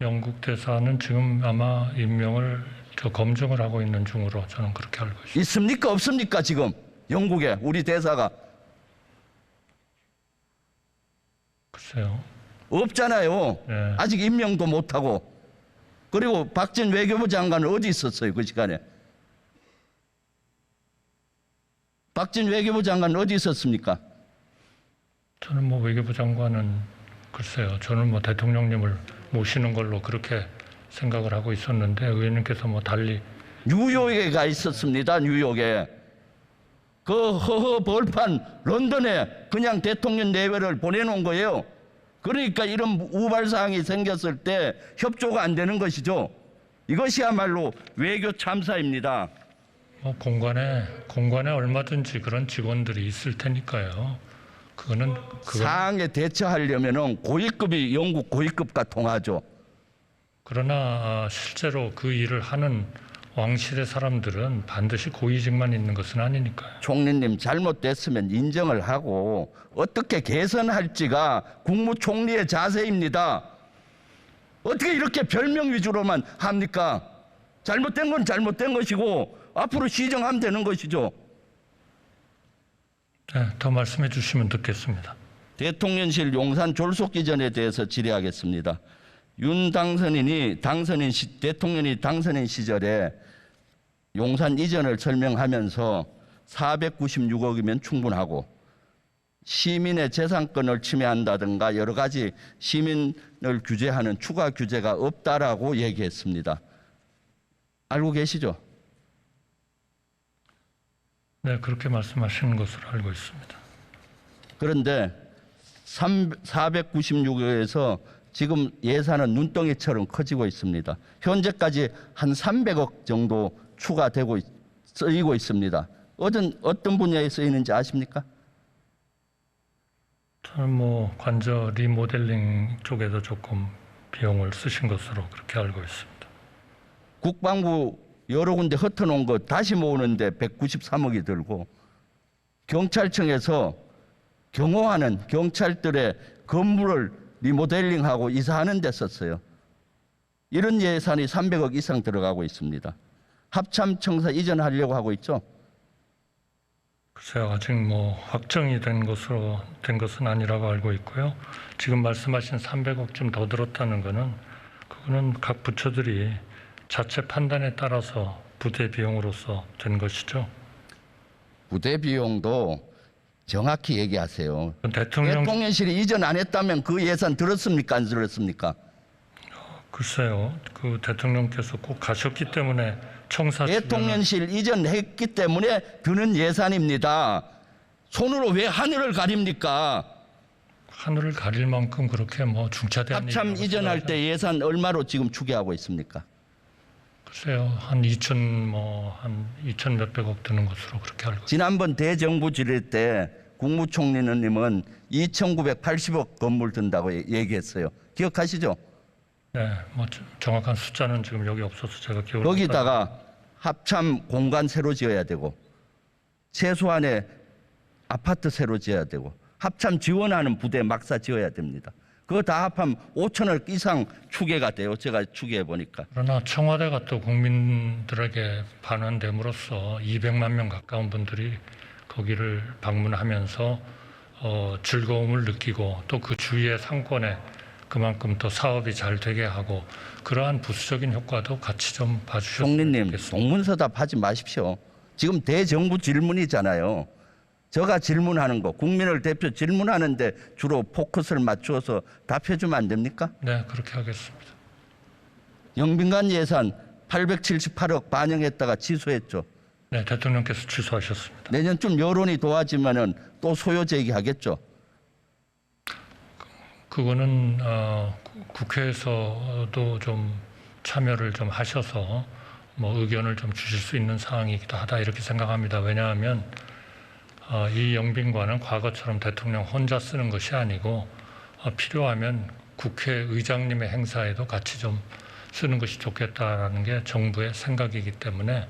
영국 대사는 지금 아마 임명을 검증을 하고 있는 중으로 저는 그렇게 알고 있습니다. 있습니까 없습니까 지금 영국에 우리 대사가? 글쎄요. 없잖아요. 네. 아직 임명도 못하고. 그리고 박진 외교부 장관은 어디 있었어요 그 시간에? 박진 외교부 장관은 어디 있었습니까? 저는 뭐 외교부 장관은 글쎄요. 저는 뭐 대통령님을 모시는 걸로 그렇게 생각을 하고 있었는데 의원님께서 뭐 달리. 뉴욕에 가 있었습니다. 뉴욕에. 그 허허 벌판 런던에 그냥 대통령 내외를 보내놓은 거예요. 그러니까 이런 우발사항이 생겼을 때 협조가 안 되는 것이죠. 이것이야말로 외교 참사입니다. 공관에 얼마든지 그런 직원들이 있을 테니까요. 그거는 사항에 대처하려면은 고위급이 영국 고위급과 통하죠. 그러나 실제로 그 일을 하는 왕실의 사람들은 반드시 고위직만 있는 것은 아니니까요. 총리님 잘못됐으면 인정을 하고 어떻게 개선할지가 국무총리의 자세입니다. 어떻게 이렇게 별명 위주로만 합니까? 잘못된 건 잘못된 것이고 앞으로 시정하면 되는 것이죠. 네, 더 말씀해 주시면 듣겠습니다. 대통령실 용산 졸속 이전에 대해서 질의하겠습니다. 윤 당선인이 대통령이 당선인 시절에 용산 이전을 설명하면서 496억이면 충분하고 시민의 재산권을 침해한다든가 여러 가지 시민을 규제하는 추가 규제가 없다라고 얘기했습니다. 알고 계시죠? 네, 그렇게 말씀하시는 것으로 알고 있습니다. 그런데 496억에서 지금 예산은 눈덩이처럼 커지고 있습니다. 현재까지 한 300억 정도 추가되고 쓰이고 있습니다. 어떤 분야에 쓰이는지 아십니까? 저는 뭐 관저 리모델링 쪽에서 조금 비용을 쓰신 것으로 그렇게 알고 있습니다. 국방부 여러 군데 흩어놓은 거 다시 모으는데 193억이 들고 경찰청에서 경호하는 경찰들의 건물을 리모델링하고 이사하는 데 썼어요. 이런 예산이 300억 이상 들어가고 있습니다. 합참청사 이전하려고 하고 있죠. 글쎄요, 아직 뭐 확정이 된 것은 아니라고 알고 있고요. 지금 말씀하신 300억 좀 더 들었다는 그거는 각 부처들이 자체 판단에 따라서 부대 비용으로서 된 것이죠. 부대 비용도 정확히 얘기하세요. 대통령실이 이전 안 했다면 그 예산 들었습니까? 안 들었습니까? 글쎄요. 그 대통령께서 꼭 가셨기 때문에 대통령실 이전했기 때문에 드는 예산입니다. 손으로 왜 하늘을 가립니까? 하늘을 가릴 만큼 그렇게 뭐 중차대한 합참 이전할 때 예산 얼마로 지금 추계하고 있습니까? 글쎄요. 한 2천 몇백억 드는 것으로 그렇게 알고 있습니다. 지난번 대정부 질의 때 국무총리님은 2,980억 건물 든다고 얘기했어요. 기억하시죠? 네, 뭐 정확한 숫자는 지금 여기 없어서 제가 기억을 거기다가 합참 공간 새로 지어야 되고 최소한의 아파트 새로 지어야 되고 합참 지원하는 부대 막사 지어야 됩니다. 그거 다 합하면 5천억 이상 추계가 돼요. 제가 추계해 보니까. 그러나 청와대가 또 국민들에게 반환됨으로써 200만 명 가까운 분들이 거기를 방문하면서 즐거움을 느끼고 또 그 주위의 상권에 그만큼 더 사업이 잘 되게 하고 그러한 부수적인 효과도 같이 좀 봐주셨으면 총리님, 좋겠습니다. 동문서답하지 마십시오. 지금 대정부 질문이잖아요. 제가 질문하는 거, 국민을 대표 질문하는데 주로 포커스를 맞추어서 답해주면 안 됩니까? 네, 그렇게 하겠습니다. 영빈관 예산 878억 반영했다가 취소했죠. 네, 대통령께서 취소하셨습니다. 내년쯤 여론이 도와지면은 또 소요 제기하겠죠. 그거는 국회에서도 좀 참여를 좀 하셔서 뭐 의견을 좀 주실 수 있는 사항이기도 하다 이렇게 생각합니다. 왜냐하면 이 영빈관은 과거처럼 대통령 혼자 쓰는 것이 아니고 필요하면 국회의장님의 행사에도 같이 좀 쓰는 것이 좋겠다라는 게 정부의 생각이기 때문에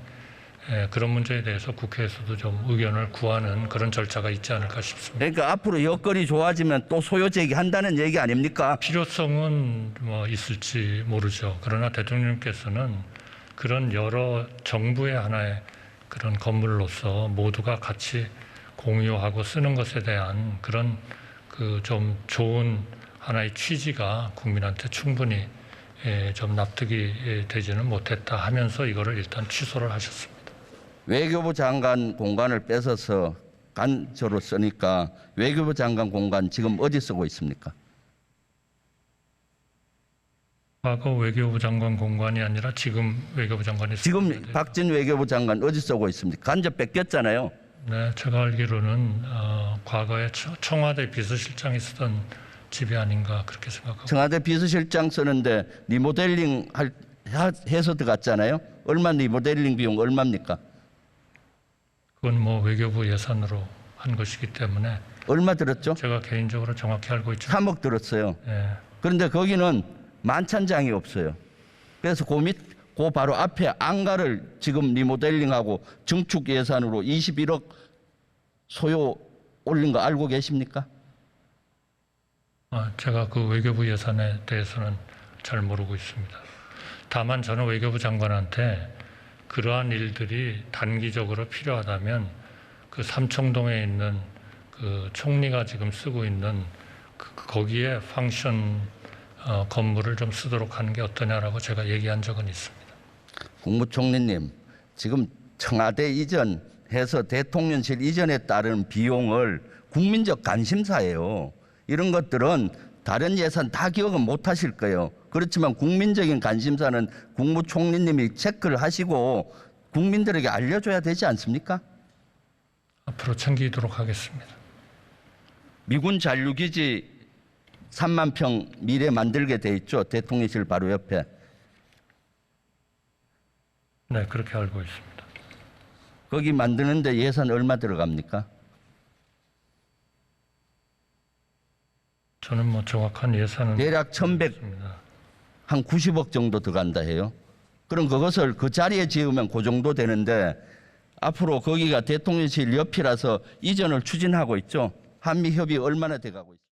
그런 문제에 대해서 국회에서도 좀 의견을 구하는 그런 절차가 있지 않을까 싶습니다. 그러니까 앞으로 여건이 좋아지면 또 소요 제기한다는 얘기 아닙니까? 필요성은 뭐 있을지 모르죠. 그러나 대통령께서는 그런 여러 정부의 하나의 그런 건물로서 모두가 같이 공유하고 쓰는 것에 대한 그런 그 좀 좋은 하나의 취지가 국민한테 충분히 좀 납득이 되지는 못했다 하면서 이거를 일단 취소를 하셨습니다. 외교부 장관 공간을 뺏어서 간저로 쓰니까 외교부 장관 공간 지금 어디 쓰고 있습니까? 과거 외교부 장관 공간이 아니라 지금 외교부 장관이 지금 박진 외교부 장관 어디 쓰고 있습니까? 간접 뺏겼잖아요. 네, 제가 알기로는 과거에 청와대 비서실장이 쓰던 집이 아닌가 그렇게 생각하고. 청와대 비서실장 쓰는데 리모델링 해서 들어갔잖아요. 얼마 리모델링 비용 얼마입니까? 그건 뭐 외교부 예산으로 한 것이기 때문에. 얼마 들었죠? 제가 개인적으로 정확히 알고 있죠. 3억 들었어요. 네. 그런데 거기는 만찬장이 없어요. 그래서 그 바로 앞에 안가를 지금 리모델링하고 증축 예산으로 21억 소요 올린 거 알고 계십니까? 제가 그 외교부 예산에 대해서는 잘 모르고 있습니다. 다만 저는 외교부 장관한테 그러한 일들이 단기적으로 필요하다면 그 삼청동에 있는 그 총리가 지금 쓰고 있는 거기에 펑션 건물을 좀 쓰도록 하는 게 어떠냐라고 제가 얘기한 적은 있습니다. 국무총리님, 지금 청와대 이전해서 대통령실 이전에 따른 비용을 국민적 관심사예요. 이런 것들은 다른 예산 다 기억은 못 하실 거예요. 그렇지만 국민적인 관심사는 국무총리님이 체크를 하시고 국민들에게 알려줘야 되지 않습니까? 앞으로 챙기도록 하겠습니다. 미군 잔류기지 3만 평 미래 만들게 돼 있죠. 대통령실 바로 옆에. 네, 그렇게 알고 있습니다. 거기 만드는데 예산 얼마 들어갑니까? 저는 뭐 정확한 예산은 대략 1,100, 한 90억 정도 들어간다 해요. 그럼 그것을 그 자리에 지으면 그 정도 되는데 앞으로 거기가 대통령실 옆이라서 이전을 추진하고 있죠. 한미 협의 얼마나 돼가고 있습니까?